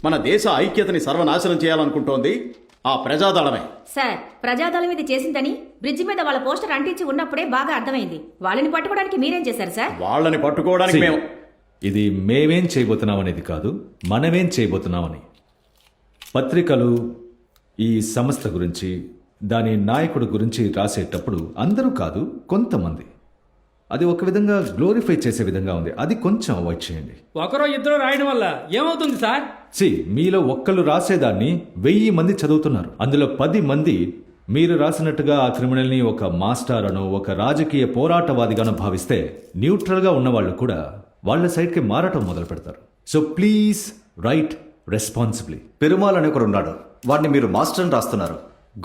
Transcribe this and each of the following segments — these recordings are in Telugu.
మన దేశ ఐక్యతని సర్వనాశనం చేయాలనుకుంటోంది ఆ ప్రజాదళమే. సార్, ప్రజాదళం ఇది చేసిందని బ్రిడ్జి మీద వాళ్ళ పోస్టర్ అంటించి ఉన్నప్పుడే బాగా అర్థమైంది. వాళ్ళని పట్టుకోవడానికి మీరేం చేశారు సార్? వాళ్ళని పట్టుకోవడానికి మేము ఇది మేమేం చేయబోతున్నాం అనేది కాదు, మనమేం చేయబోతున్నామని. పత్రికలు ఈ సంస్థ గురించి, దాని నాయకుడి గురించి రాసేటప్పుడు అందరూ కాదు, కొంతమంది అది ఒక విధంగా గ్లోరిఫై చేసే విధంగా ఉంది. అది కొంచెం అవాయిడ్ చేయండి. ఒకరో ఇద్దరు రాయడం వల్ల ఏమవుతుంది సార్? మీలో ఒక్కళ్ళు రాసేదాన్ని 1000 మంది చదువుతున్నారు. అందులో 10 మంది మీరు రాసినట్టుగా ఆ క్రిమినల్ని ఒక మాస్టర్ అనో ఒక రాజకీయ పోరాటవాదిగానో భావిస్తే న్యూట్రల్గా ఉన్నవాళ్ళు కూడా వాళ్ళ సైడ్కి మారటం మొదలు పెడతారు. So please right responsibly. Perumal అని ఒకరు ఉన్నాడు, వాడిని మీరు మాస్టర్ అని రాస్తున్నారు,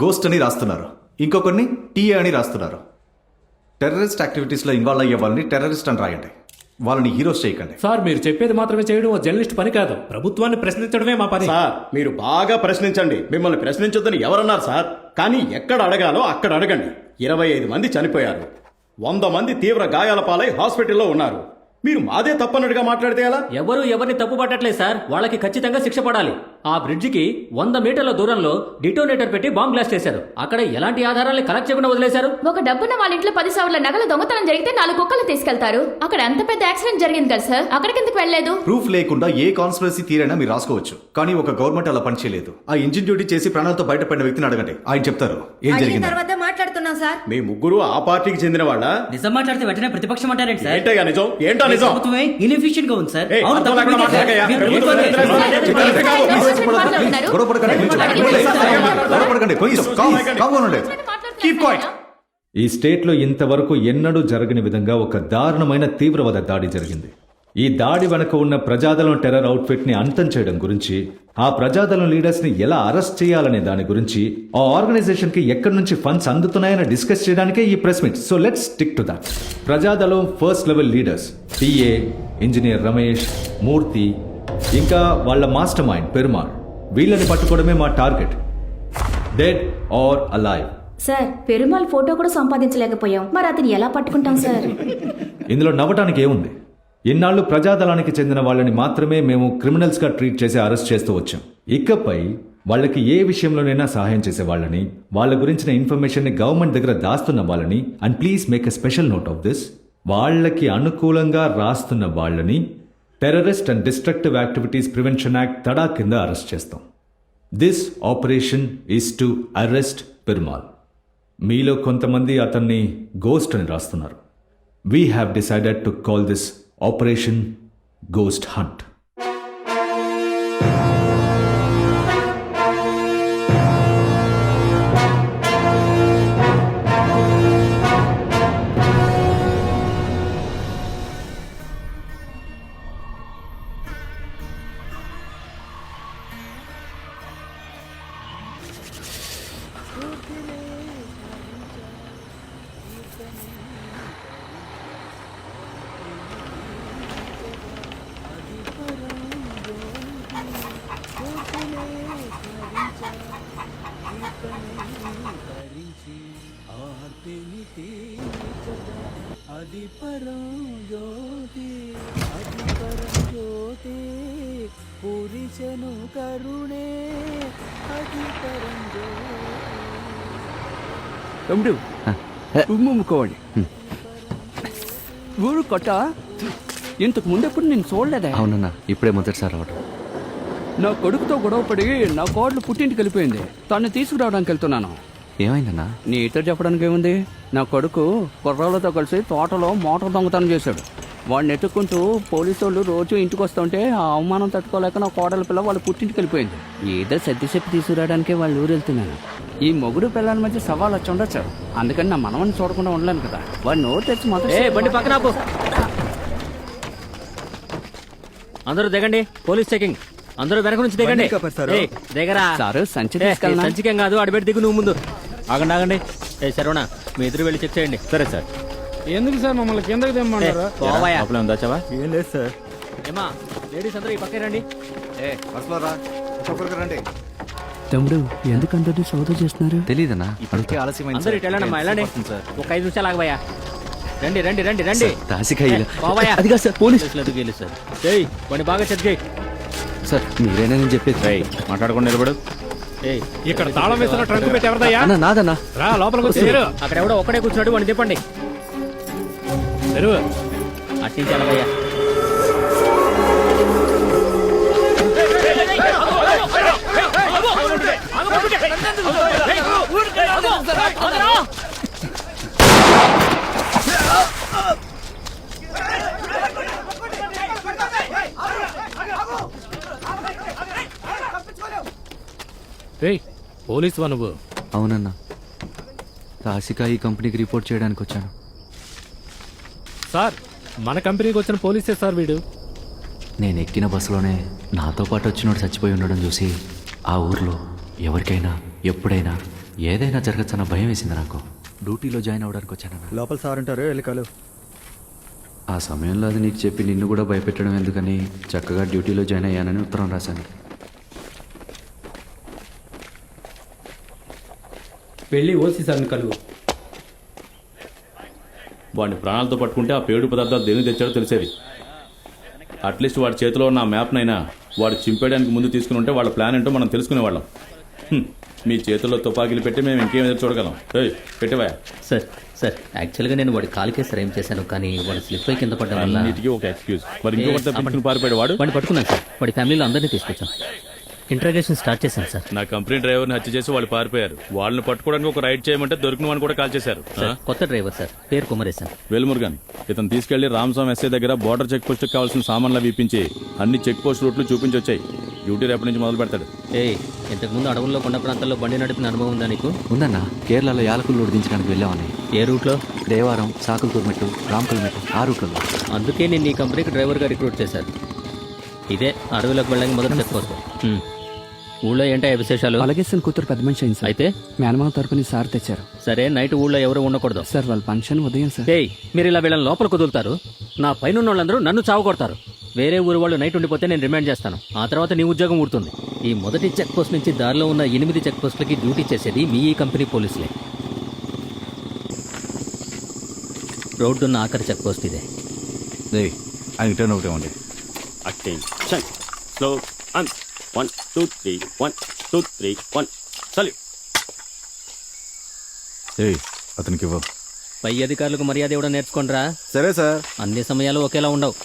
గోస్ట్ అని రాస్తున్నారు, ఇంకొకరిని టీఏ అని రాస్తున్నారు. టెర్రరిస్ట్ యాక్టివిటీస్లో ఇన్వాల్వ్ అయ్యే వాళ్ళని టెర్రరిస్ట్ అని రాయండి, వాళ్ళని హీరోస్ చేయకండి. సార్, మీరు చెప్పేది మాత్రమే చేయడం ఓ జర్నలిస్ట్ పని కాదు, ప్రభుత్వాన్ని ప్రశ్నించడమే మా పని. సార్, మీరు బాగా ప్రశ్నించండి. మిమ్మల్ని ప్రశ్నించొద్దని ఎవరన్నారు సార్? కానీ ఎక్కడ అడగాలో అక్కడ అడగండి. 25 మంది చనిపోయారు, 100 మంది తీవ్ర గాయాల పాలై హాస్పిటల్లో ఉన్నారు. మీరు మాదే తప్పన్నట్టుగా మాట్లాడితే ఎలా? ఎవరు ఎవరిని తప్పు పట్టట్లేదు సార్, వాళ్ళకి ఖచ్చితంగా శిక్ష పడాలి. ఆ బ్రిడ్జికి 100 మీటర్ల దూరంలో డిటోనేటర్ పెట్టి బాంబ్ బ్లాస్ట్ చేశారు. అక్కడ ఎలాంటి ఆధారాలను కలెక్ట్ చేయకుండా వదిలేశారు. ఒక డబ్బున్న వాళ్ళ ఇంట్లో 10 సవర్ల నగల దొంగతనం జరిగితే 4 కుక్కలు తీసుకెళ్తారు. అక్కడ ఎంత పెద్ద యాక్సిడెంట్ జరిగింది కదా సార్, అక్కడికి ఎందుకు వెళ్ళలేదు? ప్రూఫ్ లేకుండా ఏ కాన్స్పిరసీ థియరీ మీరు రాసుకోవచ్చు, కానీ ఒక గవర్నమెంట్ అలా పనిచేయలేదు. ఆ ఇంజిన్ డ్యూటీ చేసి ప్రాణాలతో బయటపడిన వ్యక్తిని అడగండి, ఆయన చెప్తారు ఏం జరిగింది. తర్వాత మాట్లాడుతున్నాం సార్. మీ ముగ్గురు ఆ పార్టీకి చెందిన వాళ్ళ? నిజం మాట్లాడితే వెంటనే ప్రతిపక్షం అంటారేంటి సార్? ఏంటయ్యా నిజం? ఏంటా నిజం? ప్రభుత్వమే ఇన్ఎఫిషియెంట్ గా ఉంది సార్. ఏయ్, అవును, అర్థం తప్పు లేకుండా మీదే సార్. మాట్లాడకయ్యా. మీరు ప్రభుత్వాన్ని- ఈ స్టేట్లో ఇంతవరకు ఎన్నడూ జరగని విధంగా ఒక దారుణమైన తీవ్రవాద దాడి జరిగింది. ఈ దాడి వెనక ఉన్న ప్రజాదళం టెర్రర్ అవుట్ఫిట్ ని అంతం చేయడం గురించి, ఆ ప్రజాదళం లీడర్స్ ని ఎలా అరెస్ట్ చేయాలనే దాని గురించి, ఆ ఆర్గనైజేషన్ కి ఎక్కడి నుంచి ఫండ్స్ అందుతున్నాయని డిస్కస్ చేయడానికే ఈ press meet. So let's stick to that. Prajadalam first level leaders TA, engineer Ramesh, Murthy, ఇంకా వాళ్ళ మాస్టర్ మైండ్ పెరుమాల్, వీళ్ళని పట్టుకోవడమే మా target, dead or alive. Sir, Perumal photo కూడా సంపాదించలేకపోయాం, మరి అతను ఎలా పట్టుకుంటాం సార్? ఇందులో నవ్వటానికి ఏముంది? ఇన్నాళ్ళు ప్రజాదళానికి చెందిన వాళ్ళని మాత్రమే మేము క్రిమినల్స్ గా ట్రీట్ చేసి అరెస్ట్ చేస్తూ వచ్చాం. ఇకపై వాళ్ళకి ఏ విషయంలోనైనా సహాయం చేసే వాళ్ళని, వాళ్ళ గురించిన ఇన్ఫర్మేషన్ ని గవర్నమెంట్ దగ్గర దాస్తున్న వాళ్ళని, and please make a special note of this, వాళ్ళకి అనుకూలంగా రాస్తున్న వాళ్ళని terrorist and destructive activities prevention act TADA కింద అరెస్ట్ చేస్తాం. This operation is to arrest Perumal. మీలో కొంతమంది అతన్ని గోస్ట్ అని రాస్తున్నారు. We have decided to call this operation ghost hunt. అది పరం జ్యోతి, అది పరం జ్యోతి, పురిశను కరుణే, అది పరం జ్యోతి. తమ్ముడు ఉమ్ముకోండి. ఊరు కొట్ట ఇంతకు ముందెప్పుడు నేను చూడలేదా? అవునన్నా, ఇప్పుడే మొదటిసారి రావడం. నా కొడుకుతో గొడవపడి నా కోడలు పుట్టింటికి వెళ్ళిపోయింది, తను తీసుకురావడానికి వెళ్తున్నాను. ఏమైందన్నా? నీతో చెప్పడానికి ఏముంది, నా కొడుకు కుర్రాళ్ళతో కలిసి తోటలో మోటార్ దొంగతనం చేశాడు. వాడిని ఎత్తుక్కుంటూ పోలీసు వాళ్ళు రోజు ఇంటికి వస్తుంటే ఆ అవమానం తట్టుకోలేక నా కోడల పిల్ల వాళ్ళు పుట్టింటికి వెళ్ళిపోయింది. ఏదో సర్ది చెప్పి తీసుకురావడానికే వాళ్ళు ఊరు వెళ్తున్నాను. ఈ మొగుడు పిల్లల మధ్య సవాల్ వచ్చి ఉండొచ్చు, అందుకని నా మనవని చూడకుండా ఉండలేను కదా. వాడు నోరు తెచ్చి మొదటి బండి పక్కన ఆపు. అందరూ దిగండి, పోలీస్ చెకింగ్. అందరూ వెనక నుంచి దిగండి. దిగరా సారు, సంచి తీసుకెళ్ళనా? సంచికేం కాదు, అడిపెట్టి దిగు నువ్వు ముందు. ఆగండి ఆగండి. శరవణ, మీ ఎదురు వెళ్ళి చెక్ చేయండి. సరే సార్. ఎందుకు సార్ మమ్మల్ని కిందకి తెమ్మంటారు? ఏం లేదు సార్. ఏమా లేడీస్ అందరూ ఈ పక్కే రండి. రండి. తమ్ముడు, ఎందుకు అందరినీ సౌదా చేస్తున్నారు? తెలీదన్నా. ఇప్పటికే ఆలస్యమైంది అందరూ ఇటు వెళ్ళండి అమ్మా, వెళ్ళండి. ఒక 5 నిమిషాలు ఆగబోయా. రండి రండి రండి రండి. రాసికాయ బాబాయ్ అదిగా సార్, పోలీస్ సార్. బండి బాగా చెక్ చేయి. సార్ మీరేనా నేను చెప్పేది మాట్లాడకుండా నిలబడు. ఏయ్, ఇక్కడ తాళం వేసిన ట్రంక్ పెట్టి ఎవరిదయ్యా? అన్న నాదన్నా రా లోపలికి వచ్చి తెరువు. అక్కడ ఎవడో ఒక్కడే కూర్చున్నాడు వాడిని తిప్పండి. తెరువు. అట్టించాలయ్యా. రేయ్ పోలీసు వా నువ్వు? అవునన్నా రాశిక ఈ కంపెనీకి రిపోర్ట్ చేయడానికి వచ్చాను. సార్ మన కంపెనీకి వచ్చిన పోలీసే సార్ వీడు. నేను ఎక్కిన బస్సులోనే నాతో పాటు వచ్చినోడు చచ్చిపోయి ఉండడం చూసి ఆ ఊర్లో ఎవరికైనా ఎప్పుడైనా ఏదైనా జరగచ్చన్న భయం వేసింది నాకు. డ్యూటీలో జాయిన్ అవ్వడానికి వచ్చానన్నా. లోపల సార్ ఉంటారు వెళ్ళి కాలు. ఆ సమయంలో అది నీకు చెప్పి నిన్ను కూడా భయపెట్టడం ఎందుకని చక్కగా డ్యూటీలో జాయిన్ అయ్యానని ఉత్తరం రాశాను. వెళ్ళి ఓసి సార్ని కలువు. వాడిని ప్రాణాలతో పట్టుకుంటే ఆ పేడు పదార్థాలు దేని తెచ్చాడో తెలిసేది. అట్లీస్ట్ వాడి చేతిలో ఉన్న ఆ మ్యాప్నైనా వాడు చింపేయడానికి ముందు తీసుకుని ఉంటే వాళ్ళ ప్లాన్ ఏంటో మనం తెలుసుకునేవాళ్ళం. మీ చేతుల్లో తుపాకీలు పెట్టి మేము ఇంకేం ఎదురు చూడగలం. పెట్టవా? సార్ సార్ యాక్చువల్గా నేను వాడి కాలుకే సార్ ఏం చేశాను, కానీ వాడు స్లిప్ అయి కింద పడ్డం వల్ల అన్నిటికీ ఒక ఎక్స్క్యూజ్. మరి ఇంకొకటి తప్పించుకుని పారిపోయాడు వాడు. వాడిని పట్టుకున్నాను సార్. వాడి ఫ్యామిలీలో అందరినీ తీసుకొచ్చాం. ఇంట్రాగేషన్ స్టార్ట్ చేశాను సార్. నా కంపెనీ డ్రైవర్ని హత్య చేసి వాళ్ళు పారిపోయారు. వాళ్ళని పట్టుకోవడానికి ఒక రైడ్ చేయమంటే దొరికిన వాడిని కూడా కాల్ చేశారు. సార్, కొత్త డ్రైవర్ సార్, పేరు కుమరేశన్. వేల్మురుగన్ ఇతను తీసుకెళ్లి రామస్వామి ఎస్ఐ దగ్గర బోర్డర్ చెక్ పోస్ట్ కావాల్సిన సామాన్లు వీపించి అన్ని చెక్ పోస్ట్ రూట్లు చూపించి వచ్చాయి. డ్యూటీ రేపటి నుంచి మొదలు పెడతాడు. ఏయ్, ఇంతకుముందు అడవుల్లో కొండ ప్రాంతాల్లో బండి నడిపిన అనుభవం ఉందా నీకు? ఉందన్నా, కేరళలో యాలకులు దించడానికి వెళ్ళామని. ఏ రూట్లో? దేవారం, సాకులతూర్మెట్టు, రామకల్మెట్టు, ఆ రూట్లలో. అందుకే నేను ఈ కంపెనీకి డ్రైవర్గా రిక్రూట్ చేశాను. ఇదే అడవిలోకి వెళ్ళడానికి మొదటి చెక్ పోస్ట్. ఊళ్ళో ఏంటో విశేషాలు? అలాగేసిన కూతురు పెద్ద మనిషి అయింది సార్. అయితే మేనమామ తరపుని సార్ తెచ్చారు సరే, నైట్ ఊళ్ళో ఎవరు ఉండకూడదు. సార్. వాళ్ళ ఫంక్షన్ ఉదయం సార్. ఏయ్, మీరు ఇలా వీళ్ళని లోపల కుదులుతారు. నా పైన వాళ్ళందరూ నన్ను చావకొడతారు. వేరే ఊరు వాళ్ళు నైట్ ఉండిపోతే నేను రిమాండ్ చేస్తాను. ఆ తర్వాత నీ ఉద్యోగం ఊడుతుంది. ఈ మొదటి చెక్ పోస్ట్ నుంచి దారిలో ఉన్న 8 చెక్ పోస్టులకి డ్యూటీ చేసేది మీ ఈ కంపెనీ పోలీసులే. రోడ్డున్న ఆఖరి చెక్ పోస్ట్ ఇదే. ఆయన టర్న్ ఒకటే ఉంది. Attention. Slow and 1, 2, 3, 1, 2, 3, 1. Salute. అతనికి ఇవ్వ. పై అధికారులకు మర్యాద ఇవ్వడం నేర్చుకోండిరా. సరే సార్. అన్ని సమయాలు ఒకేలా ఉండవు.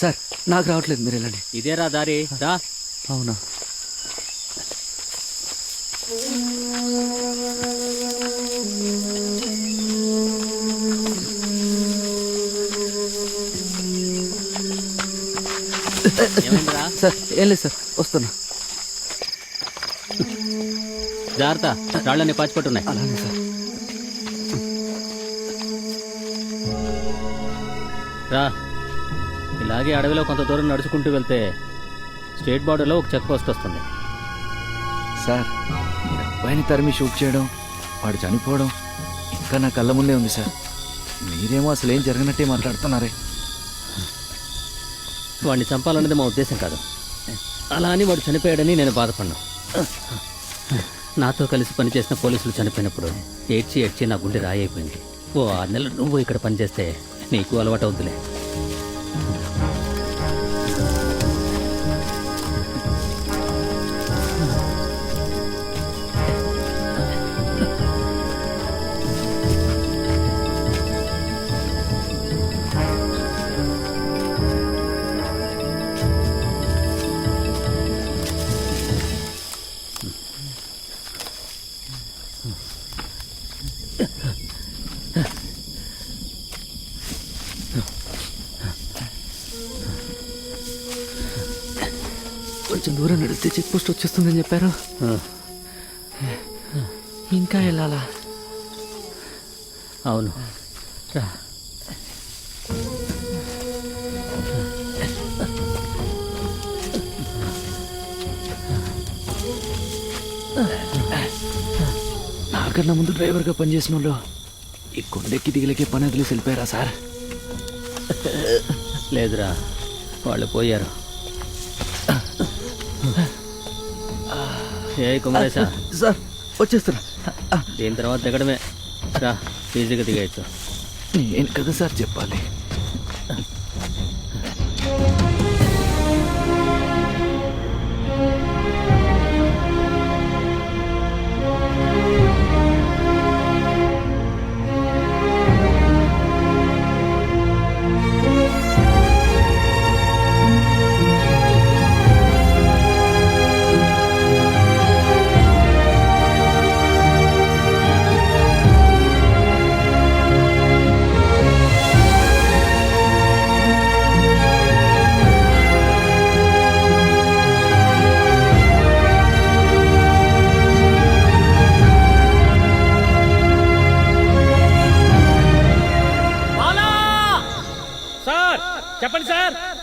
సార్ నాకు రావట్లేదు, మీరు వెళ్ళండి. ఇదేరా దారి, రా. అవునా? ఏమైందిరా? సార్ ఏం లేదు సార్, వస్తున్నా. జాగ్రత్త, రాళ్ళని పాచిపట్టున్నాయి. అలానే సార్. రా. ఇలాగే అడవిలో కొంత దూరం నడుచుకుంటూ వెళ్తే స్టేట్ బార్డర్లో ఒక చెక్ పోస్ట్ వస్తుంది. సార్, మీరు అబ్బాయిని తరిమి షూట్ చేయడం, వాడు చనిపోవడం ఇంకా నా కళ్ళ ముందే ఉంది సార్. మీరేమో అసలు ఏం జరగనట్టే మాట్లాడుతున్నారే. వాడిని చంపాలన్నది మా ఉద్దేశం కాదు. అలా అని వాడు చనిపోయాడని నేను బాధపడ్డాను. నాతో కలిసి పనిచేసిన పోలీసులు చనిపోయినప్పుడు ఏడ్చి ఏడ్చి నా గుండె రాయి అయిపోయింది. ఓ 6 నెలలు నువ్వు ఇక్కడ పనిచేస్తే నీకు అలవాటు అవుతులే. కొంచెం దూరం నడిస్తే చెక్ పోస్ట్ వచ్చేస్తుందని చెప్పారు. ఇంకా వెళ్ళాలా? అవును, రా. నాకన్నా ముందు డ్రైవర్గా పనిచేసిన వాళ్ళు ఈ కొండెక్కి దిగిలకే పని వదిలేసి వెళ్ళిపోయారా సార్? లేదురా, వాళ్ళు పోయారు. ఏ కుమరేశా, సార్ వచ్చేస్తున్నా. దీని తర్వాత దిగడమే. రా, ఈజీగా దిగేయచ్చు. నేను కదా సార్ చెప్పాలి.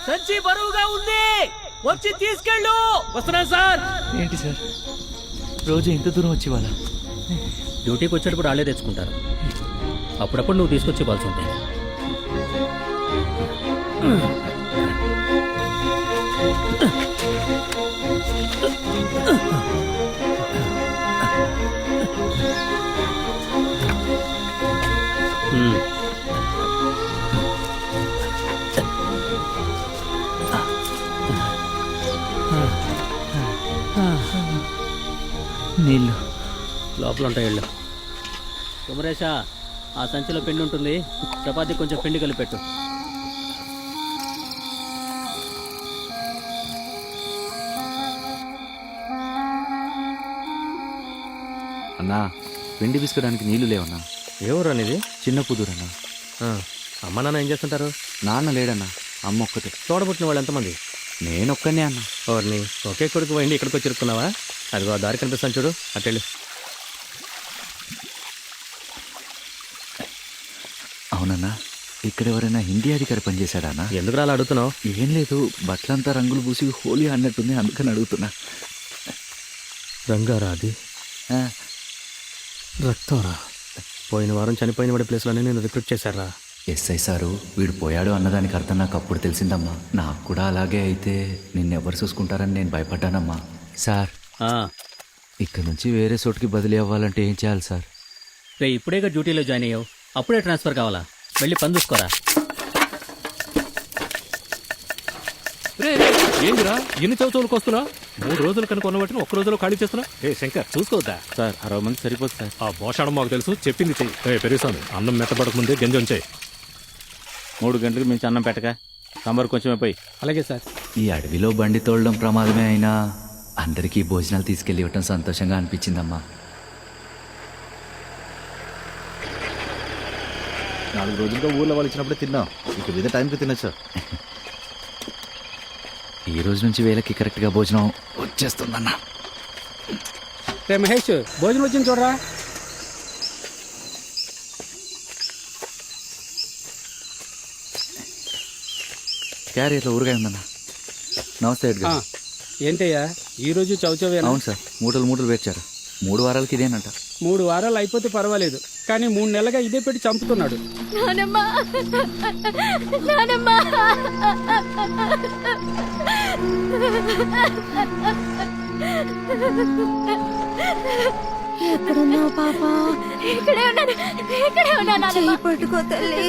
సంచి బరువుగా ఉంది, వచ్చి తీసుకెళ్ళు. వస్తున్నా సార్. ఏంటి సార్ రోజు ఇంత దూరం వచ్చి వాళ్ళ డ్యూటీకి వచ్చేటప్పుడు వాళ్ళే తెచ్చుకుంటారు, అప్పుడప్పుడు నువ్వు తీసుకొచ్చి ఇవ్వాల్సి ఉంటాయి. నీళ్ళు లోపల ఉంటాయి వెళ్ళు. కుమరేష, ఆ సంచిలో పిండి ఉంటుంది, చపాతీ కొంచెం పిండి కలిపెట్టు. అన్నా పిండి పిసుకడానికి నీళ్లు లేవన్నా. ఎవరు అనేది? చిన్న కుదురన్నా. అమ్మ నాన్న ఏం చేస్తుంటారు? నాన్న లేడన్నా, అమ్మ ఒక్కతే. తోడబుట్టిన వాళ్ళు ఎంతమంది? నేనొక్కనే అన్నా. ఎవరిని? ఒకే కొడుకు పోయింది, ఇక్కడికి వచ్చి ఇరుక్కున్నావా? అదిగో ఆ దారి కనిపిస్తాను చూడు, అట్టెళ్ళు. అవునన్నా, ఇక్కడ ఎవరైనా హిందీ అధికారి పనిచేశాడానా? ఎందుకు అలా అడుగుతున్నావు? ఏం లేదు, బట్టలంతా రంగులు పూసి హోలీ అన్నట్టుంది, అందుకని అడుగుతున్నా. రంగారా అది? ఆ, రక్తంరా. పోయిన వారం చనిపోయిన వాడి ప్లేస్లోనే నేను రిక్రూట్ చేశారా? ఎస్ఐ సారు వీడు పోయాడు అన్నదానికి అర్థం నాకు అప్పుడు తెలిసిందమ్మా. నాకు కూడా అలాగే అయితే నిన్నెవరు చూసుకుంటారని నేను భయపడ్డానమ్మా. సార్, ఇక్కడ నుంచి వేరే చోటుకి బదిలీ అవ్వాలంటే ఏం చేయాలి సార్? రే, ఇప్పుడేగా డ్యూటీలో జాయిన్ అయ్యావు, అప్పుడే ట్రాన్స్ఫర్ కావాలా? వెళ్ళి పని చూసుకోరా. ఏందిరా ఎన్ని చౌచౌలకు వస్తున్నా? 3 రోజులు కనుక ఉన్నవాటిని ఒక్క రోజులో ఖాళీ చేస్తున్నా? ఏ శంకర్, చూసుకోవద్దా? సార్ 60 మంది సరిపోతుంది సార్. ఆ భోషాడం మాకు తెలుసు, చెప్పింది చెయ్యి. పెరుగుతాను, అన్నం మెత్తపడక ముందే గంజొంచాయి. 3 గంటలకు మించి అన్నం పెట్టక, సాంబార్ కొంచెమే పోయి. అలాగే సార్. ఈ అడవిలో బండి తోలడం ప్రమాదమే అయినా అందరికీ భోజనాలు తీసుకెళ్ళి ఇవ్వటం సంతోషంగా అనిపించిందమ్మా. 4 రోజులుగా ఊర్లో వాళ్ళు ఇచ్చినప్పుడే తిన్నాం, ఇక మీద టైంకి తినచ్చు. ఈ రోజు నుంచి వేళకి కరెక్ట్గా భోజనం వచ్చేస్తుందన్నా. రే మహేష్, భోజనం వచ్చింది చూడరా. క్యారియర్లో ఊరగాయ ఉందన్నా. నమస్తే ఎడ్గా. ఏంటయ్యా ఈరోజు చౌచవేనా? అవును సార్, మూటలు పేర్చారు. 3 వారాలకి ఇదేనంట. 3 వారాలు అయిపోతే పర్వాలేదు, కానీ 3 నెలలుగా ఇదే పెట్టి చంపుతున్నాడు. ఎక్కడున్నావు పాప? ఇక్కడే ఉన్నాను. చెయ్యి పట్టుకో తల్లి.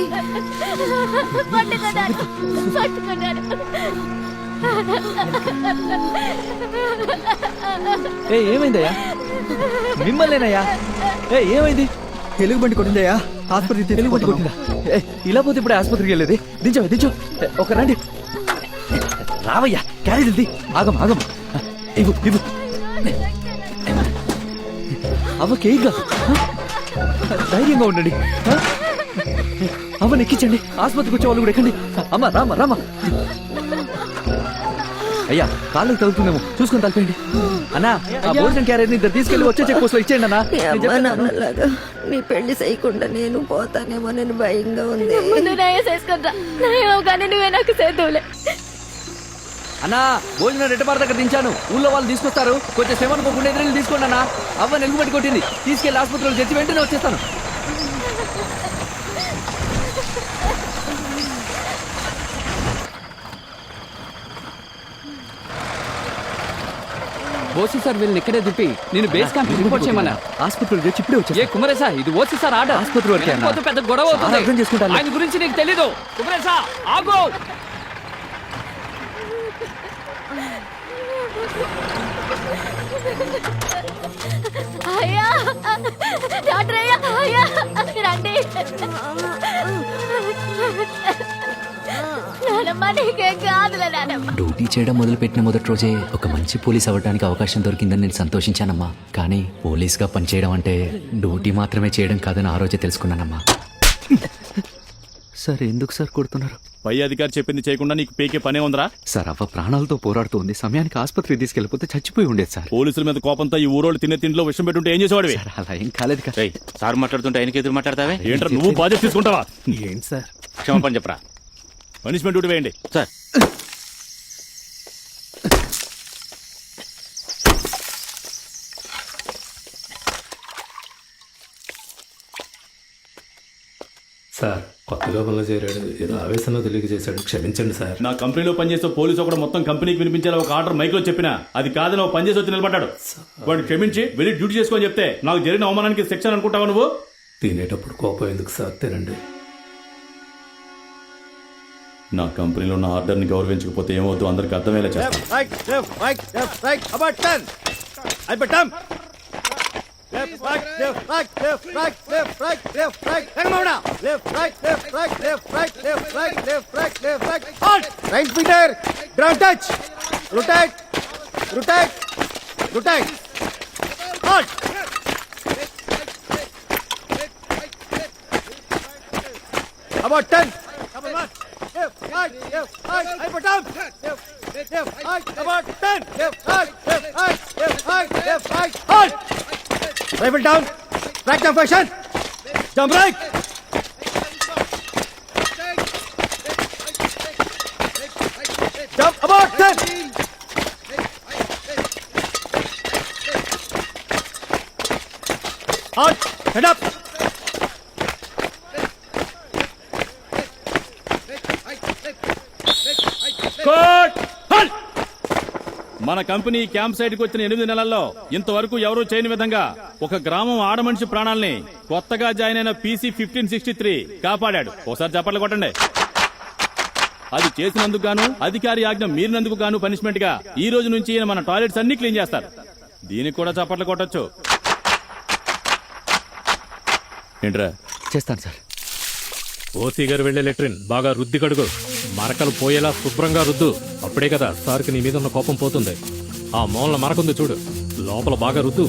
పట్టుకున్నాను. ఏమైందయ్యా? మిమ్మల్నేనయ్యా? ఏమైంది? తెలుగు బండి కొట్టిందయ్యా, ఆసుపత్రికి తెలుగు బండి కొట్టిందా? ఇలా పోతే ఇప్పుడు ఆసుపత్రికి వెళ్ళేది. దించు ఒక రండి. రావయ్యా, క్యారేజ్ ఆగం ఇవ్వు అవ్వకేగా, ధైర్యంగా ఉండండి. అవ్వని ఎక్కించండి, ఆసుపత్రికి వచ్చే వాళ్ళు కూడా ఎక్కండి. అమ్మ రామా. అయ్యా, కాళ్ళకి తగులుతుందేమో చూసుకొని తలపండి. అన్నా, ఆ భోజనం క్యారియర్ని ఇద్దరు తీసుకెళ్లి వచ్చే చెక్ పోస్ట్ లో ఇచ్చేయండి అన్నా. నాన్నలాగా నీ పెళ్లి చేయకుండా నేను పోతానేమో నేను భయంగా ఉంది. ముందు కానీ నువ్వే నాకు సేతువులే. అన్నా, భోజనం రెట్టబార దగ్గర దించాను, ఊళ్ళో వాళ్ళు తీసుకొస్తారు, కొంచెం శ్రమనుకోకుండా ఎదురు తీసుకోండి అన్నా. అవ్వ నెలుగు పట్టి కొట్టింది, తీసుకెళ్లి ఆసుపత్రిలో చేసి వెంటనే వచ్చేస్తాను. ఓసి సార్ వీళ్ళని ఇక్కడే దిప్పి నేను బేస్ క్యాంప్ రిపోర్ట్ చేయమన్నా. ఆసుపత్రిలో చేసి ఇప్పుడే వచ్చి. ఏ కుమరేశా, ఇది ఓసి సార్ ఆర్డర్. ఆసుపత్రి వరకే అన్నా. పెద్ద గొడవ అవుతుంది. అర్థం చేసుకుంటాను. ఆయన గురించి నీకు తెలీదు. కుమరేశా ఆగో. అయ్యా, డాక్టర్ అయ్యా, రండి. డ్యూటీ చేయడం మొదలుపెట్టిన మొదటి రోజే ఒక మంచి పోలీస్ అవ్వడానికి అవకాశం దొరికిందని నేను సంతోషించానమ్మా. కానీ పోలీస్గా పనిచేయడం అంటే డ్యూటీ మాత్రమే చేయడం కాదని ఆ రోజే తెలుసుకున్నానమ్మా. సార్, ఎందుకు సార్ కొడుతున్నారు? పై అధికారి చెప్పింది చేయకుండా నీకు పీకే పనే ఉందరా? సార్, అవ్వ ప్రాణాలతో పోరాడుతోంది, సమయానికి ఆసుపత్రికి తీసుకెళ్లిపోతే చచ్చిపోయి ఉండేది సార్. పోలీసుల మీద కోపంతో ఈ ఊరోళ్ళు తినే తిండిలో విషయం పెట్టుంటే ఏం చేసేవాడివి? సార్, అలా ఏం కాలేదు కదా. సార్ మాట్లాడుతుంటే ఆయనకి ఎదురు మాట్లాడతావే ఏంట్రా? నువ్వు బాధ్యత తీసుకుంటావా? ఏంటి సార్? క్షమాపణ చెప్పరా, పనిష్మెంట్ డ్యూటీ వేయండి. సార్ సార్ కొత్తగా పనులు చేరాడు, ఏదో ఆవేశంలో తెలియక చేశాడు, క్షమించండి సార్. నా కంపెనీలో పనిచేసే పోలీసు ఒకడు మొత్తం కంపెనీకి వినిపించేలా ఒక ఆర్డర్ మైక్ లో చెప్పినా అది కాదని ఒక పనిచేసి వచ్చి నిలబడ్డాడు. వాడు క్షమించి వెళ్ళి డ్యూటీ చేసుకొని చెప్తే నాకు జరిగిన అవమానానికి శిక్షణ అనుకుంటావా నువ్వు? తినేటప్పుడు కోపం ఎందుకు సార్, తినండి. నా కంపెనీలో ఉన్న ఆర్డర్ని గౌరవించకపోతే ఏమవుతుందో అందరికి అర్థమయ్యేలా చేస్తాను. About 10. Rifle down. Track down position. Jump right. Jump about 10. Halt. Head up. మన కంపెనీ క్యాంప్ సైట్ కి వచ్చిన 8 నెలల్లో ఇంతవరకు ఎవరూ చేయని విధంగా ఒక గ్రామం ఆడమనిషి ప్రాణాల్ని కొత్తగా జాయిన్ అయిన PC 1563 కాపాడాడు. ఒకసారి చప్పట్లు కొట్టండి. అది చేసినందుకు గాను అధికారి ఆజ్ఞ మీరినందుకు గాను పనిష్మెంట్ గా ఈ రోజు నుంచి ఈయన మన టాయిలెట్స్ అన్ని క్లీన్ చేస్తారు. దీనికి కూడా చప్పట్లు కొట్టొచ్చు. ఏంట్రా? చేస్తాను సార్. ఓసీ గారు వెళ్లే లెట్రిన్ బాగా రుద్ది కడుగు, మరకలు పోయేలా శుభ్రంగా రుద్దు. అప్పుడే కదా సార్కి నీ మీద ఉన్న కోపం పోతుంది. ఆ మూలన మరకుంది చూడు, లోపల బాగా రుద్దు.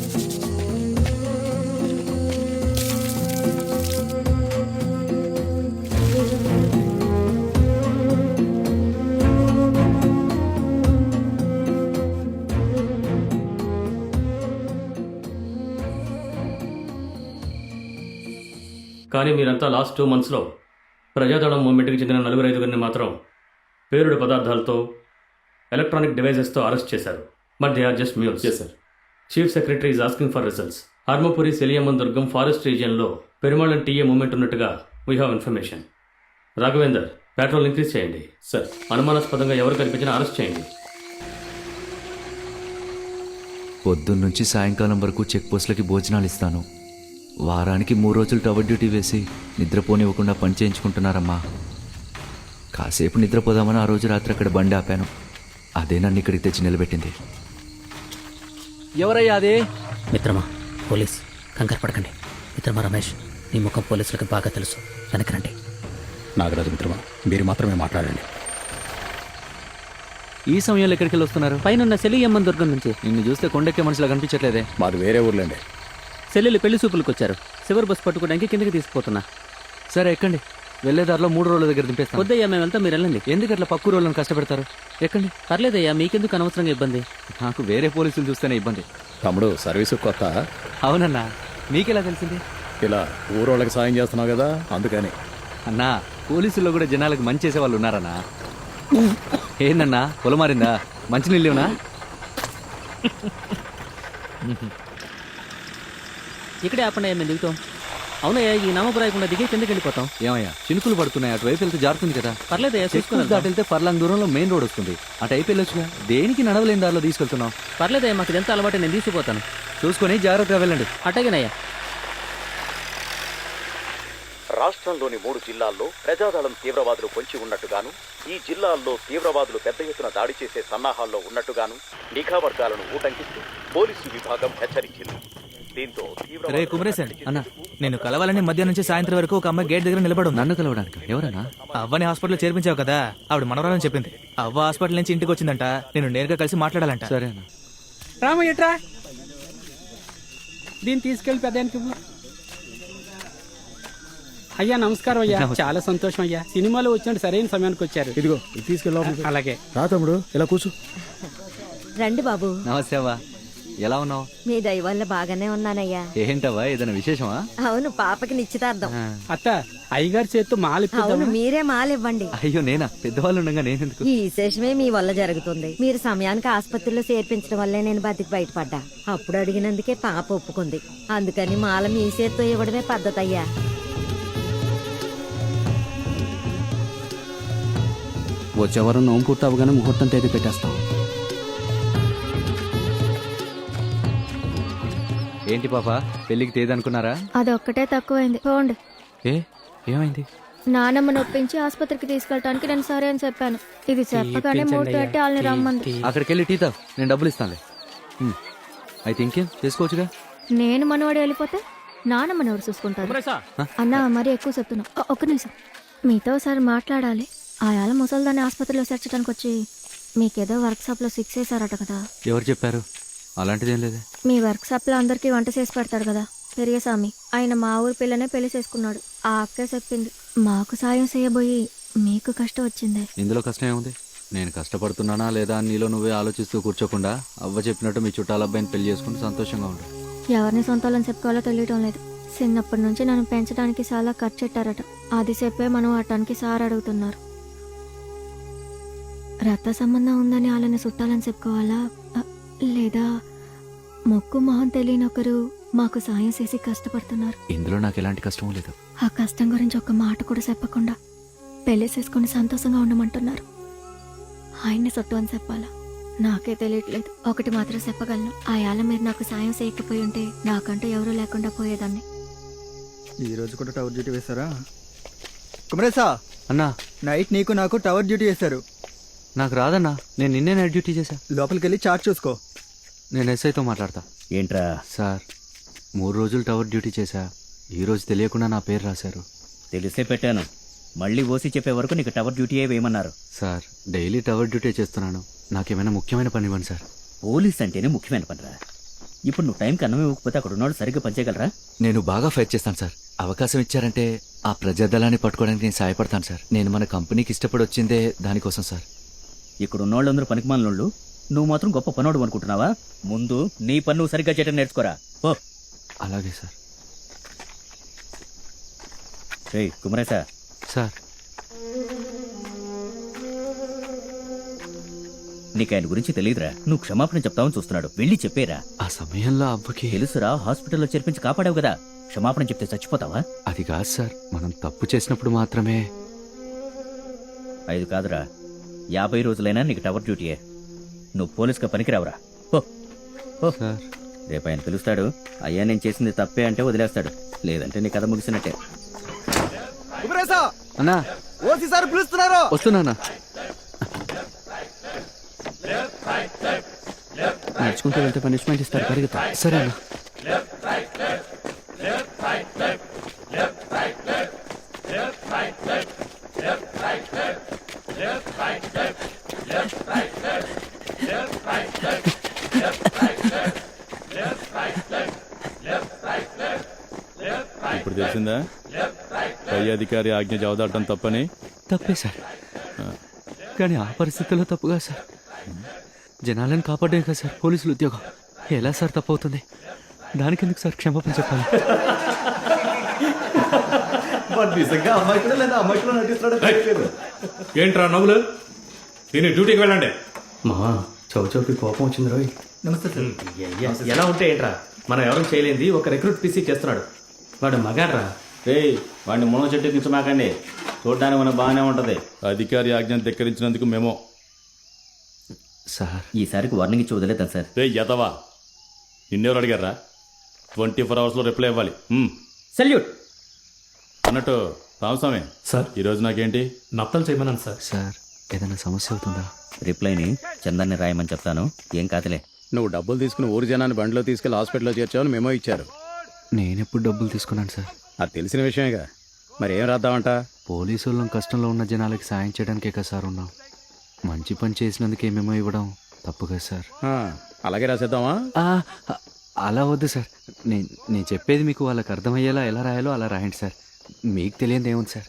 కానీ మీరంతా లాస్ట్ 2 monthsలో ప్రజాదళం మూవ్మెంట్కి చెందిన 4-5 మాత్రం పేలుడు పదార్థాలతో ఎలక్ట్రానిక్ డివైజెస్తో అరెస్ట్ చేశారు. But they are just mules. Sir. Chief secretary is asking for results. Harmapuri Seliyamman Durgam forest రీజియన్లో పెరుమాళం టీఏ మూవ్మెంట్ ఉన్నట్టుగా we have information. Raghavender, patrol increase చేయండి. సార్. అనుమానాస్పదంగా ఎవరు కనిపించినా అరెస్ట్ చేయండి. పొద్దున్నుంచి సాయంకాలం వరకు చెక్ పోస్టులకి భోజనాలు ఇస్తాను. వారానికి 3 రోజులు టవర్ డ్యూటీ వేసి నిద్రపోనివ్వకుండా పని చేయించుకుంటున్నారమ్మా. కాసేపు నిద్రపోదామని ఆ రోజు రాత్రి అక్కడ బండి ఆపాను. అదే నన్ను ఇక్కడికి తెచ్చి నిలబెట్టింది. ఎవరయ్యా అదే? మిత్రమా పోలీస్, కంగారు పడకండి. మిత్రమా రమేష్, నీ ముఖం పోలీసులకు బాగా తెలుసు, వెనకరండి. నాగరాజు మిత్రమా, మీరు మాత్రమే మాట్లాడండి. ఈ సమయంలో ఎక్కడికి వెళ్ళి వస్తున్నారు? పైన సెలియమ్మన్ దుర్గం నుంచి. నిన్ను చూస్తే కొండెక్కే మనుషులా కనిపించట్లేదే. మాది వేరే ఊర్లేండి. సెల్లెలు పెళ్లి చూపులకు వచ్చారు. చివరి బస్సు పట్టుకోవడానికి కిందకి తీసుకుపోతున్నా. సరే ఎక్కండి. వెళ్ళేదారిలో 3 రోజుల దగ్గర దింపేస్తాను. వద్దయ్యా, మేము వెళ్తాం, మీరు వెళ్ళండి. ఎందుకు అట్లా పక్కు రోజులను కష్టపెడతారు? ఎక్కండి. పర్లేదయ్యా, మీకెందుకు అనవసరంగా ఇబ్బంది? నాకు వేరే పోలీసులు చూస్తేనే ఇబ్బంది. తమ్ముడు, సర్వీసు కొత్త? అవునన్నా, మీకెలా తెలిసింది? ఇలా ఊరోళ్ళకి సాయం చేస్తున్నావు కదా, అందుకని. అన్నా, పోలీసుల్లో కూడా జనాలకు మంచి చేసే వాళ్ళు ఉన్నారన్నా. ఏందన్నా పొలమారిందా? మంచినీళ్ళేవునా? ఇక్కడే ఆపండి, మేము దిగుతాం. అవునయ్యా, ఈ నామపురాయకుండా దిగి కిందకి వెళ్ళిపోతాం. ఏమయ్యా, చినుకులు పడుతున్నాయి, అటువైపు వెళ్తే జారుతుంది కదా. పర్లేదయ్యా, చూసుకుని దాటి వెళ్తే పర్లాంగ్ దూరంలో మెయిన్ రోడ్ వస్తుంది, అటు అయిపోయి వెళ్ళొచ్చుగా. దేనికి నడవలేని దారిలో తీసుకెళ్తున్నాం? పర్లేదయ్యా, మాకు ఇదంతా అలవాటు, నేను తీసుకుపోతాను. చూసుకొని జాగ్రత్తగా వెళ్ళండి. అట్టగేనయ్యా. రాష్ట్రంలోని 3 జిల్లాల్లో ప్రజాదళం తీవ్రవాదులు పొంచి ఉన్నట్టుగాను, ఈ జిల్లాల్లో తీవ్రవాదులు పెద్ద ఎత్తున దాడి చేసే సన్నాహాల్లో ఉన్నట్టుగాను నిఘా వర్గాలను ఊటంకిస్తూ పోలీసు విభాగం హెచ్చరించింది. దీంతో రే కుమరేశన్ అన్న, నేను కలవాలని మధ్యాహ్నం నుంచి సాయంత్రం వరకు ఒక అమ్మాయి గేట్ దగ్గర నిలబడు. నన్ను కలవడానికి ఎవరన్నా? అవ్వని హాస్పిటల్ చేర్పించావు కదా, ఆవిడ మనవరాలని చెప్పింది. అవ్వ హాస్పిటల్ నుంచి ఇంటికి వచ్చిందంట, నేను నేరుగా కలిసి మాట్లాడాలంట. సరే అన్న. రామయ్యట్రా, దీన్ని తీసుకెళ్ళి పెద్దానికి. అయ్యా నమస్కారం అయ్యా, చాలా సంతోషం అయ్యా. సినిమాలో వచ్చినట్టు సరైన సమయానికి వచ్చారు. ఇదిగో ఇది తీసుకెళ్ళి. అలాగే రా తమ్ముడు, ఇలా కూర్చో. రండి బాబు. నమస్తే అవ్వా, ఎలా ఉన్నావు? మీ దయ వల్ల బాగానే ఉన్నానయ్యా. ఏంటవ్వా, ఏదైనా విశేషమా? అవును, పాపకి నిశ్చితార్థం. అత్త, అయ్యగారి చేత్తో అవును, మీరే మాలివ్వండి. అయ్యో నేనా? పెద్దవాళ్ళు ఉండగా నేనెందుకు? ఈ విశేషమే మీ వల్ల జరుగుతుంది. మీరు సమయానికి ఆసుపత్రిలో చేర్పించడం వల్లే నేను బతికి బయటపడ్డా. అప్పుడు అడిగినందుకే పాప ఒప్పుకుంది. అందుకని మాల మీ చేత్తో ఇవ్వడమే పద్ధతి అయ్యా. వచ్చే వారం నోము పూర్తి అవగానే ముహూర్తం తేదీ పెట్టేస్తాం. ఏంటి పాపా పెళ్ళికి తేదీ అనుకున్నారా? అదొక్కటే తక్కువైంది. పోండి. ఏమైంది? నానమ్మ నొప్పించి ఆసుపత్రికి తీసుకెళ్ళటానికి నేను సరే అని చెప్పాను. ఇది చెప్పగానే మూడు పెట్టి వాళ్ళని రమ్మంది. అక్కడికి వెళ్ళి టీ తాగు, నేను డబ్బులు ఇస్తానులే. అయితే ఇంకేం చేసుకోవచ్చుగా. నేను మనవాడు వెళ్ళిపోతే నానమ్మని ఎవరు చూసుకుంటారు? అన్నా మరీ ఎక్కువ చెప్తున్నా. ఒక్క నిమిషం మీతో ఒకసారి మాట్లాడాలి. ఆయాల ముసలిదాన్ని ఆసుపత్రిలో చేర్చడానికి వచ్చి మీకేదో వర్క్ షాప్ లో 6 వేసారట కదా. ఎవరు చెప్పారు? అలాంటిదేం లేదే. మీ వర్క్ షాప్ లో అందరికి వంట చేసి పెడతాడు కదా పెరియస్వామి, ఆయన మా ఊరి పిల్లనే పెళ్లి చేసుకున్నాడు. ఆ అక్కే చెప్పింది. మాకు సాయం చేయబోయి మీకు కష్టం వచ్చిందే. ఇందులో కష్టం ఏముంది? నేను కష్టపడుతున్నానా లేదా అని నీలో నువ్వే ఆలోచిస్తూ కూర్చోకుండా అవ్వ చెప్పినట్టు మీ చుట్టాల అబ్బాయిని పెళ్లి చేసుకుని సంతోషంగా ఉండు. ఎవరిని సొంతాలని చెప్పుకోవాలో తెలియటం లేదు. చిన్నప్పటి నుంచి నన్ను పెంచడానికి చాలా ఖర్చు పెట్టారట. అది చెప్పే మనం అటానికి సార్ అడుగుతున్నారు. రక్త సంబంధం ఉందని వాళ్ళని చుట్టాలని చెప్పుకోవాలా లేదా మొక్కు మొహం తెలియని ఒకరు మాకు సాయం చేసి కష్టపడుతున్నారు. ఇందులో నాకు ఎలాంటి కష్టం లేదు. ఆ కష్టం గురించి ఒక్క మాట కూడా చెప్పకుండా పెళ్లి చేసుకుని సంతోషంగా ఉండమంటున్నారు. ఆయన్ని చుట్టూ అని చెప్పాలా నాకే తెలియట్లేదు. ఒకటి మాత్రం చెప్పగలను, ఆ యాల మీరు నాకు సాయం చేయకపోయి ఉంటే నాకంటూ ఎవరూ లేకుండా పోయేదాన్ని. ఈ రోజు కూడా టవర్ డ్యూటీ వేస్తారా? కుమరేసా అన్నా, నైట్ నీకు నాకు టవర్ డ్యూటీ వేశారు. నాకు రాదన్నా, నేను నిన్నే నైట్ డ్యూటీ చేశా. లోపలికి వెళ్ళి చార్ట్ చూసుకో. నేను ఎస్ఐతో మాట్లాడతా. ఏంట్రా? సార్ 3 రోజులు టవర్ డ్యూటీ చేశా. ఈ రోజు తెలియకుండా నా పేరు రాశారు. తెలిసే పెట్టాను. మళ్ళీ ఓసి చెప్పే వరకు నీకు టవర్ డ్యూటీ వేయమన్నారు. సార్ డైలీ టవర్ డ్యూటీ చేస్తున్నాను. నాకేమైనా ముఖ్యమైన పని ఇవ్వండి సార్. పోలీస్ అంటేనే ముఖ్యమైన పనిరా. ఇప్పుడు నువ్వు టైంకి అన్నం ఇవ్వకపోతే అక్కడ ఉన్నవాళ్ళు సరిగ్గా పనిచేయగలరా? నేను బాగా ఫైట్ చేస్తాను సార్. అవకాశం ఇచ్చారంటే ఆ ప్రజాదళాన్ని పట్టుకోవడానికి నేను సాయపడతాను సార్. నేను మన కంపెనీకి ఇష్టపడి వచ్చిందే దానికోసం సార్. ఇక్కడ ఉన్నోళ్ళందరూ పనికిమాలినోళ్ళు, నువ్వు మాత్రం గొప్ప పనోడు అనుకుంటున్నావా? ముందు నీ పని నువ్వు సరిగ్గా చేయడం నేర్చుకోరా. ఓ అలాగే సార్. రేయ్ కుమరేశా, సార్ నీకు ఆయన గురించి తెలియదురా. నువ్వు క్షమాపణ చెప్తావని చూస్తున్నాడు. వెళ్ళి చెప్పేరా. ఆ సమయంలో అవ్వకి తెలుసురా, హాస్పిటల్లో చేర్పించి కాపాడావు కదా. క్షమాపణ చెప్తే చచ్చిపోతావా? అది కాదు సార్, మనం తప్పు చేసినప్పుడు మాత్రమే. 5 కాదురా, 50 రోజులైనా నీకు టవర్ డ్యూటీయే. నువ్వు పోలీస్గా పనికిరావురా. ఓ ఓ సార్ రేపు ఆయన పిలుస్తాడు. అయ్యా నేను చేసింది తప్పే అంటే వదిలేస్తాడు, లేదంటే నీ కథ ముగిసినట్టే. కుమరేసా అన్నా, ఓసి సార్ పిలుస్తున్నారు. వస్తున్నానా? నడుచుకుంటూ వెళ్తే పనిష్మెంట్ ఇస్తారు, పరిగెత్తా. సరే అన్నా. ఇప్పుడు తెలిసిందా పై అధికారి ఆజ్ఞ జవదాటం తప్పని? తప్పే సార్, కానీ ఆ పరిస్థితుల్లో తప్పుగా సార్. జనాలను కాపాడే కదా సార్ పోలీసులు ఉద్యోగం. ఎలా సార్ తప్పు అవుతుంది? దానికి ఎందుకు సార్ క్షమాపణ చెప్పాలి? నిజంగా అమ్మాయి కూడా లేదా అమ్మాయి కూడా నటిస్తున్నాడు. ఏంట్రా నవ్వులు? దీన్ని డ్యూటీకి వెళ్ళండి. మా చౌచౌకి కోపం వచ్చింది రోయ్. నమస్తే సార్. ఎలా ఉంటే ఏంట్రా, మనం ఎవరు చేయలేంది ఒక రిక్రూట్ పీసీ చేస్తున్నాడు. వాడు మగాడ్రా. రేయ్ వాడిని మునగ చెట్టు దించమాకండి. చూడడానికి మనకు బాగానే ఉంటది. అధికారి ఆజ్ఞను ధిక్కరించినందుకు మేము సార్ ఈసారికి వార్నింగ్ ఇచ్చి వదిలేద్దాం సార్. రే యదవా, నిన్నెవరు అడిగారా? 24 అవర్స్లో రిప్లై ఇవ్వాలి. సెల్యూట్. అన్నట్టు రామస్వామి సార్ ఈరోజు నాకేంటి? నత్తలు చేయమన్నాను సార్. సార్ ఏదైనా సమస్య అవుతుందా? రిప్లైని చందాన్ని రాయమని చెప్తాను. ఏం కాదులే. నువ్వు డబ్బులు తీసుకుని ఊరి జనాన్ని బండిలో తీసుకెళ్లి హాస్పిటల్లో చేర్చావని మేమో ఇచ్చారు. నేనెప్పుడు డబ్బులు తీసుకున్నాను సార్? అది తెలిసిన విషయమేగా, మరి ఏం రాద్దామంట? పోలీసు వాళ్ళం కష్టంలో ఉన్న జనాలకి సాయం చేయడానికే కదా సార్ ఉన్నాం. మంచి పని చేసినందుకు ఏమేమో ఇవ్వడం తప్పు కదా సార్. అలాగే రాసేద్దామా? అలా వద్దు సార్. నేను చెప్పేది మీకు వాళ్ళకి అర్థమయ్యేలా ఎలా రాయాలో అలా రాయండి సార్. మీకు తెలియదు ఏముంది సార్.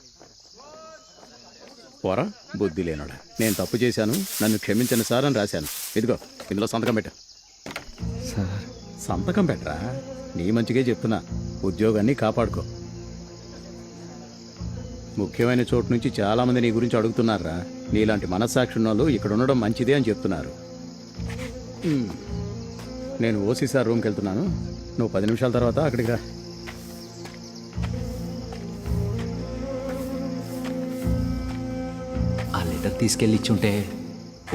పోరా బుద్ధి లేనోడా. నేను తప్పు చేశాను, నన్ను క్షమించండి సార్ అని రాశాను. ఇదిగో ఇందులో సంతకం పెట్టు. సార్ సంతకం పెట్టరా, నీ మంచిగా చెప్తున్నా. ఉద్యోగాన్ని కాపాడుకో. ముఖ్యమైన చోటు నుంచి చాలా మంది నీ గురించి అడుగుతున్నారా. నీలాంటి మనస్సాక్షి ఉన్న వాళ్ళు ఇక్కడ ఉండడం మంచిదే అని చెప్తున్నారు. నేను ఓసీ సార్ రూమ్కి వెళ్తున్నాను. నువ్వు 10 నిమిషాల తర్వాత అక్కడికి రా. ఆ లెటర్ సార్ తీసుకెళ్ళి ఇచ్చుంటే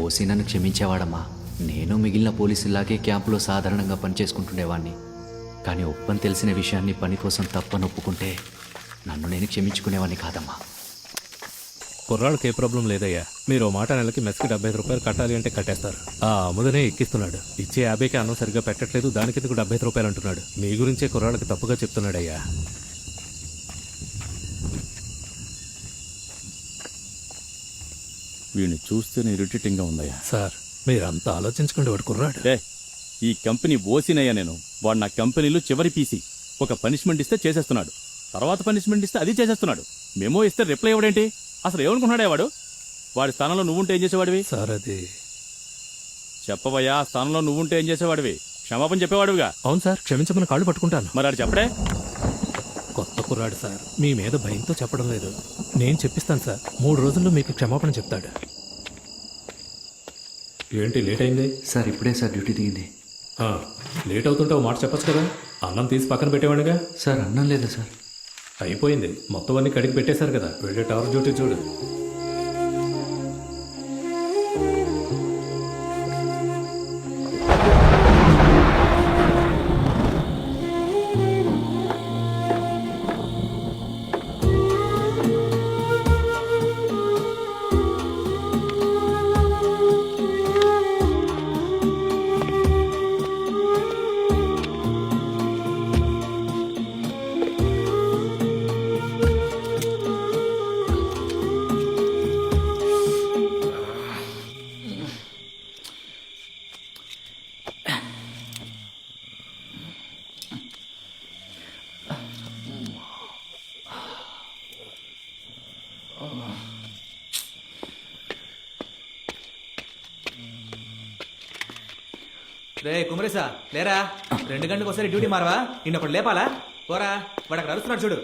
ఓసీ నన్ను క్షమించేవాడమ్మా. నేను మిగిలిన పోలీసులాగే క్యాంపులో సాధారణంగా పనిచేసుకుంటుండేవాడిని. కానీ ఒప్పని తెలిసిన విషయాన్ని పని కోసం తప్పని ఒప్పుకుంటే నన్ను నేను క్షమించుకునేవాడిని కాదమ్మా. కుర్రాళ్ళకి ఏ ప్రాబ్లం లేదయ్యా. మీరు ఓ మాట నెలకి మెస్కి 75 రూపాయలు కట్టాలి అంటే కట్టేస్తారు. ఆ అముదనే ఎక్కిస్తున్నాడు. ఇచ్చే 50కి అన్నం సరిగ్గా పెట్టట్లేదు, దానికి ఎందుకు 75 రూపాయలు అంటున్నాడు. మీ గురించే కుర్రాళ్ళకి తప్పుగా చెప్తున్నాడయ్యా. వీడిని చూస్తేనే ఇరిటేటింగ్గా ఉందయ్యా. సార్ మీరంతా ఆలోచించుకోండి, వాడు కుర్రాడు. ఈ కంపెనీ ఓసినయ్యా నేను. వాడు నా కంపెనీలో చివరి పీసీ. ఒక పనిష్మెంట్ ఇస్తే చేసేస్తున్నాడు, తర్వాత పనిష్మెంట్ ఇస్తే అది చేసేస్తున్నాడు. మెమో ఇస్తే రిప్లై ఇవ్వడేంటి? అసలు ఏమనుకున్నాడే వాడు? వాడి స్థానంలో నువ్వుంటే ఏం చేసేవాడివి? సార్ అది చెప్పవయ్యా, ఆ స్థానంలో నువ్వుంటే ఏం చేసేవాడివి? క్షమాపణ చెప్పేవాడివిగా. అవును సార్, క్షమించమని కాళ్ళు పట్టుకుంటాను. మరి ఆడు చెప్పడే? కొత్త కుర్రాడు సార్, మీ మీద భయంతో చెప్పడం లేదు. నేను చెప్పిస్తాను సార్, 3 రోజుల్లో మీకు క్షమాపణ చెప్తాడు. ఏంటి లేట్ అయింది? సార్ ఇప్పుడే సార్ డ్యూటీ దిగింది. లేట్ అవుతుంటే ఓ మాట చెప్పచ్చు కదా. అన్నం తీసి పక్కన పెట్టేవాడిగా. సార్ అన్నం లేదా సార్? అయిపోయింది, మొత్తం అన్ని కడిగి పెట్టేశారు కదా. వెళ్ళే టవర్ డ్యూటీ చూడు. రే కుమరేసా లేరా, 2 గంటలకు ఒకసారి డ్యూటీ మారవా? నిన్నొకటి లేపాలా? పోరా, వాడు అక్కడ అరుస్తున్నాడు చూడు.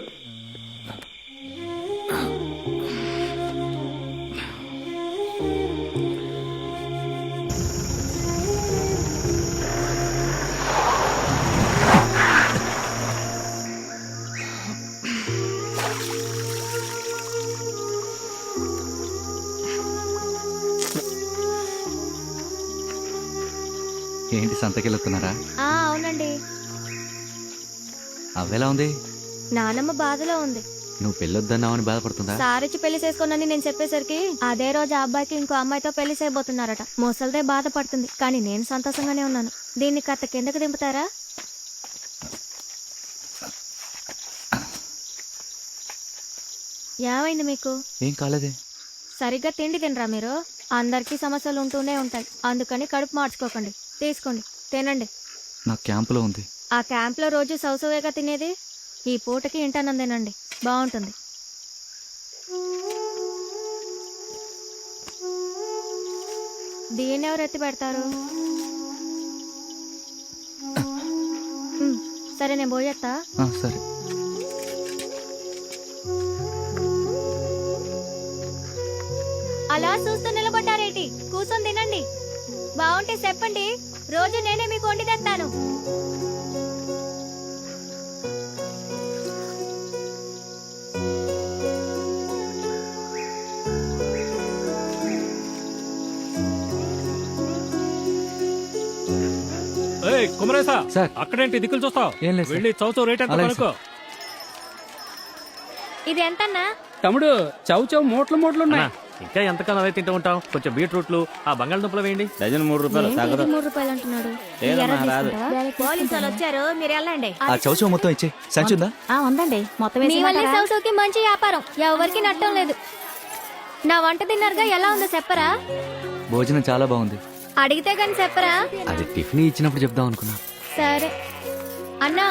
ఏంటి సంతకెళ్తున్నారా? అవునండి. అవ్వెలా ఉంది? నానమ్మ బాధలో ఉంది. నువ్వు పెళ్ళొద్దన్నావని బాధపడుతుందా? సారిచ్చి పెళ్లి చేసుకోనని నేను చెప్పేసరికి అదే రోజు ఆ అబ్బాయికి ఇంకో అమ్మాయితో పెళ్లి చేయబోతున్నారట. ముసలిదే బాధపడుతుంది, కానీ నేను సంతోషంగానే ఉన్నాను. దీన్ని కత్త కిందకు దింపుతారా? ఏమైంది మీకు? ఏం కాలేదే. సరిగ్గా తిండి తినరా మీరు? అందరికీ సమస్యలు ఉంటూనే ఉంటాయి, అందుకని కడుపు మార్చుకోకండి. తీసుకోండి, తినండి. నా క్యాంపులో ఉంది. ఆ క్యాంప్లో రోజు సౌసవేగా తినేది. ఈ పూటకి ఇంటన్నం తినండి, బాగుంటుంది. దీన్ని ఎవరు ఎత్తి పెడతారు? సరే నేను పోయేస్తా. సరే. అలా చూస్తూ నిలబడ్డారేటి? కూర్చొని తినండి. బాగుంటే చెప్పండి, రోజు నేనే మీకు వండి తెస్తాను. కుమరేసా సార్. అక్కడేంటి దిక్కులు చూస్తావు? ఏం లేదు సార్. వెళ్ళి చౌచౌ రేట్ ఎంత అలాగే కనుక్కో. ఇది ఎంతన్నా? తమ్ముడు చౌ మూటలు ఉన్నాయి. ఇంకా ఎంతకాలం అదే తింటూ ఉంటాం. కొంచెం బీట్రూట్లు, ఆ బంగాళదుంపలు వేయండి. డజన్ 3 రూపాయలు. ఏంటి ఇది 3 రూపాయలు అంటున్నాడు? లేదమ్మా, రాదు. పోలీసు వాళ్ళు వచ్చారు, మీరు వెళ్ళండి. ఆ చౌచౌ మొత్తం ఇచ్చే సంచుందా? ఉందండి, మొత్తం మీ వల్ల సౌసౌకి మంచి వ్యాపారం, ఎవరికి నట్టం లేదు. నా వంట తిన్నారుగా, ఎలా ఉందో చెప్పరా? భోజనం చాలా బాగుంది. అడిగితే గాని చెప్పరా? అది టిఫిన్ ఇచ్చినప్పుడు చెప్దాం అనుకున్నా. సరే అన్నా,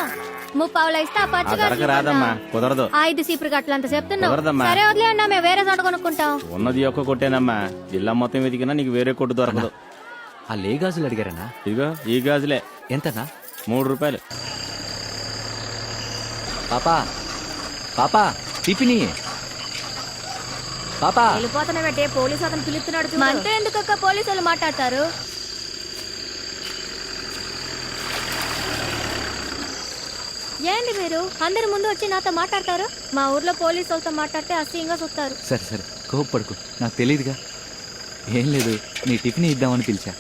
3 పావులు ఇస్తే ఆ పచ్చగా రాదమ్మా, కుదరదు. 5 సీపురు గట్లంత చెప్తున్నావు. కుదరదమ్మా. సరే వదిలే అన్నా, మేము వేరే చోట కొనుక్కుంటాం. ఉన్నది ఒక్క కొట్టేనమ్మా. జిల్లా మొత్తం వెతికినా నీకు వేరే కొట్టు దొరకదు. ఆ లే గాజులు అడిగారన్నా? ఇదిగో ఈ గాజులే. ఎంతనా? 3 రూపాయలు. పాపా పాపా టిఫిన్ పాపా. వెళ్ళిపోతున్నావంటే పోలీసు అతను పిలుస్తున్నాడు. మనతో ఎందుకు పోలీసు వాళ్ళు మాట్లాడతారు? ఏంటి మీరు అందరి ముందు వచ్చి నాతో మాట్లాడతారు? మా ఊర్లో పోలీసు వాళ్ళతో మాట్లాడితే అసహ్యంగా చూస్తారు. సరే సరే, కోప్పడుకు, నాకు తెలియదుగా. ఏం లేదు నీ టిఫిన్ ఇద్దామని పిలిచా.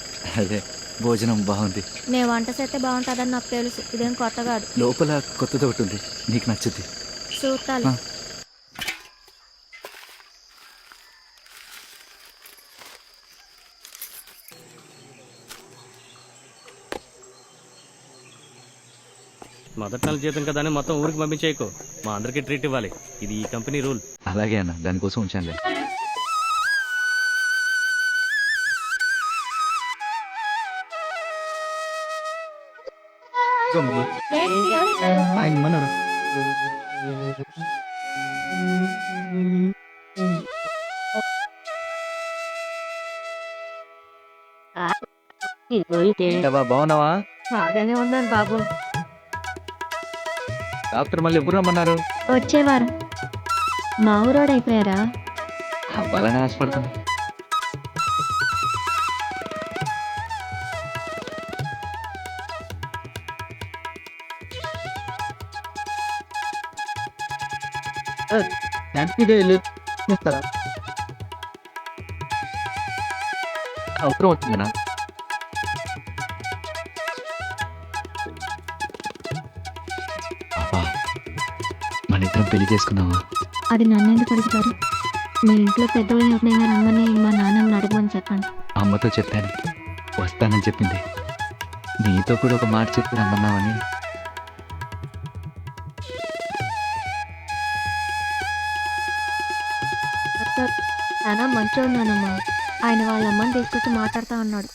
అదే భోజనం బాగుంది. నేను వంట చేస్తే బాగుంటుందని నాకు తెలుసు. ఇదేం కొత్త కాదు. లోపల కొత్తది ఒకటి ఉంది, నీకు నచ్చుద్ది. చూస్తాను. మొదటి నెల జీతం కదా అని మొత్తం ఊరికి పంపించేయకు. మా అందరికీ ట్రీట్ ఇవ్వాలి. ఇది ఈ కంపెనీ రూల్. అలాగే అన్న, దానికోసం ఉంచానులే. బాగున్నావా? బాగానే ఉన్నాను బాబు. డాక్టర్ మళ్ళీ ఎప్పుడు రమ్మన్నారు? వచ్చేవారు. మా ఊరోడు అయిపోయారా? అవ్వాలని ఆశపడుతున్నా. అవసరం వచ్చిందనా? మన ఇద్దరం పెళ్లి చేసుకుందామా? అది నన్ను ఎందుకు అడుగుతారు? మీ ఇంట్లో పెద్దవాళ్ళు ఎవరినైనా రమ్మని మా నాన్నని అడగమని చెప్పండి. అమ్మతో చెప్పాను, వస్తానని చెప్పింది. నీతో కూడా ఒక మాట చెప్పి రమ్మన్నామని. చాలా మంచోడున్నానమ్మా. ఆయన వాళ్ళ అమ్మని తీసుకొచ్చి మాట్లాడుతా ఉన్నాడు.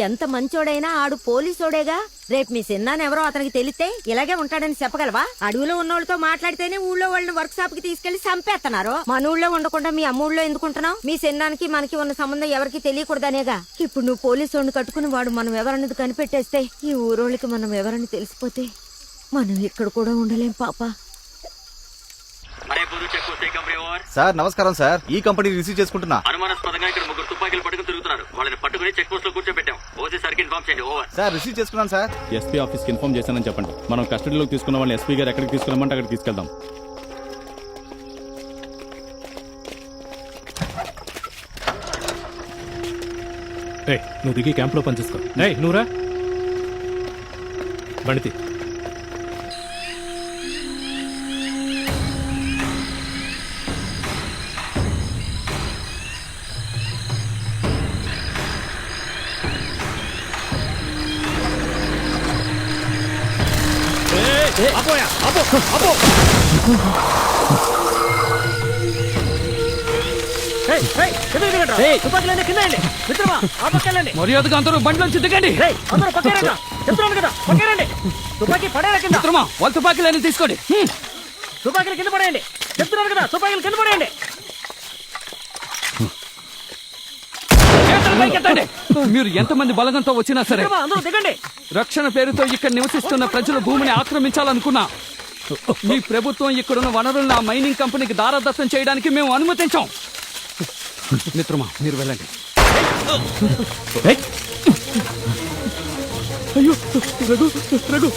ఎంత మంచోడైనా ఆడు పోలీసోడేగా. రేపు మీ సిన్నానెవరో అతనికి తెలిస్తే ఇలాగే ఉంటాడని చెప్పగలవా? అడవిలో ఉన్నోళ్ళతో మాట్లాడితేనే ఊళ్ళో వాళ్ళని వర్క్ షాప్ కి తీసుకెళ్లి చంపేస్తున్నారు. మన ఊళ్ళో ఉండకుండా మీ అమ్మ ఊళ్ళో ఎందుకుంటున్నావు? మీ సిన్నానికి మనకి ఉన్న సంబంధం ఎవరికి తెలియకూడదనేగా. ఇప్పుడు నువ్వు పోలీసోడిని కట్టుకుని వాడు మనం ఎవరన్నది కనిపెట్టేస్తే, ఈ ఊరోళ్ళకి మనం ఎవరని తెలిసిపోతే మనం ఇక్కడ కూడా ఉండలేం పాప. సార్ నమస్కారం సార్, ఈ కంపెనీ రిసీవ్ చేసుకుంటున్నా. అనుమానాస్పదంగా ఇక్కడ ముగ్గురు తుపాకీలు పట్టుకుని తిరుగుతున్నారు. వాళ్ళని పట్టుకుని చెక్ పోస్ట్ లో కూర్చోబెట్టాం. ఓసీ సార్కి ఇన్ఫార్మ్ చేయండి. ఓవర్. సార్ రిసీవ్ చేసుకున్నాను సార్. ఎస్పీ ఆఫీస్కి ఇన్ఫార్మ్ చేశానని చెప్పండి. మనం కస్టడీలోకి తీసుకున్న వాళ్ళని ఎస్పీ గారు ఎక్కడికి తీసుకెళ్ళమంటే అక్కడికి తీసుకెళ్దాం. నువ్వు దిగి క్యాంప్లో పనిచేసుకో. నువ్వురా బండితి. మర్యాదగా అందరూ బండిలోంచి దిగండి. తుపాకీ పడేలా కింద. మిత్రమా, వాళ్ళ తుపాకీలన్నీ తీసుకోండి. తుపాకీలు కింద పడేయండి. చెప్తున్నాను కదా, తుపాకీలు కింద పడేయండి. చేతులు పైకెత్తండి. మీరు ఎంతమంది బలగంతో వచ్చినా సరే అందరూ దిగండి. రక్షణ పేరుతో ఇక్కడ నివసిస్తున్న ప్రజల భూమిని ఆక్రమించాలనుకున్నా మీ ప్రభుత్వం ఇక్కడున్న వనరులను ఆ మైనింగ్ కంపెనీకి దారాదత్తం చేయడానికి మేము అనుమతించాం. మిత్రమా, మీరు వెళ్ళండి. అయ్యో రఘు రఘు,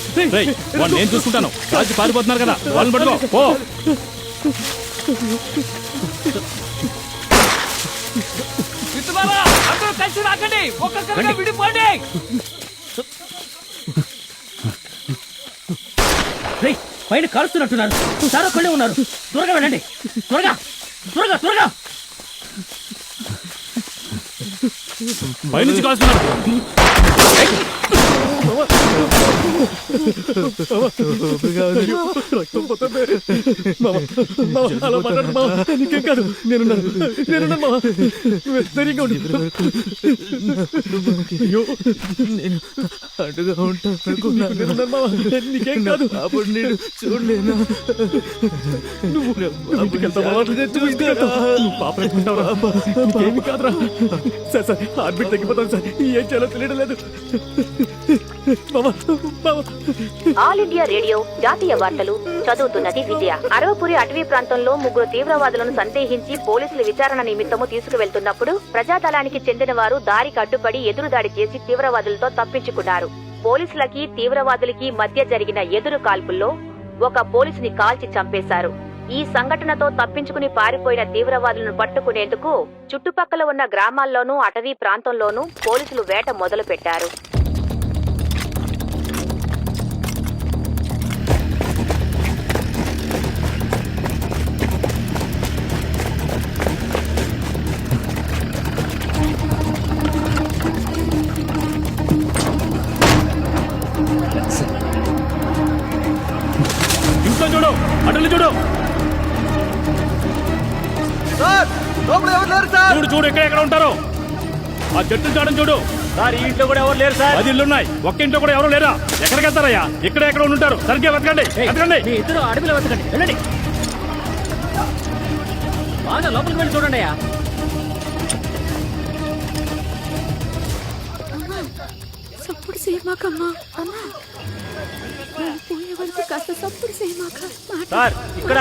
నేను చూసుకుంటాను. రాజు పారిపోతున్నారు కదా, వాళ్ళని పట్టుకో. పో. మిత్రులారా, అందరూ కలిసి రాకండి. ఒక్కొక్కరుగా విడిపోండి. పైన కాలుస్తున్నట్టున్నారు. చాలా కొళ్ళే ఉన్నారు. త్వరగా వెళ్ళండి. త్వరగా త్వరగా త్వరగా. పైనుంచి కాల్స్తున్నారు. నీకేం కాదు, నేనున్నాను. నేను అడుగా ఉంటాను. నీకేం కాదు. అప్పుడు నేను చూడలేనా? ఏమి కాదురా సార్. సార్ హార్ట్బీట్ తగ్గిపోతాం సార్. ఏం చేయాలో తెలియడం లేదు. ఆల్ ఇండియా రేడియో జాతీయ వార్తలు చదువుతున్నది విజయ. అరవపురి అటవీ ప్రాంతంలో ముగ్గురు తీవ్రవాదులను సందేహించి పోలీసులు విచారణ నిమిత్తము తీసుకువెళ్తున్నప్పుడు ప్రజాదళానికి చెందిన వారు దారికి అడ్డుపడి ఎదురుదాడి చేసి తీవ్రవాదులతో తప్పించుకున్నారు. పోలీసులకి తీవ్రవాదులకి మధ్య జరిగిన ఎదురు కాల్పుల్లో ఒక పోలీసుని కాల్చి చంపేశారు. ఈ సంఘటనతో తప్పించుకుని పారిపోయిన తీవ్రవాదులను పట్టుకునేందుకు చుట్టుపక్కల ఉన్న గ్రామాల్లోనూ అటవీ ప్రాంతంలోనూ పోలీసులు వేట మొదలుపెట్టారు. ఇంట్లో చూడు, అటలు చూడు, చూడు చూడు ఎక్కడ ఉంటారో. ఆ చెట్టు చాటం చూడు. సార్ ఈ ఇంట్లో కూడా ఎవరు లేరు సార్. 10 ఇల్లున్నాయి, ఒక్క ఇంట్లో కూడా ఎవరు లేరా? ఎక్కడికి వెళ్తారయ్యా? ఎక్కడ ఉంటారు? సరిగ్గా వెతకండి, వెతకండి. మీ ఇద్దరు అడవిలో వెతకండి, వెళ్ళండి. బాగా లోపలికి వెళ్ళి చూడండి అయ్యా. సప్పుడు సేమాకమ్మా అమ్మా, నేను పోయే వరకు కాస్త సప్పుడు సేమాక. సార్ ఇక్కడ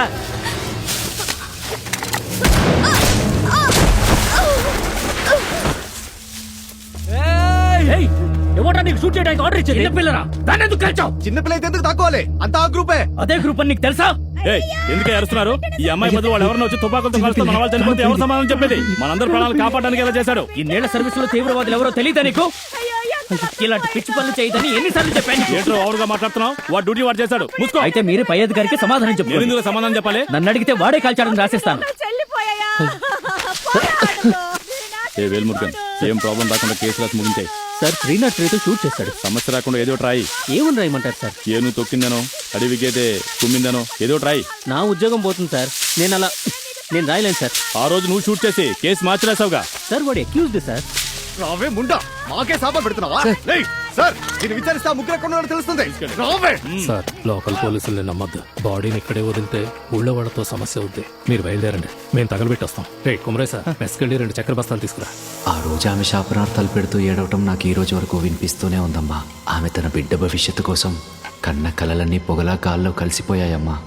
ఎవరా నీకు షూట్ చేయడానికి ఆర్డర్ ఇచ్చింది? పిల్లరా దాన్ని ఎందుకు కలిచావు? చిన్నపిల్ల అయితే ఎందుకు తక్కువలే? అంతా ఆ గ్రూపే. అదే గ్రూప్ అని నీకు తెలుసా? ఏయ్, ఎందుకే అరుస్తున్నారు? ఈ అమ్మాయి బదులు వాళ్ళు ఎవరినో వచ్చి తుపాకులతో కలిస్తే మన వాళ్ళు చనిపోతే ఎవరు సమాధానం చెప్పేది? మనందరి ప్రాణాలు కాపాడడానికి ఎలా చేశాడు? ఇన్నేళ్ల సర్వీస్ లో తీవ్రవాదులు ఎవరో తెలియదా నీకు? ఇలాంటి పిచ్చి పనులు చేయదని ఎన్నిసార్లు చెప్పాను? ఏంట్రో ఓవర్గా మాట్లాడుతున్నావు? వాడు డ్యూటీ వాడు చేశాడు. మూసుకో. అయితే మీరే పై అధికారికి సమాధానం చెప్పారు. ఎందుకు సమాధానం చెప్పాలి? నన్ను అడిగితే వాడే కాల్చాడని రాసిస్తాను. ఏ వేల్మురుగన్, ఏం ప్రాబ్లం రాకుండా కేసు రాసి ముగించాయి. సార్ 303 షూట్ చేశాడు. సమస్య రాకుండా ఏదో ట్రాయి. ఏమని రాయమంటారు సార్? ఏను తొక్కిందనో, అడవికేదే తుమ్మిందనో ఏదో ట్రాయి. నా ఉద్యోగం పోతుంది సార్. నేను రాయలేను సార్. ఆ రోజు నువ్వు షూట్ చేసి కేసు మార్చి రాసావుగా. సార్ వాడు అక్యూజ్డ్ సార్. రావే ముండా, మాకే సాప పెడుతున్నావా? సార్ దీన్ని విచారిస్తే ముగ్గురు ఎక్కడ ఉన్నారో తెలుస్తుంది. రావే. సార్ లోకల్ పోలీసుల్ని నమ్మద్దు. బాడీని ఇక్కడే వదిలితే ఊళ్ళో వాళ్ళతో సమస్య అవుద్ది. మీరు బయలుదేరండి, మేము తగలబెట్టొస్తాం. రే కుమరేసా, మెస్కెళ్ళి 2 చక్కెర బస్తాలు తీసుకురా. ఆ రోజు ఆమె శాపనార్థాలు పెడుతూ ఏడవటం నాకు ఈ రోజు వరకు వినిపిస్తూనే ఉందమ్మా. ఆమె తన బిడ్డ భవిష్యత్తు కోసం కన్న కలలన్నీ పొగలా గాల్లో కలిసిపోయాయమ్మా.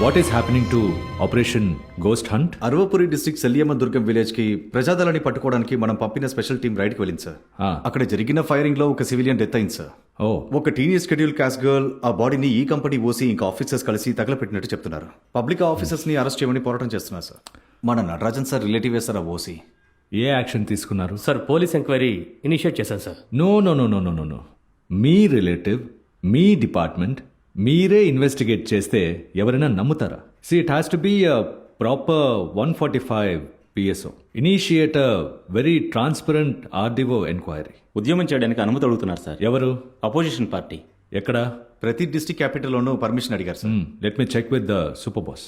What is happening to operation ghost hunt? Aravapuri district Selliyamma Durgam village కి ప్రజాదళాన్ని పట్టుకోవడానికి మనం పంపిన స్పెషల్ టీం రైడ్ కి వెళ్ళింది సార్. అక్కడ జరిగిన ఫైరింగ్ లో ఒక సివిలియన్ డెత్ అయింది సార్. ఒక టీనేజ్ షెడ్యూల్ క్యాస్ట్ గర్ల్ ఆ బాడీని ఈ కంపెనీ ఓసి ఇంకా ఆఫీసర్స్ కలిసి తగలపెట్టినట్టు చెప్తున్నారు. పబ్లిక్ ఆఫీసర్స్ ని అరెస్ట్ చేయమని పోరాటం చేస్తున్నారు సార్. మన నటరాజన్ సార్ రిలేటివ్ సార్ ఆ ఓసి. ఏ యాక్షన్ తీసుకున్నారు? సార్ పోలీస్ ఎంక్వైరీ ఇనిషియేట్ చేశాను sir. No no no no no no no. మీ రిలేటివ్, మీ డిపార్ట్మెంట్ మీరే ఇన్వెస్టిగేట్ చేస్తే ఎవరైనా నమ్ముతారా? See it has to be proper 145 PSO. Initiate very transparent RDO enquiry. ఉద్యమం చేయడానికి అనుమతి అడుగుతున్నారు సార్. ఎవరు? Opposition party. ఎక్కడ? ప్రతి డిస్ట్రిక్ట్ క్యాపిటల్లోనూ పర్మిషన్ అడిగారు sir. Let me check with the super boss.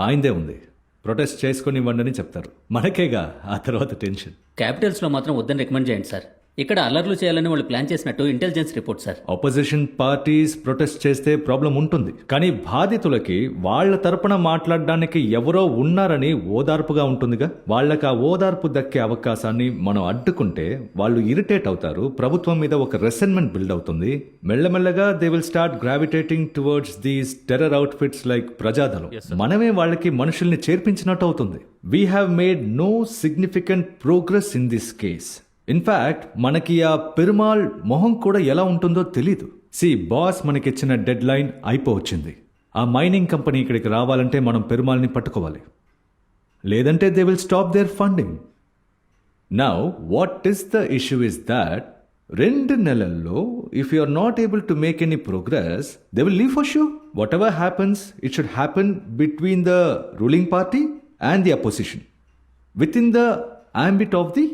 ఆయనదే ఉంది. ప్రొటెస్ట్ చేసుకొని ఇవ్వండి అని చెప్తారు. మనకేగా ఆ తర్వాత టెన్షన్. క్యాపిటల్స్ లో మాత్రం వద్దని రికమెండ్ చేయండి సార్. ఇక్కడ అల్లర్లు చేయాలని వాళ్ళు ప్లాన్ చేసినట్టు intelligence report sir. Opposition parties protest చేస్తే ప్రాబ్లం ఉంటుంది, కానీ బాధితులకి వాళ్ళ తరపున మాట్లాడడానికి ఎవరో ఉన్నారని ఓదార్పుగా ఉంటుందిగా. వాళ్ళకి ఆ ఓదార్పు దక్కే అవకాశాన్ని మనం అడ్డుకుంటే వాళ్ళు ఇరిటేట్ అవుతారు. ప్రభుత్వం మీద ఒక రెసెంట్మెంట్ బిల్డ్ అవుతుంది. మెల్లమెల్లగా they will start gravitating towards these terror outfits like Prajadalam. మనమే వాళ్ళకి మనుషుల్ని చేర్పించినట్టు అవుతుంది. We have made no significant progress in this case. In fact మనకి ఆ పెరుమాళ్ మొహం కూడా ఎలా ఉంటుందో తెలీదు. బాస్ మనకిచ్చిన డెడ్ లైన్ అయిపోవచ్చింది. ఆ మైనింగ్ కంపెనీ ఇక్కడికి రావాలంటే మనం పెరుమాల్ని పట్టుకోవాలి, లేదంటే they will stop their funding. Now what is the issue is that 2 నెలల్లో if you are not able to make any progress they will leave for sure. Whatever happens it should happen between the ruling party and the opposition within the ambit of the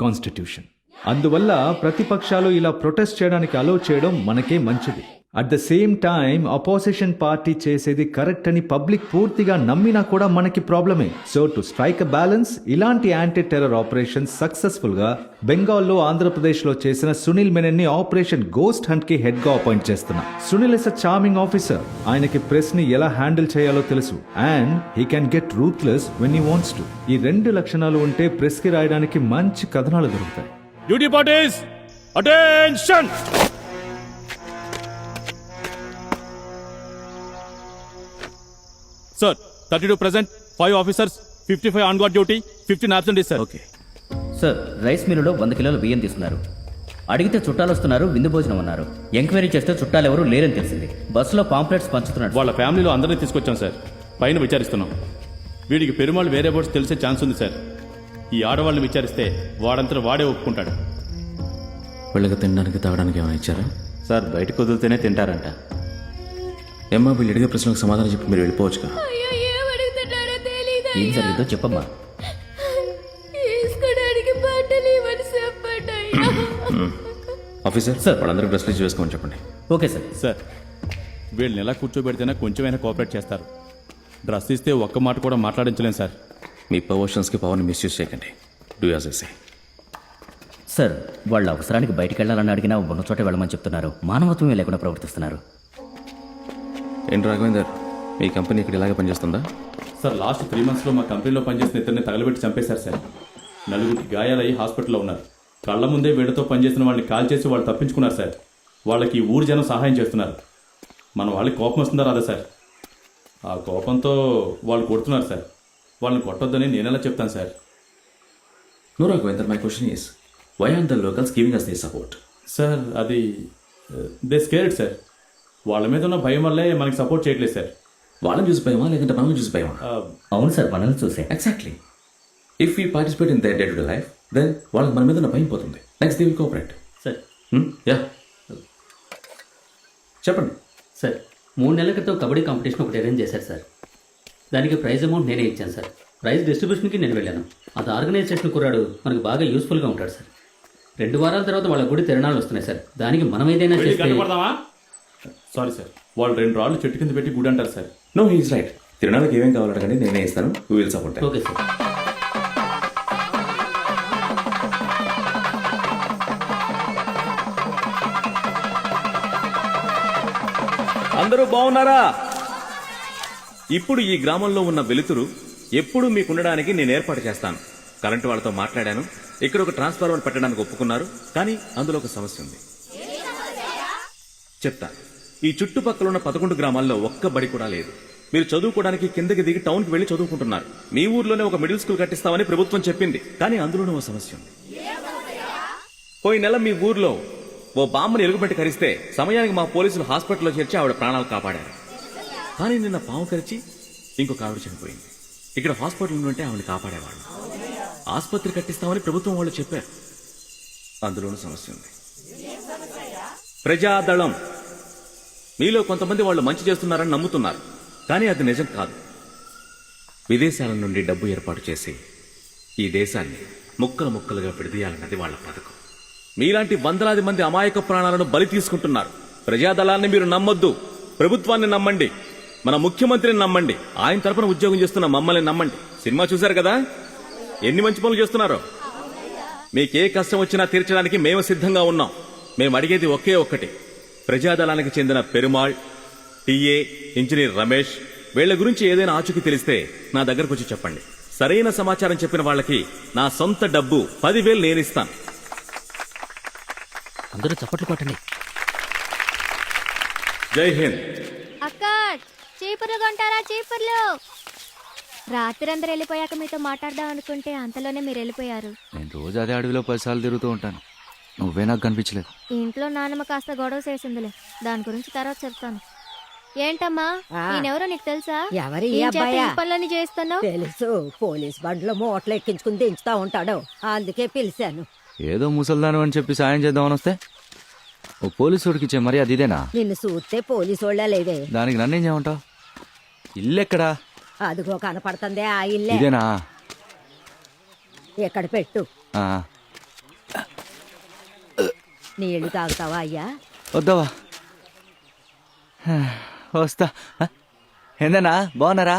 constitution. అందువల్ల ప్రతిపక్షాలు ఇలా ప్రొటెస్ట్ చేయడానికి అలో చేయడం మనకే మంచిది. At the same time opposition party చేసేది కరెక్ట్ అని పబ్లిక్ పూర్తిగా నమ్మినా కూడా మనకి ప్రాబ్లమే. So to strike a balance, ఇలాంటి యాంటీ టెర్రర్ ఆపరేషన్ సక్సెస్ఫుల్ గా బెంగాల్లో, ఆంధ్రప్రదేశ్ లో చేసిన సునీల్ మెనన్ ని ఆపరేషన్ గోస్ట్ హంట్ కి హెడ్ గా అపాయింట్ చేస్తున్నా. Sunil is a charming officer. ఆయనకి ప్రెస్ ని ఎలా హ్యాండిల్ చేయాలో తెలుసు. And he can get ruthless when he wants to. ఈ 2 లక్షణాలు ఉంటే ప్రెస్ కి రాయడానికి మంచి కథనాలు దొరుకుతాయి. Duty parties attention. Sir 32 present, 5 officers, 55 on guard duty, 15 absent sir. Okay sir. Rice మిల్లులో 100 కిలోల బియ్యం తీసుకున్నారు. అడిగితే చుట్టాలు వస్తున్నారు, విందు భోజనం అన్నారు. ఎంక్వైరీ చేస్తే చుట్టాలు ఎవరు లేరని తెలిసింది. బస్సులో పాంప్లెట్స్ పంచుతున్నాడు. వాళ్ళ ఫ్యామిలీలో అందరినీ తీసుకొచ్చాం సార్. పైన విచారిస్తున్నాం. వీడికి పెరుమాళ్ వేరే బోర్డ్స్ తెలిసే ఛాన్స్ ఉంది సార్. ఈ ఆడవాళ్ళని విచారిస్తే వాడంతటా వాడే ఒప్పుకుంటాడు. వీళ్ళకి తినడానికి తాగడానికి ఏమైనా ఇచ్చారా? సార్ బయటకు వదిలితేనే తింటారంట. ఏమ్మా, వీళ్ళు అడిగే ప్రశ్నలకు సమాధానం చెప్పి మీరు వెళ్ళిపోవచ్చుగా. ఏం జరిగిందో చెప్పమ్మా. ఆఫీసర్ సార్, వాళ్ళందరికీ డ్రెస్ లిస్ట్ వేసుకోమని చెప్పండి. Okay sir. సార్ వీళ్ళని ఎలా కూర్చోబెడితేనే కొంచెమైనా కోఆపరేట్ చేస్తారు. డ్రెస్ ఇస్తే ఒక్క మాట కూడా మాట్లాడించలేం సార్. మీ ప్రమోషన్స్కి పవర్ని మిస్యూజ్ చేయకండి. Do as I say. Sir, వాళ్ళ అవసరానికి బయటికి వెళ్ళాలని అడిగినా ఉన్న చోట వెళ్ళమని చెప్తున్నారు. మానవత్వమే లేకుండా ప్రవర్తిస్తున్నారు. ఏంటి రాఘవేందర్, మీ కంపెనీ ఇక్కడ ఇలాగే పనిచేస్తుందా? సార్ లాస్ట్ 3 monthsలో మా కంపెనీలో పనిచేసిన ఇద్దరిని తగలబెట్టి చంపేశారు సార్. 4 గాయాలయ్యి హాస్పిటల్లో ఉన్నారు. కళ్ళ ముందే వీళ్ళతో పనిచేసిన వాళ్ళని కాల్ చేసి వాళ్ళు తప్పించుకున్నారు సార్. వాళ్ళకి ఈ ఊరు జనం సహాయం చేస్తున్నారు. మన వాళ్ళకి కోపం వస్తుందా రాదా సార్? ఆ కోపంతో వాళ్ళు కొడుతున్నారు సార్. వాళ్ళని కొట్టొద్దని నేనెలా చెప్తాను sir? No Raghavender, my question is why are the locals giving us the support? Sir అది దే స్కేర్డ్ సార్. వాళ్ళ మీద ఉన్న భయం వల్లే మనకి సపోర్ట్ చేయట్లేదు సార్. వాళ్ళని చూసి భయమా లేదంటే మనల్ని చూసి భయమా? అవును సార్, మనల్ని చూసే. Exactly. If you participate in their day to day life, then వాళ్ళకి మన మీద ఉన్న భయం పోతుంది. Next they will cooperate. Sir yeah, చెప్పండి. సార్ 3 నెలల క్రితం కబడ్డీ కాంపిటీషన్ ఒకటి అరేంజ్ చేశారు సార్. దానికి ప్రైజ్ అమౌంట్ నేనే ఇచ్చాను సార్. ప్రైజ్ డిస్ట్రిబ్యూషన్కి నేను వెళ్ళాను. అది ఆర్గనైజ్ చేసిన కుర్రాడు మనకు బాగా యూస్ఫుల్గా ఉంటాడు సార్. 2 వారాల తర్వాత వాళ్ళ గుడి తిరణాలు వస్తున్నాయి సార్. దానికి మనం ఏదైనా చేస్తే... సారీ సార్, వాళ్ళు 2 రాళ్ళు చెట్టు కింద పెట్టి గుడి అంటారు సార్. No, he's right. తిరణాలకు ఏమేం కావాలడగండి, నేనే ఇస్తాను. We will support. Okay sir. అందరూ బాగున్నారా? ఇప్పుడు ఈ గ్రామంలో ఉన్న వెలుతురు ఎప్పుడు మీకుండడానికి నేను ఏర్పాటు చేస్తాను. కరెంటు వాళ్ళతో మాట్లాడాను. ఇక్కడ ఒక ట్రాన్స్ఫార్మర్ పెట్టడానికి ఒప్పుకున్నారు. కానీ అందులో ఒక సమస్య ఉంది. చెప్తా. ఈ చుట్టుపక్కల ఉన్న 11 గ్రామాల్లో ఒక్క బడి కూడా లేదు. మీరు చదువుకోవడానికి కిందకి దిగి టౌన్కి వెళ్లి చదువుకుంటున్నారు. మీ ఊర్లోనే ఒక మిడిల్ స్కూల్ కట్టిస్తామని ప్రభుత్వం చెప్పింది. కానీ అందులోనే ఒక సమస్య ఉంది. పోయిన నెల మీ ఊర్లో ఓ బామ్మని ఎలుగుబెట్టి కరిస్తే సమయానికి మా పోలీసులు హాస్పిటల్లో చేర్చి ఆవిడ ప్రాణాలు కాపాడారు. కానీ నిన్న పాము కరిచి ఇంకొక ఆవిడ చనిపోయింది. ఇక్కడ హాస్పిటల్ ఉంటే ఆవిడని కాపాడేవాళ్ళు. ఆసుపత్రి కట్టిస్తామని ప్రభుత్వం వాళ్ళు చెప్పారు. అందులోనూ సమస్య ఉంది. ప్రజాదళం. మీలో కొంతమంది వాళ్ళు మంచి చేస్తున్నారని నమ్ముతున్నారు. కానీ అది నిజం కాదు. విదేశాల నుండి డబ్బు ఏర్పాటు చేసి ఈ దేశాన్ని ముక్కలు ముక్కలుగా విడదీయాలన్నది వాళ్ళ పథకం. మీలాంటి వందలాది మంది అమాయక ప్రాణాలను బలి తీసుకుంటున్నారు. ప్రజాదళాన్ని మీరు నమ్మొద్దు. ప్రభుత్వాన్ని నమ్మండి. మన ముఖ్యమంత్రిని నమ్మండి. ఆయన తరపున ఉద్యోగం చేస్తున్న మమ్మల్ని నమ్మండి. సినిమా చూశారు కదా, ఎన్ని మంచి పనులు చేస్తున్నారో. మీకే కష్టం వచ్చినా తీర్చడానికి మేము సిద్ధంగా ఉన్నాం. మేము అడిగేది ఒకే ఒక్కటి. ప్రజాదళానికి చెందిన పెరుమాళ్, టీఏ, ఇంజనీర్ రమేష్ వీళ్ల గురించి ఏదైనా ఆచూకీ తెలిస్తే నా దగ్గరకు వచ్చి చెప్పండి. సరైన సమాచారం చెప్పిన వాళ్ళకి నా సొంత డబ్బు 10,000 నేనిస్తాను. అందరూ చప్పట్లు కొట్టండి. జై హింద్. అక్క, చీపుర్లు కొంటారా? చీపుర్లు. రాత్రి అందరు వెళ్ళిపోయాక మీతో మాట్లాడదాం అనుకుంటే అంతలోనే మీరు వెళ్ళిపోయారు. నేను రోజు అదే అడవిలో 10 సార్లు తిరుగుతూ ఉంటాను. నువ్వే నాకు కనిపించలేదు. ఇంట్లో నాన్నమ్మ కాస్త గొడవ చేసిందిలే, దాని గురించి తర్వాత చెప్తాను. ఏంటమ్మా, నేనెవరో నీకు తెలుసా? ఎవరి ఈ అబ్బాయా? పనులని చేస్తున్నావు తెలుసు. పోలీస్ బండ్లో మూటలు ఎక్కించుకుని దించుతా ఉంటాడు, అందుకే పిలిచాను. ఏదో ముసల్దాను అని చెప్పి సాయం చేద్దామని వస్తే ఓ పోలీసుడికి ఇచ్చే మరి అది ఇదేనా? నిన్ను చూస్తే పోలీసు వాళ్ళ లేదే. దానికి నన్నేం చేయమంటావు? ఇల్లెక్కడా? అదిగో కనపడుతుందే ఆ ఇల్లే. ఇదేనా? ఎక్కడ పెట్టు. ఆ, నీళ్లు తాగుతావా అయ్యా? వద్దావా? వస్తా. ఏందన్నా, బాగున్నారా?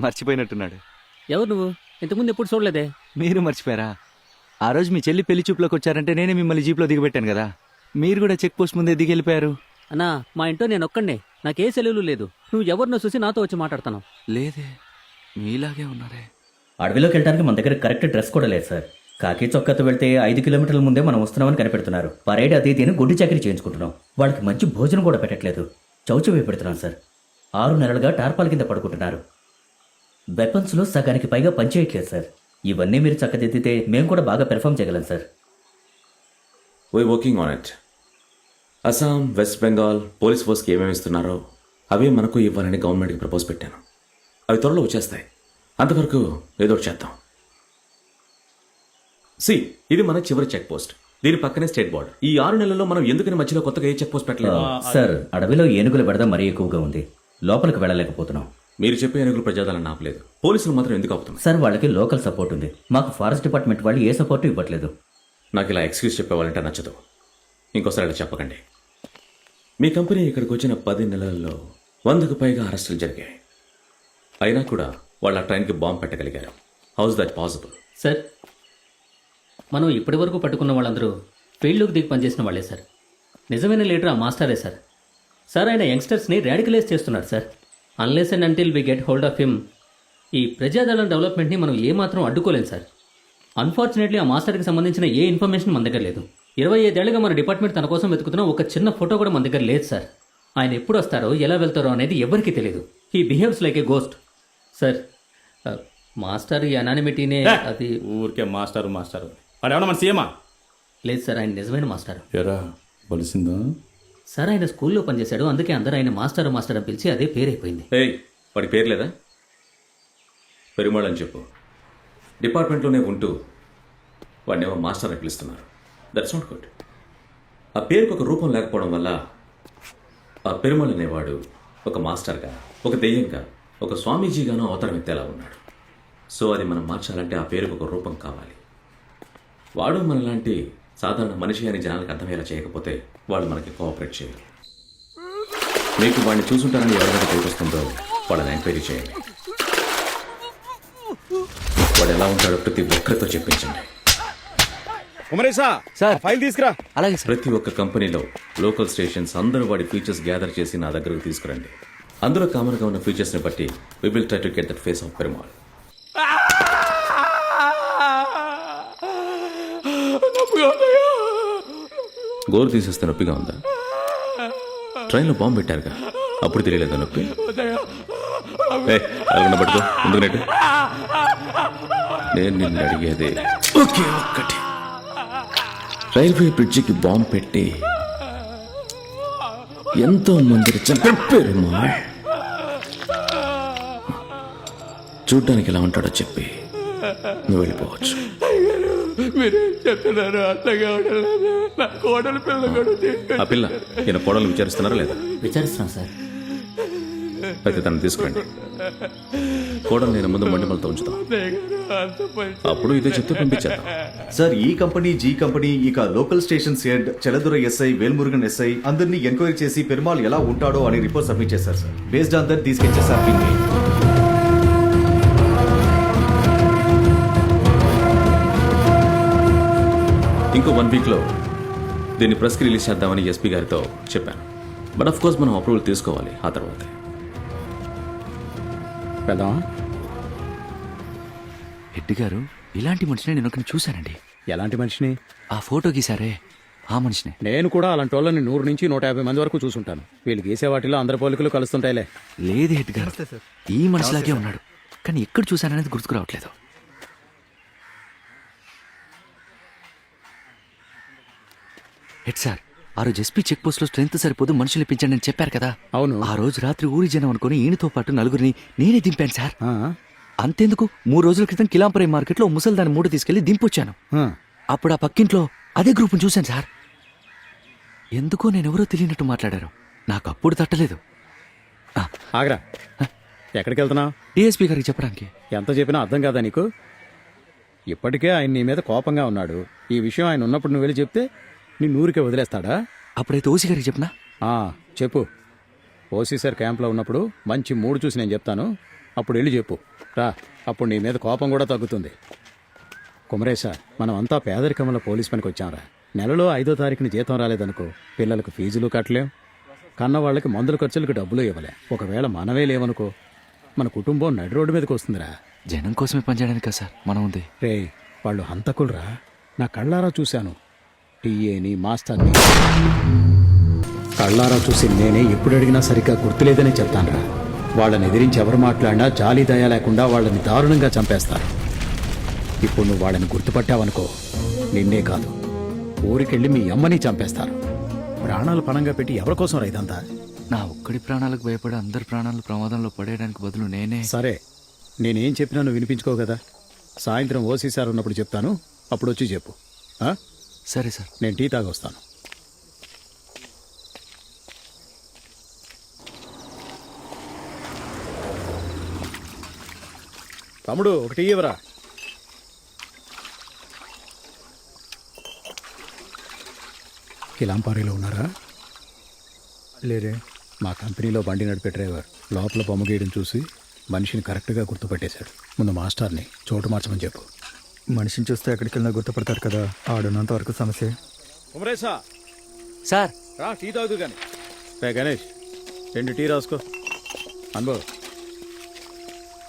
మర్చిపోయినట్టున్నాడు. ఎవరు నువ్వు? ఇంతకుముందు ఎప్పుడు చూడలేదే. మీరు మర్చిపోయారా? ఆ రోజు మీ చెల్లి పెళ్లి చూపులోకి వచ్చారంటే నేనే మిమ్మల్ని జీప్లో దిగబెట్టాను కదా. మీరు కూడా చెక్ పోస్ట్ ముందే దిగి వెళ్ళిపోయారు. అన్నా, మా ఇంట్లో నేను ఒక్కడే. నాకే సెలవులు లేదు. నువ్వు ఎవరినో చూసి నాతో వచ్చి మాట్లాడుతున్నావు. లేదే, మీలాగే ఉన్నారే. అడవిలోకి వెళ్ళడానికి మన దగ్గర కరెక్ట్ డ్రెస్ కూడా లేదు సార్. కాకి చొక్కాతో వెళ్తే 5 కిలోమీటర్ల ముందే మనం వస్తున్నామని కనిపెడుతున్నారు. పరేడ్ అది దీని గుడ్డి చాకరీ చేయించుకుంటున్నాం. వాళ్ళకి మంచి భోజనం కూడా పెట్టట్లేదు. చౌచవే పెడుతున్నాం సార్. 6 నెలలుగా టార్పాల కింద పడుకుంటున్నారు. వెపన్స్లో సగానికి పైగా పనిచేయట్లేదు సార్. ఇవన్నీ మీరు చక్కదిద్దితే మేము కూడా బాగా పెర్ఫామ్ చేయగలం sir. We're working on it. Assam, West Bengal police ఫోర్స్కి ఏమేమి ఇస్తున్నారో అవే మనకు ఇవ్వాలని గవర్నమెంట్కి ప్రపోజ్ పెట్టాను. అవి త్వరలో వచ్చేస్తాయి. అంతవరకు ఏదో ఒకటి చేద్దాం. ఇది మన చివరి చెక్ పోస్ట్. దీని పక్కనే స్టేట్ బోర్డర్. ఈ 6 నెలల్లో మనం ఎందుకని మధ్యలో కొత్తగా ఏ చెక్ పోస్ట్ పెట్టలేదు? సార్, అడవిలో ఏనుగుల బెడద మరీ ఎక్కువగా ఉంది. లోపలికి వెళ్ళలేకపోతున్నాం. మీరు చెప్పే ఏనుగులు ప్రజాదాలను ఆపలేదు, పోలీసులు మాత్రం ఎందుకు ఆపుతున్నారు? సార్, వాళ్ళకి లోకల్ సపోర్ట్ ఉంది. మాకు ఫారెస్ట్ డిపార్ట్మెంట్ వాళ్ళు ఏ సపోర్టు ఇవ్వట్లేదు. నాకు ఇలా ఎక్స్క్యూజ్ చెప్పేవాళ్ళంటే నచ్చదు. ఇంకోసారి అలా చెప్పకండి. మీ కంపెనీ ఇక్కడికి వచ్చిన 10 నెలల్లో 100కు పైగా అరెస్టులు జరిగాయి. అయినా కూడా వాళ్ళ ట్రైన్కి బాంబు పెట్టగలిగారు. How's that possible? సార్, మనం ఇప్పటి వరకు పట్టుకున్న వాళ్ళందరూ ఫీల్డ్లోకి దిగి పనిచేసిన వాళ్ళే సార్. నిజమైన లీడర్ ఆ మాస్టరే సార్. సార్, ఆయన యంగ్స్టర్స్ని రాడికలైజ్ చేస్తున్నారు sir. Unless and until we get hold of him ఈ ప్రజాదళం డెవలప్మెంట్ని మనం ఏమాత్రం అడ్డుకోలేం సార్. అన్ఫార్చునేట్లీ ఆ మాస్టర్కి సంబంధించిన ఏ ఇన్ఫర్మేషన్ మన దగ్గర లేదు. 25 ఏళ్లుగా మన డిపార్ట్మెంట్ తన కోసం వెతుకుతున్న ఒక చిన్న ఫోటో కూడా మన దగ్గర లేదు సార్. ఆయన ఎప్పుడు వస్తారో ఎలా వెళ్తారో అనేది ఎవరికీ తెలియదు. He behaves like A ghost. Sir, master ఈ అనానిమిటీనే అది ఊరికే మాస్టర్ వాడు ఏమన్నా మన సీఎమా? లేదు సార్, ఆయన నిజమైన మాస్టర్. ఎరా బలిసిందా? సార్, ఆయన స్కూల్లో పనిచేశాడు, అందుకే అందరూ ఆయన మాస్టర్ అని పిలిచి అదే పేరైపోయింది. వాడి పేరు లేదా? పెరుమాళ్ అని చెప్పు. డిపార్ట్మెంట్లోనే ఉంటూ వాడినేమో మాస్టర్ అని పిలుస్తున్నారు. That's not good. ఆ పేరుకు ఒక రూపం లేకపోవడం వల్ల ఆ పెరుమాళ్ అనేవాడు ఒక మాస్టర్గా, ఒక దెయ్యంగా, ఒక స్వామీజీగానో అవతారం ఎత్తేలా ఉన్నాడు. సో అది మనం మార్చాలంటే ఆ పేరుకు ఒక రూపం కావాలి. వాడు మనలాంటి సాధారణ మనిషి అని జనాలకు అర్థమయ్యేలా చేయకపోతే వాళ్ళు మనకి కోఆపరేట్ చేయరు. మీకు వాడిని చూసుంటారని ఎవరికైతే తెలియకొస్తుందో వాళ్ళని ఎంక్వైరీ చేయండి. వాడు ఎలా ఉంటాడో ప్రతి ఒక్కరితో చెప్పించండి. ఫైల్ తీసుకురా. అలాగే ప్రతి ఒక్క కంపెనీలో లోకల్ స్టేషన్స్ అందరూ వాడి ఫీచర్స్ గ్యాదర్ చేసి నా దగ్గరకు తీసుకురండి. అందులో కామన్గా ఉన్న ఫీచర్స్ని బట్టి we will try to get that face of Perumal. గోరు తీసేస్తే నొప్పిగా ఉందా? ట్రైన్లో బాంబు పెట్టారుగా, అప్పుడు తెలియలేదా నొప్పి? అలా పట్టుకో ముందుకు నెట్టు. నేను నిన్ను అడిగేది ఒకే ఒక్కటి. రైల్వే బ్రిడ్జికి బాంబు పెట్టి ఎంతో మందిని చంపారు. చూడ్డానికి ఎలా ఉంటాడో చెప్పి నువ్వు వెళ్ళిపోవచ్చు. ఆ పిల్ల ఈయన కోడలు విచారిస్తున్నారా లేదా? విచారిస్తున్నాం సార్. అయితే తను తీసుకురండి. కోడలు నేను ముందు మండిమలతో ఉంచుతాం. అప్పుడు ఇదే చెప్తూ పంపించేద్దాం. సార్, ఈ కంపెనీ జీ కంపెనీ ఇక local stations head Cheladura SI, Velmurugan SI అందరినీ ఎంక్వైరీ చేసి పెరుమాళ్ ఎలా ఉంటాడో అని రిపోర్ట్ సబ్మిట్ చేశారు సార్. బేస్డ్ ఆన్ దట్ తీసుకెచ్చేసారు పిన్ని. ఇంకో 1 వీక్లో దీన్ని ప్రెస్కి రిలీజ్ చేద్దామని ఎస్పీ గారితో చెప్పాను. బట్ ఆఫ్ కోర్స్ మనం అప్రూవల్ తీసుకోవాలి. ఆ తర్వాత హెడ్ గారు, ఇలాంటి మనిషిని నేను ఒకరిని చూశానండి. ఎలాంటి మనిషిని? ఆ ఫోటో గీసారే ఆ మనిషిని. నేను కూడా అలాంటి వాళ్ళని 100 నుంచి 150 మంది వరకు చూసుంటాను. వీళ్ళు గీసే వాటిలో అందరి పోలికలు కలుస్తుంటాయిలే. లేదు హెడ్ గారు, ఈ మనిషిలాగే ఉన్నాడు, కానీ ఎక్కడ చూశాననేది గుర్తుకు రావట్లేదు. హెడ్ సార్, ఆ రోజు ఎస్పీ చెక్ పోస్ట్ లో స్ట్రెంత్ సరిపోదు, మనుషులు ఇప్పించండి అని చెప్పారు కదా. అవును. ఆ రోజు రాత్రి ఊరి జనం అనుకుని ఈయనతో పాటు 4గురిని నేనే దింపాను సార్. అంతెందుకు, 3 రోజుల క్రితం కిలాంపరై మార్కెట్లో ముసల్దాని మూట తీసుకెళ్లి దింపొచ్చాను. అప్పుడు ఆ పక్కింట్లో అదే గ్రూప్ను చూశాను సార్. ఎందుకో నేనెవరో తెలియనట్టు మాట్లాడారు. నాకు అప్పుడు తట్టలేదు. ఆగ్రా, ఎక్కడికి వెళ్తున్నావు? డిఎస్పీ గారికి చెప్పడానికి. ఎంత చెప్పినా అర్థం కాదా నీకు? ఇప్పటికే ఆయన నీ మీద కోపంగా ఉన్నాడు. ఈ విషయం ఆయన ఉన్నప్పుడు నువ్వు వెళ్ళి చెప్తే నీ నూరికే వదిలేస్తాడా? అప్పుడైతే ఓసీ గారికి చెప్పనా? చెప్పు. ఓసీ సార్ క్యాంప్లో ఉన్నప్పుడు మంచి మూడు చూసి నేను చెప్తాను, అప్పుడు వెళ్ళి చెప్పు రా. అప్పుడు నీ మీద కోపం కూడా తగ్గుతుంది. కుమరేశా, మనం అంతా పేదరికంలో పోలీస్ పనికి వచ్చాంరా. నెలలో 5వ తారీఖున జీతం రాలేదనుకో, పిల్లలకు ఫీజులు కట్టలేం, కన్న వాళ్ళకి మందుల ఖర్చులకు డబ్బులు ఇవ్వలేం. ఒకవేళ మనమే లేవనుకో, మన కుటుంబం నడి రోడ్డు మీదకి వస్తుందిరా. జనం కోసమే పనిచేయడానికి కదా సార్ మనం ఉంది. రే, వాళ్ళు హంతకులరా, నా కళ్ళారా చూశాను. టీఏని మాస్టర్ని కళ్ళారా చూసి నేనే ఎప్పుడు అడిగినా సరిగ్గా గుర్తులేదని చెప్తానురా. వాళ్ళని ఎదిరించి ఎవరు మాట్లాడినా జాలి దయ లేకుండా వాళ్ళని దారుణంగా చంపేస్తారు. ఇప్పుడు నువ్వు వాళ్ళని గుర్తుపట్టావనుకో, నిన్నే కాదు ఊరికెళ్ళి మీ అమ్మని చంపేస్తారు. ప్రాణాలు పణంగా పెట్టి ఎవరి కోసం రా ఇదంతా? నా ఒక్కడి ప్రాణాలకు భయపడి అందరి ప్రాణాలు ప్రమాదంలో పడేయడానికి బదులు నేనే. సరే, నేనేం చెప్పినా నువ్వు వినిపించుకో కదా. సాయంత్రం ఓసీ సార్ ఉన్నప్పుడు చెప్తాను, అప్పుడు వచ్చి చెప్పు. ఆ? సరే సార్. నేను టీ తాగొస్తాను. తమ్ముడు, ఒక టీ ఇవ్వరా. కిలాంపారీలో ఉన్నారా? లేరే. మా కంపెనీలో బండి నడిపే డ్రైవర్ లోపల బొమ్మ గీయడం చూసి మనిషిని కరెక్ట్గా గుర్తుపట్టేశాడు. ముందు మాస్టర్ని చోటు మార్చమని చెప్పు. మనిషిని చూస్తే ఎక్కడికి వెళ్ళినా గుర్తుపడతారు కదా, ఆడున్నంత వరకు సమస్య. కుమరేశా, సార్ రా టీ తాగుదు కానీ. రే గణేష్, 2 టీ రాసుకో. అనుభవ్,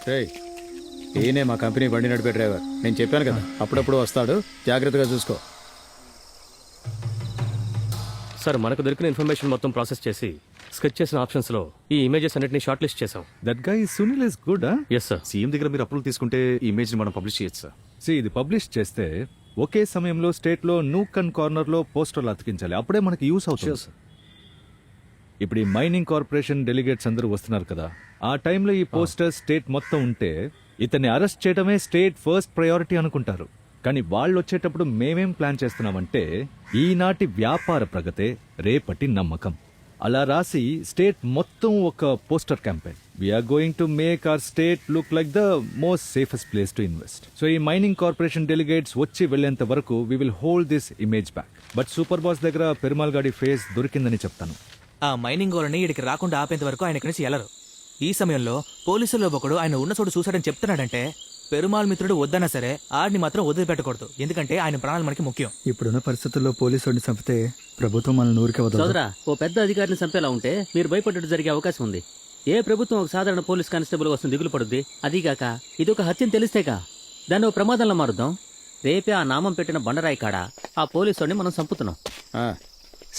రే ఈయనే మా కంపెనీ బండి నడిపే డ్రైవర్. నేను చెప్పాను కదా, అప్పుడప్పుడు వస్తాడు, జాగ్రత్తగా చూసుకో. సార్, మనకు దొరికిన ఇన్ఫర్మేషన్ మొత్తం ప్రాసెస్ చేసి స్కెచ్ చేసిన ఆప్షన్స్ లో ఈ ఇమేజెస్ అన్నిటిని షార్ట్ లిస్ట్ చేసాం. That guy Sunil is good. Yes sir. CM దగ్గర మీరు అప్రూవల్ తీసుకుంటే ఈ ఇమేజ్ని మనం పబ్లిష్ చేయొచ్చు సార్. ఇది పబ్లిష్ చేస్తే ఒకే సమయంలో స్టేట్లో నూక్ అండ్ కార్నర్లో పోస్టర్లు అతికించాలి, అప్పుడే మనకి యూస్ అవుతుంది. ఇప్పుడు ఈ మైనింగ్ కార్పొరేషన్ డెలిగేట్స్ అందరూ వస్తున్నారు కదా, ఆ టైంలో ఈ పోస్టర్ స్టేట్ మొత్తం ఉంటే ఇతన్ని అరెస్ట్ చేయడమే స్టేట్ ఫస్ట్ ప్రయారిటీ అనుకుంటారు. కానీ వాళ్ళు వచ్చేటప్పుడు మేమేం ప్లాన్ చేస్తున్నామంటే, ఈనాటి వ్యాపార ప్రగతే రేపటి నమ్మకం అలా రాసి స్టేట్ మొత్తం ఒక poster campaign. We're going to make our state look like the most safest place to invest. So ఈ మైనింగ్ కార్పొరేషన్ డెలిగేట్స్ వచ్చి వెళ్లేంత వరకు we will hold this image back. But super boss దగ్గర పెరుమాల్ గాడి ఫేస్ దొరికిందని చెప్తాను. ఆ మైనింగ్ వాళ్ళని ఇక్కడికి రాకుండా ఆపేంత వరకు ఆయన ఇక్కడి నుంచి వెళ్ళరు. ఈ సమయంలో పోలీసుల్లో ఒకడు ఆయన ఉన్న చోటు చూశాడని చెప్తున్నాడంటే పెరుమాల్ మిత్రుడు వద్దన్నా సరే ఆడిని మాత్రం వదిలిపెట్టకూడదు, ఎందుకంటే ఆయన ప్రాణాలు మనకి ముఖ్యం. ఇప్పుడున్న పరిస్థితుల్లో పోలీసుడిని చంపితే ప్రభుత్వం మనల్ని ఊరికే వదలదు. సోదరా, ఓ పెద్ద అధికారిని చంపేలా ఉంటే మీరు భయపడ్డట్టు జరిగే అవకాశం ఉంది. ఏ ప్రభుత్వం ఒక సాధారణ పోలీస్ కానిస్టేబుల్ వస్తుంది దిగులు పడుద్ది? అదీగాక ఇది ఒక హత్యని తెలిస్తేగా దాన్ని ఓ ప్రమాదంలో మారుద్దాం. రేపే ఆ నామం పెట్టిన బండరాయి కాడ ఆ పోలీసుని మనం చంపుతున్నాం.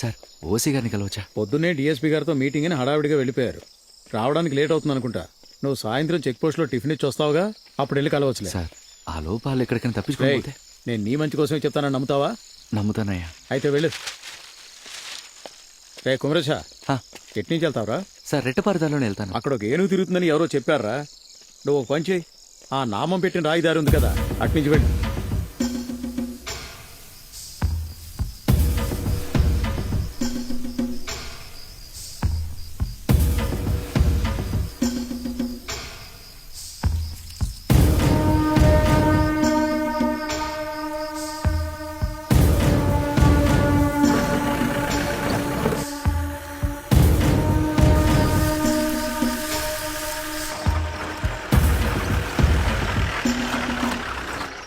సార్, ఓసీ గారిని కలవచ్చా? పొద్దున్నే డిఎస్పీ గారితో మీటింగ్ అని హడావిడిగా వెళ్ళిపోయారు. రావడానికి లేట్ అవుతుంది అనుకుంటా. నువ్వు సాయంత్రం చెక్ పోస్ట్లో టిఫిన్ ఇచ్చి వస్తావుగా, అప్పుడు వెళ్ళి కలవచ్చులే. సార్, ఆ లోపాలు ఎక్కడికైనా తప్పించుకోకపోతే? నేను నీ మంచి కోసమే చెప్తానని నమ్ముతావా? నమ్ముతానయ్యా. అయితే వెళ్ళు. రే కుమరేశా, ఎటు నుంచి వెళ్తావురా? సార్, రెట్టపారుదాలోనే వెళ్తాను. అక్కడ ఒక ఏనుగు తిరుగుతుందని ఎవరో చెప్పారా? నువ్వు ఒక పని చేయి, ఆ నామం పెట్టిన రాయిదారి ఉంది కదా, అట్నుంచి వెళ్ళి.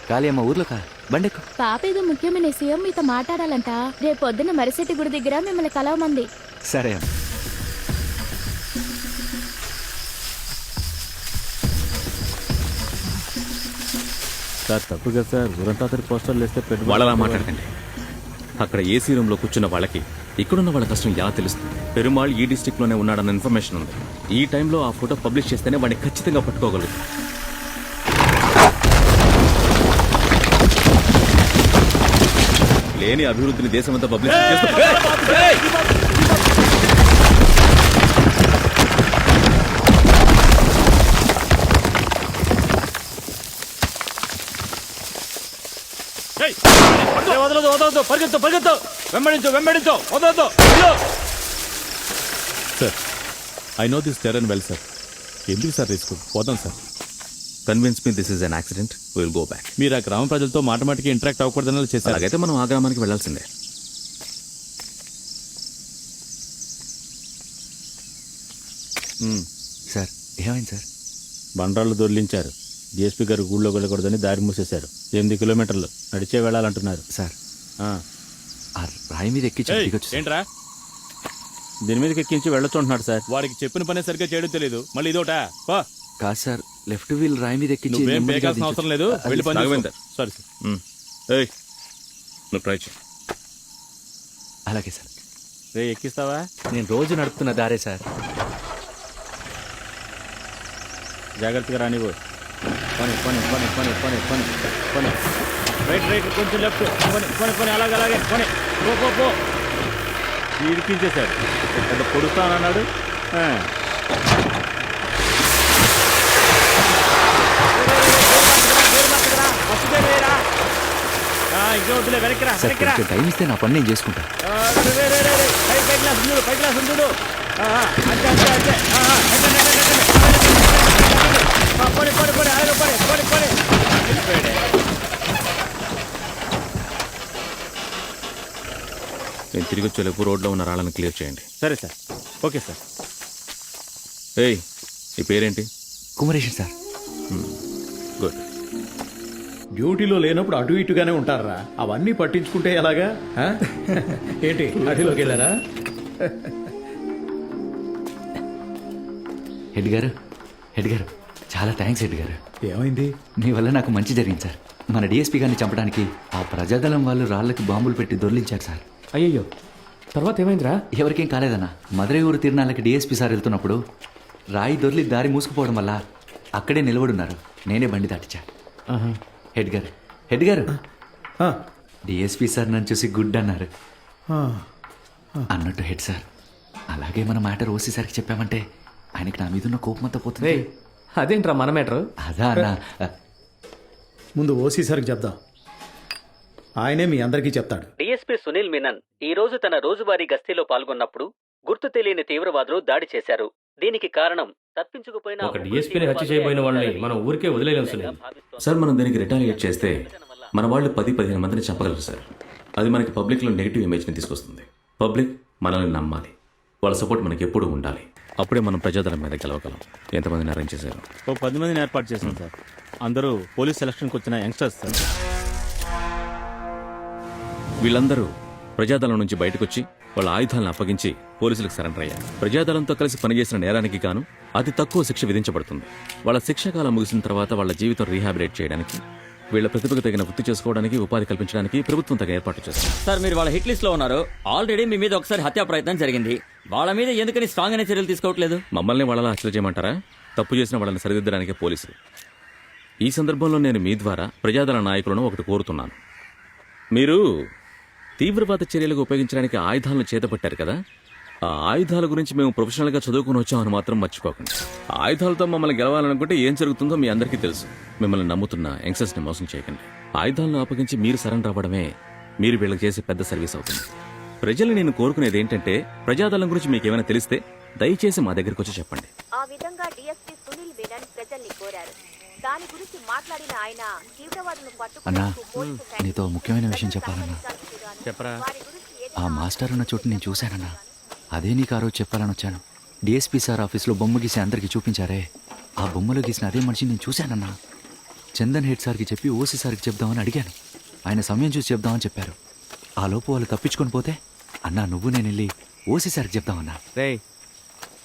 కాళీ అమ్మ ఊర్లో బండెక్కు. పాప ఏదో ముఖ్యమైన సీఎం మీతో మాట్లాడాలంట. రేపు పొద్దున్న మరిశెట్టి గుడి దగ్గర మిమ్మల్ని కలవమంది. సరే అమ్మ. సార్, తప్పు కదా సార్, ఊరంతా అతని పోస్టర్లు వేస్తే వాళ్ళలా మాట్లాడకండి. అక్కడ ఏసీ రూమ్లో కూర్చున్న వాళ్ళకి ఇక్కడున్న వాళ్ళ కష్టం ఎలా తెలుస్తుంది? పెరుమాళ్ ఈ డిస్ట్రిక్ట్లోనే ఉన్నాడన్న ఇన్ఫర్మేషన్ ఉంది. ఈ టైంలో ఆ ఫోటో పబ్లిష్ చేస్తేనే వాడిని ఖచ్చితంగా పట్టుకోగలరు. లేని అభివృద్ధిని దేశమంతా పబ్లిష్ పరిగెత్తు పరిగెత్తు, వెంబడించు వెంబడించు, వదలొద్దు. Sir, I know this terrain well sir. ఎందుకు సార్ రిస్క్? పోదాం sir. Convince me this is an accident, we'll go back. మీరు ఆ గ్రామ ప్రజలతో మాటమాటికి ఇంటరాక్ట్ అవ్వకూడదని చేశారు. అలాగైతే మనం ఆ గ్రామానికి వెళ్లాల్సిందే. సార్, ఏమైంది సార్? బండరాళ్ళు దొర్లించారు. డిఎస్పీ గారు ఊళ్ళో వెళ్ళకూడదని దారి మూసేశారు. 8 కిలోమీటర్లు నడిచే వెళ్ళాలంటున్నారు. సార్, ఆ రాయి మీద ఎక్కించి ఏంట్రా దీని మీదకి ఎక్కించి వెళ్ళొచ్చు అంటున్నాడు సార్. వాడికి చెప్పిన పని సరిగ్గా చేయడం తెలియదు, మళ్ళీ ఇదోటా? కాదు సార్, లెఫ్ట్ వీల్ రాయి మీద ఎక్కించి నువ్వేం పేకాల్సిన అవసరం లేదు, వెళ్ళి పని చేసుకో. Sorry sir. నువ్వు ట్రై చేయి. అలాగే సార్. రే, ఎక్కిస్తావా? నేను రోజు నడుపుతున్న దారే సార్. జాగ్రత్తగా రానివ్వు. పని పని పని పని పని పని పని రైట్ రైట్ కొంచెం లెఫ్ట్ పని పని పని అలాగే అలాగే పని పో పో పో ఇడిపించేశాడు పెద్ద పొడుస్తానన్నాడు. ఇంకా వద్దులే వెనక్కిరా సార్ వెనక్కిరా. కొంచెం టైం ఇస్తే నా పని నేను చేసుకుంటా. పై క్లాస్ ఉండు పై క్లాస్ ఉండు. అంతే అంతే అంతే పని పని పని అలాగే పని పని పని నేను తిరిగి వచ్చేలోపు రోడ్లో ఉన్న రాళ్ళని క్లియర్ చేయండి. సరే సార్. Okay sir. ఏయ్ ఈ పేరేంటి? కుమరేషన్ సార్. గుడ్. డ్యూటీలో లేనప్పుడు అటు ఇటుగానే ఉంటారా? అవన్నీ పట్టించుకుంటే ఎలాగా? ఆ? ఏంటి అటులోకి వెళ్ళారా? హెడ్ గారు, హెడ్ గారు, చాలా థ్యాంక్స్ హెడ్ గారు. ఏమైంది? మీ వల్ల నాకు మంచి జరిగింది సార్. మన డిఎస్పీ గారిని చంపడానికి ఆ ప్రజాదళం వాళ్ళు రాళ్ళకి బాంబులు పెట్టి దొర్లించారు సార్. అయ్యయ్యో, తర్వాత ఏమైందిరా? ఎవరికేం కాలేదన్నా. మధురై ఊరు తిరునాళ్ళకి డిఎస్పీ సార్ వెళ్తున్నప్పుడు రాయి దొర్లి దారి మూసుకుపోవడం వల్ల అక్కడే నిలబడున్నారు. నేనే బండి దాటిచ్చా. హెడ్ గారు, హెడ్ గారు, డిఎస్పీ సార్ నన్ను చూసి గుడ్ అన్నారు. అన్నట్టు హెడ్ సార్, అలాగే మన మ్యాటర్ ఓసీ సార్కి చెప్పామంటే ఆయనకి నా మీద ఉన్న కోపం అంతా పోతుంది. అదేంట్రా మన మ్యాటర్? అదా అన్న. ముందు ఓసీ సార్కి చెప్దాం, ఆయనే మీ అందరికీ చెప్తాడు. డిఎస్పీ సునీల్ మీనన్ ఈ రోజు తన రోజువారీ గస్తీలో పాల్గొన్నప్పుడు గుర్తు తెలియని తీవ్రవాదులు దాడి చేశారు. దీనికి కారణం తప్పించుకుపోయిన ఒక డిఎస్పీని హత్య చేయబోయిన వాళ్ళని మనం ఊరికే వదిలేయలేం సునీల్. సార్ మనం దీనికి రిటాలియేట్ చేస్తే మన వాళ్ళు 10-15 మందిని చంపగలరు సార్. అది మనకి పబ్లిక్లో నెగిటివ్ ఇమేజ్ని తీసుకొస్తుంది. పబ్లిక్ మనల్ని నమ్మాలి, వాళ్ళ సపోర్ట్ మనకి ఎప్పుడూ ఉండాలి. అప్పుడే మనం ప్రజాదళం మీద గెలవగలం. ఎంతమందిని అరేంజ్ చేశారు? ఓ 10 మందిని ఏర్పాటు చేశాం సార్. అందరూ పోలీస్ సెలక్షన్కి వచ్చిన యంగ్స్టర్స్ సార్. వీళ్ళందరూ ప్రజాదళం నుంచి బయటకొచ్చి వాళ్ళ ఆయుధాలను అప్పగించి పోలీసులకు సరెండర్ అయ్యారు. ప్రజాదళంతో కలిసి పనిచేసిన నేరానికి గాను అతి తక్కువ శిక్ష విధించబడుతుంది. వాళ్ళ శిక్షాకాలం ముగిసిన తర్వాత వాళ్ళ జీవితం రీహాబిలేట్ చేయడానికి, వీళ్ళ ప్రతిభకు తగిన వృత్తి చేసుకోవడానికి, ఉపాధి కల్పించడానికి ప్రభుత్వం తగిన ఏర్పాటు చేస్తుంది. సార్, మీరు వాళ్ళ హిట్ లిస్ట్ లో ఉన్నారు. ఆల్రెడీ మీ మీద ఒకసారి హత్యా ప్రయత్నం జరిగింది. వాళ్ళ మీద ఎందుకని స్ట్రాంగ్ అనే చర్యలు తీసుకోవట్లేదు? మమ్మల్ని వాళ్ళలా హత్యలు చేయమంటారా? తప్పు చేసిన వాళ్ళని సరిదిద్దడానికి పోలీసులు. ఈ సందర్భంలో నేను మీ ద్వారా ప్రజాదళ నాయకులను ఒకటి కోరుతున్నాను. మీరు తీవ్రవాద చర్యలకు ఉపయోగించడానికి ఆయుధాలను చేతపట్టారు కదా, ఆ ఆయుధాల గురించి మేము ప్రొఫెషనల్గా చదువుకుని వచ్చామని మాత్రం మర్చిపోకండి. ఆయుధాలతో మమ్మల్ని గెలవాలనుకుంటే ఏం జరుగుతుందో మీ అందరికీ తెలుసు. మిమ్మల్ని నమ్ముతున్న యంగ్స్టర్స్ని మోసం చేయకండి. ఆయుధాలను అప్పగించి మీరు సరెండర్ అవ్వడమే మీరు వీళ్ళకి చేసే పెద్ద సర్వీస్ అవుతుంది. ప్రజలు నేను కోరుకునేది ఏంటంటే, ప్రజాదళం గురించి మీకు ఏమైనా తెలిస్తే దయచేసి మా దగ్గరికి వచ్చి చెప్పండి. ఆ విధంగా డిఎస్పీ సునీల్ మీనన్ ప్రజల్ని కోరారు. దాని గురించి మాట్లాడిన ఆయన తీవ్రవాదులను అన్నా, పట్టుకుని నీతో ముఖ్యమైన విషయం చెప్పాలన్నా. చెప్పరా? ఆ మాస్టర్ ఉన్న చోటు నేను చూశానన్నా. అదే నీకు ఆ రోజు చెప్పాలని వచ్చాను. డిఎస్పీ సార్ ఆఫీస్లో బొమ్మ గీసి అందరికీ చూపించారే, ఆ బొమ్మలో గీసిన అదే మనిషిని నేను చూశానన్నా. చందన్ హెడ్ సార్కి చెప్పి ఓసీ సార్కి చెప్దామని అడిగాను. ఆయన సమయం చూసి చెప్దామని చెప్పారు. ఆ లోపు వాళ్ళు తప్పించుకొని పోతే, అన్నా నువ్వు నేను వెళ్ళి ఓసీ సార్కి చెప్దామన్నా. రేయ్,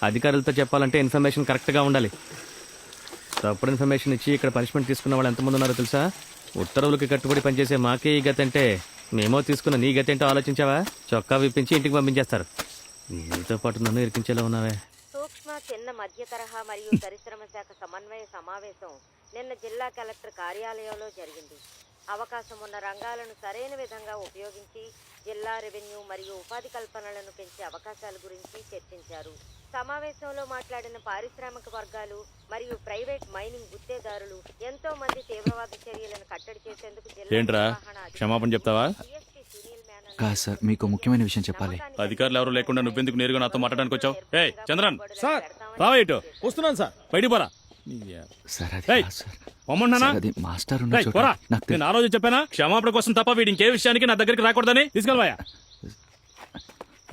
అధికారులతో చెప్పాలంటే ఇన్ఫర్మేషన్ కరెక్ట్గా ఉండాలి. తప్పుడు ఇన్ఫర్మేషన్ ఇచ్చి ఇక్కడ పనిష్మెంట్ తీసుకున్న వాళ్ళు ఎంతమంది ఉన్నారో తెలుసా? ఉత్తర్వులకి కట్టుబడి పనిచేసే మాకే ఈ గతి అంటే, మేమో తీసుకున్న నీ గతి ఏంటో ఆలోచించావా? చొక్కా విప్పించి ఇంటికి పంపించేస్తారు. నీతో పాటు నన్ను ఇరికించేలా ఉన్నావే. సూక్ష్మ, చిన్న, మధ్య తరహా మరియు పరిశ్రమ శాఖ సమన్వయ సమావేశం నిన్న జిల్లా కలెక్టర్ కార్యాలయంలో జరిగింది. అవకాశం ఉన్న రంగాలను సరైన విధంగా ఉపయోగించి జిల్లా రెవెన్యూ మరియు ఉపాధి కల్పనలను పెంచే అవకాశాల గురించి చర్చించారు. సమావేశంలో మాట్లాడిన పారిశ్రామిక వర్గాలు మరియు ప్రైవేట్ మైనింగ్ గుత్తేదారులు ఎంతో మంది తీవ్రవాద చర్యలను కట్టడి చేసేందుకు ఏంట్రా క్షమాపణ చెప్తావా? కాదు సార్, మీకు ముఖ్యమైన విషయం చెప్పాలి. అధికారులు ఎవరు లేకుండా నువ్వెందుకు నేరుగా నాతో మాట్లాడడానికి వచ్చావు? ఏ చంద్రన్, సార్ రావా ఇటు. వస్తున్నాను సార్. బయటికి పోరా. సార్ అది ఏయ్, కాదు సార్. పొమ్మన్నానా? సార్, అది మాస్టర్ ఉన్న ఏయ్, చోట పోరా. నాకు తెలి- నేను ఆ రోజు చెప్పానా క్షమాపణ కోసం తప్ప వీడి ఇంకే విషయానికి నా దగ్గరికి రాకూడదని? తీసుకెళ్ళవా?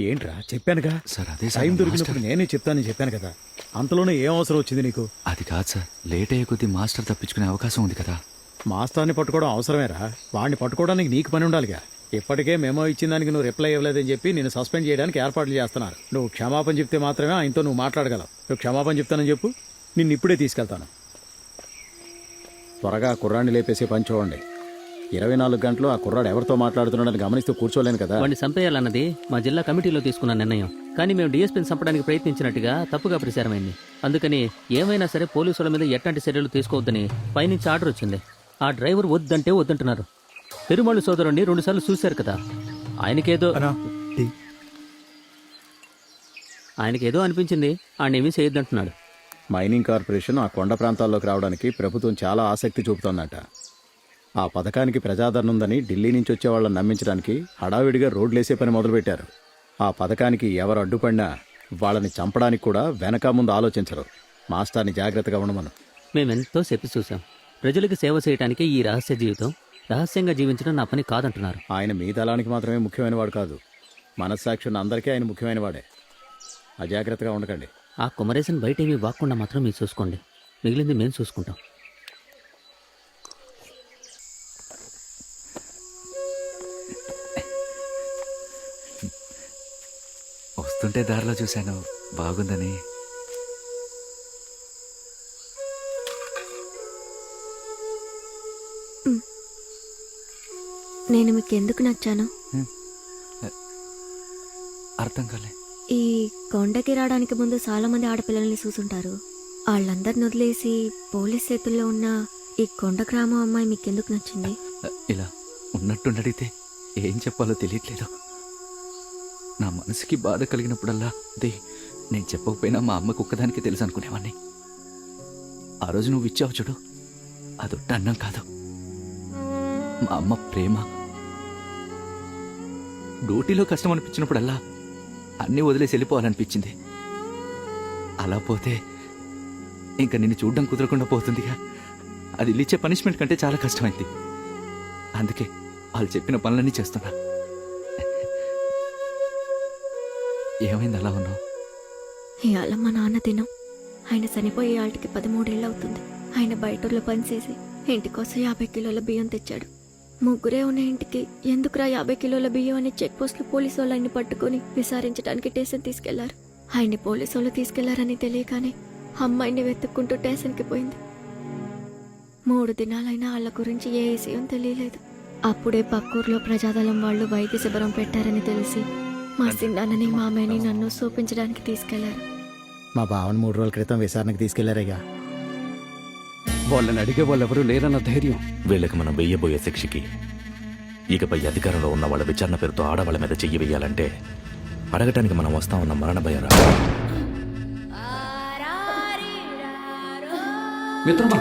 ఏంట్రా చెప్పానుగా, సార్ అదే సార్ టైం మాస్టర్. దొరికినప్పుడు నేనే చెప్తానని చెప్పాను కదా. అంతలోనే ఏం అవసరం వచ్చింది నీకు? అది కాదు సార్, లేట్ అయ్యే కొద్దీ మాస్టర్ తప్పించుకునే అవకాశం ఉంది కదా. మాస్టర్ని పట్టుకోవడం అవసరమేరా? వాడిని పట్టుకోవడానికి నీకు పని ఉండాలిగా. ఇప్పటికే మెమో ఇచ్చిన దానికి నువ్వు రిప్లై ఇవ్వలేదని చెప్పి నేను సస్పెండ్ చేయడానికి ఏర్పాట్లు చేస్తున్నారు. నువ్వు క్షమాపణ చెప్తే మాత్రమే ఆయనతో నువ్వు మాట్లాడగలవు. నువ్వు క్షమాపణ చెప్తానని చెప్పు, నిన్ను ఇప్పుడే తీసుకెళ్తాను. త్వరగా కుర్రాన్ని లేపేసి పని చూడండి. 24 గంటలు ఆ కుర్రాడు ఎవరితో మాట్లాడుతున్నాడని గమనిస్తూ కూర్చోలేను కదా. వాడిని చంపేయాలన్నది మా జిల్లా కమిటీలో తీసుకున్న నిర్ణయం. కానీ మేము డీఎస్పీని చంపడానికి ప్రయత్నించినట్టుగా తప్పుగా ప్రచారమైంది. అందుకని ఏమైనా సరే పోలీసుల మీద ఎట్లాంటి చర్యలు తీసుకోవద్దని పైనుంచి ఆర్డర్ వచ్చింది. ఆ డ్రైవర్ వద్దంటే వద్దంటున్నారు. పెరుమాళ్ సోదరుణ్ణి 2 సార్లు చూశారు కదా. ఆయనకేదో అనిపించింది, ఆయనేమీ చేయొద్దంటున్నాడు. మైనింగ్ కార్పొరేషన్ ఆ కొండ ప్రాంతాల్లోకి రావడానికి ప్రభుత్వం చాలా ఆసక్తి చూపుతోందట. ఆ పథకానికి ప్రజాదరణ ఉందని ఢిల్లీ నుంచి వచ్చే వాళ్ళని నమ్మించడానికి హడావిడిగా రోడ్లేసే పని మొదలుపెట్టారు. ఆ పథకానికి ఎవరు అడ్డుపడినా వాళ్ళని చంపడానికి కూడా వెనక ముందు ఆలోచించరు. మాస్టర్ని జాగ్రత్తగా ఉండమను. మేమెంతో చెప్పి చూసాం. ప్రజలకు సేవ చేయడానికి ఈ రహస్య జీవితం, రహస్యంగా జీవించడం నా పని కాదంటున్నారు. ఆయన మీ దళానికి మాత్రమే ముఖ్యమైన వాడు కాదు, మనస్సాక్షి ఉన్న అందరికీ ఆయన ముఖ్యమైన వాడే. అజాగ్రత్తగా ఉండకండి. ఆ కుమరేశన్ బయట ఏమీ వాక్కుండా మాత్రం మీరు చూసుకోండి. మిగిలింది మేము చూసుకుంటాం. వస్తుంటే దారిలో చూశాను, బాగుందని. నేను మీకు ఎందుకు నచ్చాను? అర్థం కాలే. ఈ కొండకి రావడానికి ముందు చాలా మంది ఆడపిల్లల్ని చూసుంటారు. వాళ్ళందరిని వదిలేసి పోలీస్ చేతుల్లో ఉన్న ఈ కొండ గ్రామం అమ్మాయి మీకెందుకు నచ్చింది? ఇలా ఉన్నట్టుండడిగితే ఏం చెప్పాలో తెలియట్లేదు. నా మనసుకి బాధ కలిగినప్పుడల్లా అదే నేను చెప్పకపోయినా మా అమ్మకు ఒక్కదానికి తెలుసు అనుకునేవాడిని. ఆ రోజు నువ్వు ఇచ్చావు చూడు, అదొట్ట అన్నం కాదు, మా అమ్మ ప్రేమ. డ్యూటీలో కష్టం అనిపించినప్పుడల్లా అన్నీ వదిలేసి వెళ్ళిపోవాలనిపించింది. అలా పోతే ఇంకా నిన్ను చూడడం కుదరకుండా పోతుందిగా. అది ఇచ్చే పనిష్మెంట్ కంటే చాలా కష్టమైంది. అందుకే వాళ్ళు చెప్పిన పనులన్నీ చేస్తున్నా. ఏమైంది అలా ఉన్నావు? ఇవాళ మా నాన్న దినం. ఆయన చనిపోయే ఆటికి 13 ఏళ్ళు అవుతుంది. ఆయన బయటూర్లో పనిచేసి ఇంటి కోసం 50 కిలోల బియ్యం తెచ్చాడు. ముగ్గురే ఉన్న ఇంటికి ఎందుకురా 50 కిలోల బియ్యం అని చెక్ పోస్ట్ లో పోలీసు వాళ్ళు ఆయన్ని పట్టుకుని విచారించడానికి స్టేషన్ తీసుకెళ్లారు. ఆయన్ని పోలీసు వాళ్ళు తీసుకెళ్లారని తెలియగానే అమ్మాయిని వెతుక్కుంటూ స్టేషన్కి పోయింది. 3 దినాలైనా వాళ్ళ గురించి ఏ విషయం తెలియలేదు. అప్పుడే పక్కూర్లో ప్రజాదళం వాళ్ళు వైద్య శిబిరం పెట్టారని తెలిసి మా సిన్నాన్నని మామయ్యని నన్ను చూపించడానికి తీసుకెళ్లారు. మా బావని 3 రోజుల క్రితం విచారణకు తీసుకెళ్లారయ్యా. వాళ్ళని అడిగే వాళ్ళెవరూ లేరన్న ధైర్యం. వీళ్ళకి మనం వెయ్యబోయే శిక్షకి ఇకపై అధికారంలో ఉన్న వాళ్ళ విచారణ పేరుతో ఆడవాళ్ళ మీద చెయ్యి వెయ్యాలంటే అడగటానికి మనం వస్తామన్న మరణ భయం రా. మిత్రమా,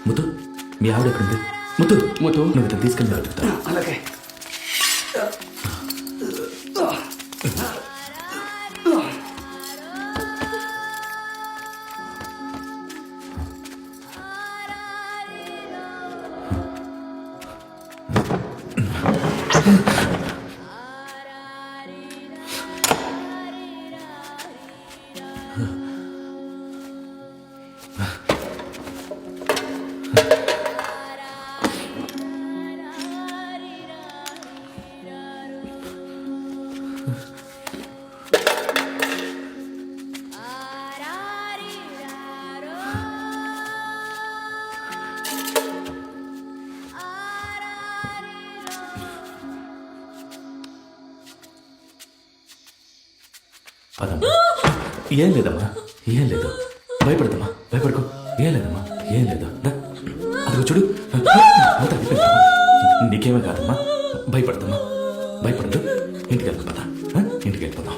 ముత్తు మీ ఆవిడ ఎక్కడుంది? ముత్తు ముత్తు నువ్వు ఇతను తీసుకెళ్ళి అడుగుతా. అలాగే. పదమ్మా. ఏం లేదమ్మా, ఏం లేదు. భయపడదమ్మా, భయపడుకో. ఏం లేదమ్మా, ఏం లేదు. అదిగో చూడు, అంతా అయిపోయిందమ్మా. నీకేమీ కాదమ్మా, భయపడదమ్మా, భయపడదు. ఇంటికి వెళ్ళిపోతా, ఇంటికి వెళ్ళిపోతాం.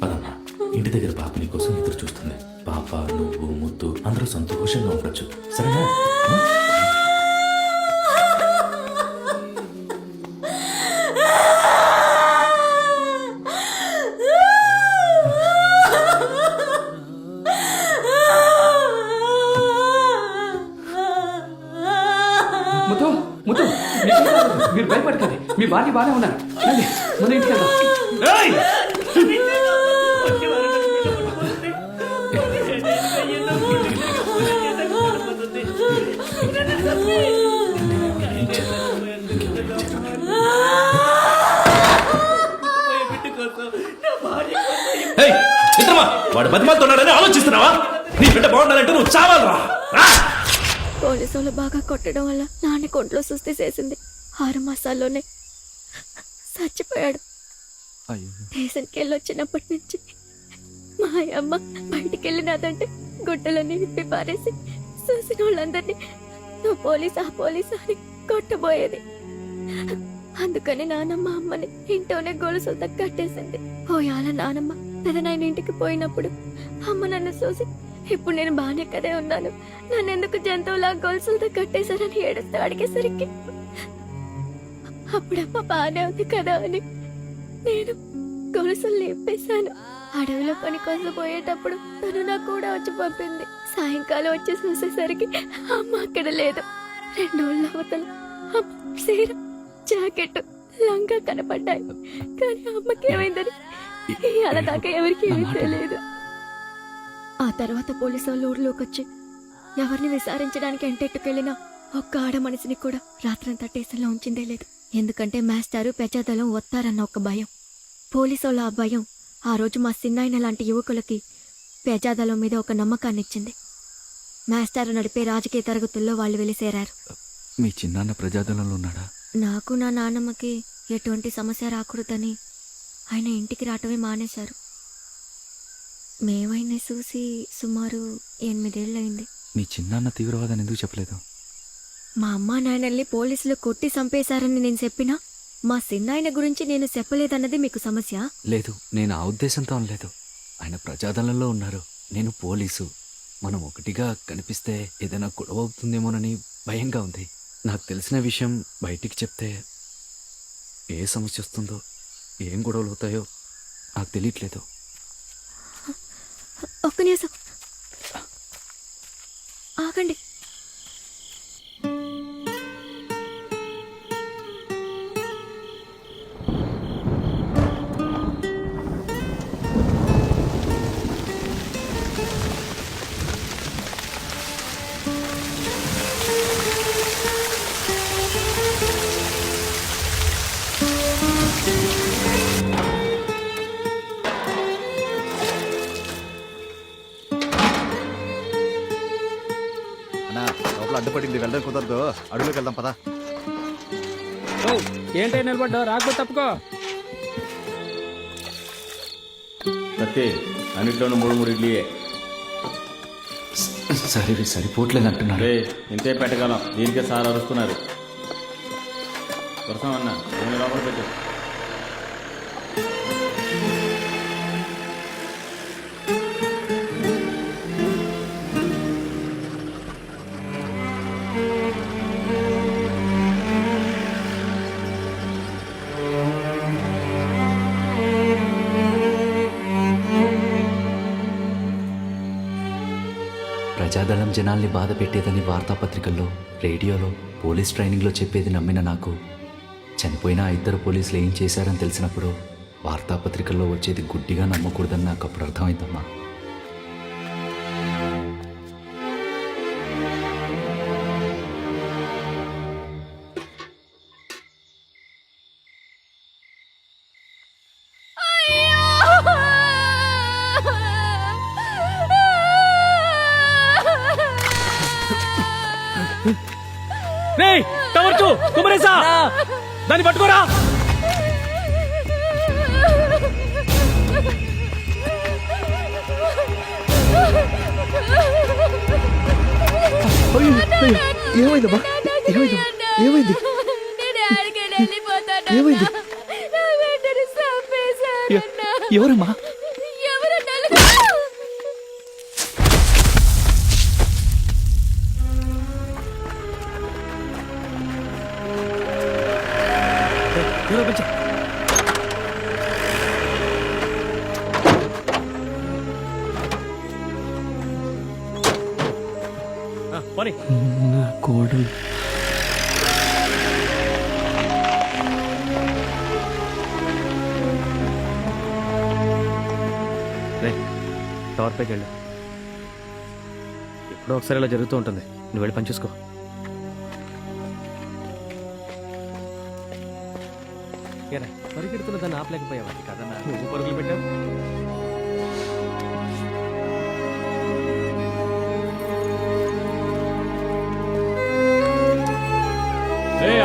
పదమ్మా. ఇంటి దగ్గర పాప నీ కోసం ఎదురు చూస్తుంది. పాప, నువ్వు, ముద్దు అందరూ సంతోషంగా ఉండొచ్చు. సరేనా? మీరు భయపడకండి, మీ భార్య బాగానే ఉన్నారు. మన ఇంటికి వెళ్దాం. వాడు బతిమాలుతున్నాడని ఆలోచిస్తున్నావా? నీ బిడ్డ బాగుండాలంటే నువ్వు చావాలరా. పోలీసు వాళ్ళు బాగా కొట్టడం వల్ల నాన్న కొంట్లో సుస్థి చేసింది. 6 మాసాల్లోనే చచ్చిపోయాడు. స్టేషన్కి వెళ్ళొచ్చినప్పటి నుంచి మా అమ్మ బయటికి వెళ్ళినదంటే గుడ్డలన్నీ విప్పి పారేసి చూసిన వాళ్ళందరినీ నువ్వు పోలీసా పోలీసా అని కొట్టబోయేది. అందుకని నానమ్మ అమ్మని ఇంట్లోనే గొలుసులతో కట్టేసింది. పోయాల నానమ్మ పెదనాయన ఇంటికి పోయినప్పుడు అమ్మ నన్ను చూసి ఇప్పుడు నేను బానే కదే ఉన్నాను, నన్నెందుకు జంతువులా గొలుసులతో కట్టేశారని ఏడుస్తూ అడిగేసరికి అప్పుడమ్మ బానే ఉంది కదా అని నేను గొలుసులు లేపేశాను. అడవిలో పని కోసం పోయేటప్పుడు తను నాకు కూడా వచ్చి పంపింది. సాయంకాలం వచ్చి చూసేసరికి అమ్మ అక్కడ లేదు. 2 రోజుల అవతల అమ్మ చీర, జాకెట్, లంగా కనపడ్డాయి. కానీ అమ్మకి ఏమైందని అలా దాకా ఎవరికి ఏమీ తెలియదు. ఆ తర్వాత పోలీసు వాళ్ళు ఊర్లోకి వచ్చి ఎవరిని విచారించడానికి ఎంటెట్టుకెళ్ళినా ఒక్క ఆడ మనిషిని కూడా రాత్రంతా స్టేషన్లో ఉంచిందే లేదు. ఎందుకంటే మాస్టారు పెజాదలం వస్తారన్న ఒక భయం. పోలీసు వాళ్ళ ఆ భయం ఆ రోజు మా సిన్నాయన లాంటి యువకులకి పెజాదలం మీద ఒక నమ్మకాన్ని ఇచ్చింది. మాస్టారు నడిపే రాజకీయ తరగతుల్లో వాళ్ళు వెళ్ళి చేరారు. మీ చిన్నాన్న ప్రజాదళంలో ఉన్నాడా? నాకు నా నాన్నమ్మకి ఎటువంటి సమస్య రాకూడదని ఆయన ఇంటికి రావటమే మానేశారు. మేమైనా చూసి సుమారు 8 ఏళ్ళయింది. మీ చిన్నాన్న తీవ్రవాదాన్ని ఎందుకు చెప్పలేదు? మా అమ్మా నాయనల్ని పోలీసులు కొట్టి చంపేశారని నేను చెప్పినా మా సిన్నాయన గురించి నేను చెప్పలేదన్నది మీకు సమస్య? లేదు, నేను ఆ ఉద్దేశంతో అనలేదు. ఆయన ప్రజాదళంలో ఉన్నారు, నేను పోలీసు. మనం ఒకటిగా కనిపిస్తే ఏదైనా గొడవ అవుతుందేమోనని భయంగా ఉంది. నాకు తెలిసిన విషయం బయటికి చెప్తే ఏ సమస్య వస్తుందో, ఏం గొడవలు అవుతాయో నాకు తెలియట్లేదు. ఒక్క నిమిషం ఆగండి. అన్నా లోపల అడ్డుపడింది, వెళ్ళడం కుదరదు. అడుగులోకి వెళ్దాం పదా. ఏంటో నిలబడ్డా, రాకపోతే తప్పుకో. సత్తే అన్నిట్లోనూ 3 ఇడ్లీయే. సరే సరిపోవట్లేదు అంటున్నారు. ఇంతే పెట్టగలం, దీనికే సార్ అరుస్తున్నారు. వస్తామన్నా లోపల పెట్టు. ప్రజాదళం జనాల్ని బాధ పెట్టేదని వార్తాపత్రికల్లో, రేడియోలో, పోలీస్ ట్రైనింగ్లో చెప్పేది నమ్మిన నాకు చనిపోయిన 2 పోలీసులు ఏం చేశారని తెలిసినప్పుడు వార్తాపత్రికల్లో వచ్చేది గుడ్డిగా నమ్మకూడదని నాకు అప్పుడు అర్థమైందమ్మా. దాన్ని పట్టుకోరా. ఏమైందమ్మా? ఏమైంది? ఎవరమ్మా? నా కోడలు. టవర్ పైకి వెళ్ళు. ఎప్పుడో ఒకసారి ఇలా జరుగుతూ ఉంటుంది, నువ్వు వెళ్ళి పని చూసుకో. పరిగెడుతున్న దాన్ని ఆపలేకపోయావా? కదన్నా నువ్వు పరుగులు పెట్టావు.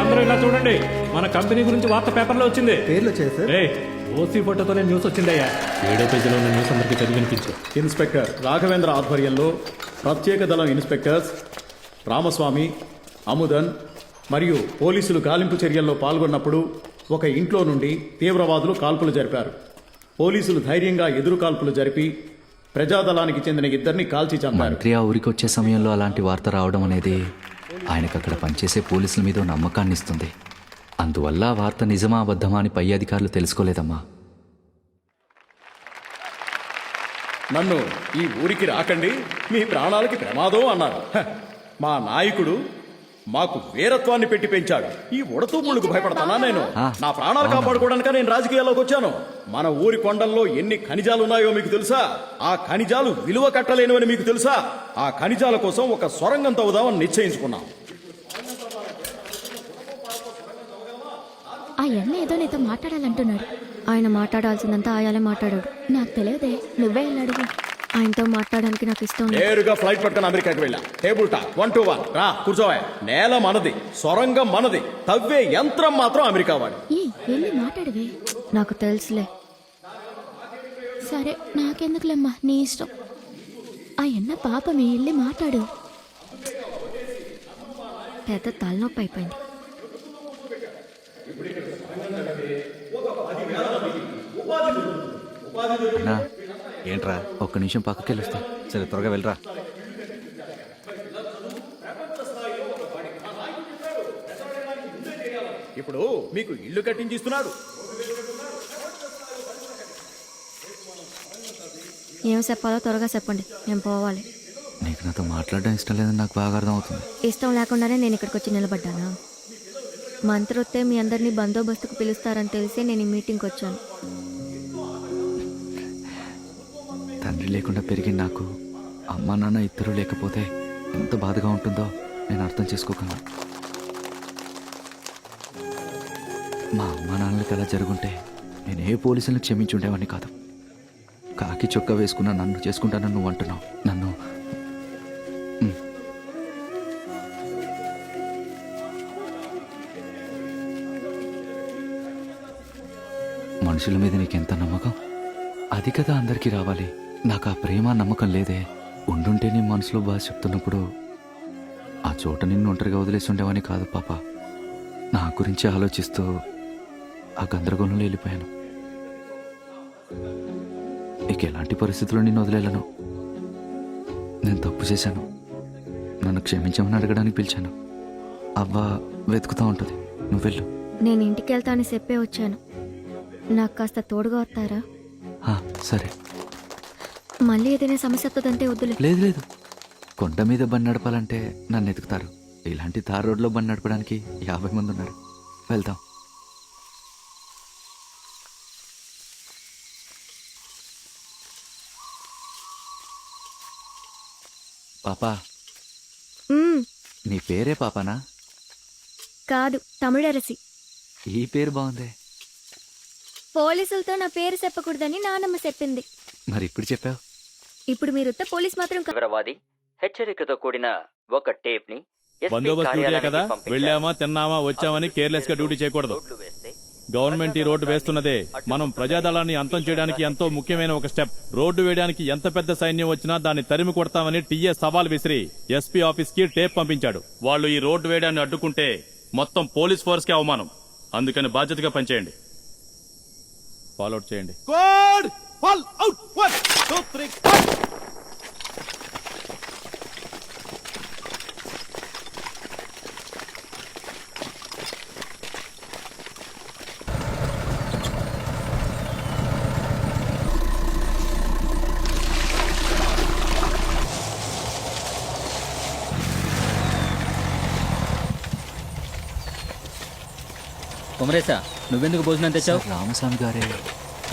అందరూ ఇలా చూడండి, మన కంపెనీ గురించి వార్త పేపర్లో వచ్చింది. పేర్లు చేసే ఓసీ ఫోటోతోనే న్యూస్ వచ్చిందయ్యా. 7వ పేజీలో ఉన్న న్యూస్ అందరికీ చదివి వినిపించు. ఇన్స్పెక్టర్ రాఘవేంద్ర ఆధ్వర్యంలో ప్రత్యేక దళం ఇన్స్పెక్టర్స్ రామస్వామి, అముదన్ మరియు పోలీసులు గాలింపు చర్యల్లో పాల్గొన్నప్పుడు ఒక ఇంట్లో నుండి తీవ్రవాదులు కాల్పులు జరిపారు. పోలీసులు ధైర్యంగా ఎదురు కాల్పులు జరిపి ప్రజాదళానికి చెందిన ఇద్దరిని కాల్చి చంపారు. మంత్రి ఆ ఊరికి వచ్చే సమయంలో అలాంటి వార్త రావడం అనేది ఆయనకు అక్కడ పనిచేసే పోలీసుల మీద నమ్మకాన్ని ఇస్తుంది. అందువల్ల ఆ వార్త నిజమా అబద్ధమా అని పై అధికారులు తెలుసుకోలేదమ్మా. నన్ను ఈ ఊరికి రాకండి, మీ ప్రాణాలకి ప్రమాదం అన్నారు. మా నాయకుడు మాకు వీరత్వాన్ని పెట్టి పెంచాడు. ఈ ఉడతూ ముళ్ళకు భయపడతానా నేను? నా ప్రాణాలు కాపాడుకోవడానిక నేను రాజకీయాల్లోకి వచ్చాను. మన ఊరి కొండల్లో ఎన్ని ఖనిజాలు ఉన్నాయో మీకు తెలుసా? ఆ ఖనిజాలు విలువ కట్టలేనివని మీకు తెలుసా? ఆ ఖనిజాల కోసం ఒక సొరంగం తవ్వుదామని నిశ్చయించుకున్నాం. ఆ ఎన్న ఏదో నీతో మాట్లాడాలంటున్నాడు. ఆయన మాట్లాడాల్సిందంతా ఆయాలే మాట్లాడాడు. నాకు తెలియదే, నువ్వే వెళ్ళి అడుగు. ఆయనతో మాట్లాడడానికి నాకు ఇష్టం లేదు. నేరుగా ఫ్లైట్ పట్టుకుని అమెరికాకి వెళ్ళా. టేబుల్ టాక్ 1 to 1 రా కూర్చోవా. నేల మనది, సొరంగం మనది, తవ్వే యంత్రం మాత్రం అమెరికా వాడి. వెళ్ళి మాట్లాడవే. నాకు తెలుసులే. సరే నాకెందుకులేమ్మా, నీ ఇష్టం. ఆ ఎన్న పాపమే, వెళ్ళి మాట్లాడు. పెద్ద తలనొప్పి అయిపోయింది. అన్నా, ఏంట్రా? ఒక్క నిమిషం పక్కకి వెళ్ళొస్తా. సరే త్వరగా వెళ్ళరా. ఇప్పుడు మీకు ఇల్లు కట్టించిస్తున్నాడు. ఏం చెప్పాలో త్వరగా చెప్పండి, నేను పోవాలి. నీకు నాతో మాట్లాడడం ఇష్టం లేదని నాకు బాగా అర్థం అవుతుంది. ఇష్టం లేకుండానే నేను ఇక్కడికి వచ్చి నిలబడ్డానా? మంత్రి వస్తే మీ అందరినీ బందోబస్తుకు పిలుస్తారని తెలిసే నేను ఈ మీటింగ్కి వచ్చాను. తండ్రి లేకుండా పెరిగిన నాకు అమ్మా నాన్న ఇద్దరు లేకపోతే ఎంత బాధగా ఉంటుందో నేను అర్థం చేసుకోగలను. మా అమ్మా నాన్నలకి అలా జరుగుంటే నేను ఏ పోలీసులను క్షమించి ఉండేవాడిని కాదు. కాకి చొక్కా వేసుకున్న నన్ను చేసుకుంటానని నువ్వు అంటున్నావు. నన్ను మనుషుల మీద నీకెంత నమ్మకం? అది కదా అందరికీ రావాలి. నాకు ఆ ప్రేమ నమ్మకం లేదే. ఉండుంటే నీ మనసులో బాధ చెప్తున్నప్పుడు ఆ చోట నిన్ను ఒంటరిగా వదిలేసి ఉండేవాని కాదు పాప. నా గురించి ఆలోచిస్తూ ఆ గందరగోళంలో వెళ్ళిపోయాను. ఇక ఎలాంటి పరిస్థితుల్లో నిన్ను వదిలేలను. నేను తప్పు చేశాను, నన్ను క్షమించమని అడగడానికి పిలిచాను. అవ్వ వెతుకుతూ ఉంటుంది, నువ్వు వెళ్ళు. నేను ఇంటికి వెళ్తానని చెప్పే వచ్చాను. నాకు కాస్త తోడుగా వస్తారా? సరే. మళ్ళీ ఏదైనా సమస్య వస్తుందంటే వద్దులే. లేదు లేదు, కొండ మీద బండి నడపాలంటే నన్ను ఎతుకుతారు. ఇలాంటి తార్ రోడ్లో బండి నడపడానికి 50 మంది ఉన్నారు. వెళ్దాం. పాపా, నీ పేరే పాపానా? కాదు, తమిళరసి. ఈ పేరు బాగుందే. పోలీసులతో నా పేరు చెప్పకూడదని నానమ్మ చెప్పింది. మరి ఇప్పుడు చెప్పావు. ఇప్పుడు మీరు పోలీస్ మాత్రం తీవ్రవాది హెచ్చరికతో కూడిన ఒక టేప్ ని బందోబస్తు డ్యూటీ కదా, వెళ్ళామా తిన్నామా వచ్చామని కేర్లెస్ గా డ్యూటీ చేయకూడదు. గవర్నమెంట్ ఈ రోడ్డు వేస్తున్నదే మనం ప్రజాదళాన్ని అంతం చేయడానికి ఎంతో ముఖ్యమైన ఒక స్టెప్. రోడ్డు వేయడానికి ఎంత పెద్ద సైన్యం వచ్చినా దాన్ని తరిమి కొడతామని టీఏ సవాల్ విసిరి ఎస్పీ ఆఫీస్ కి టేప్ పంపించాడు. వాళ్ళు ఈ రోడ్డు వేయడాన్ని అడ్డుకుంటే మొత్తం పోలీస్ ఫోర్స్ కి అవమానం. అందుకని బాధ్యతగా పనిచేయండి, ఫాలోఅవుట్ చేయండి. కుమరేశా, నువ్వెందుకు భోజనం తెచ్చావు? రామస్వామి గారే.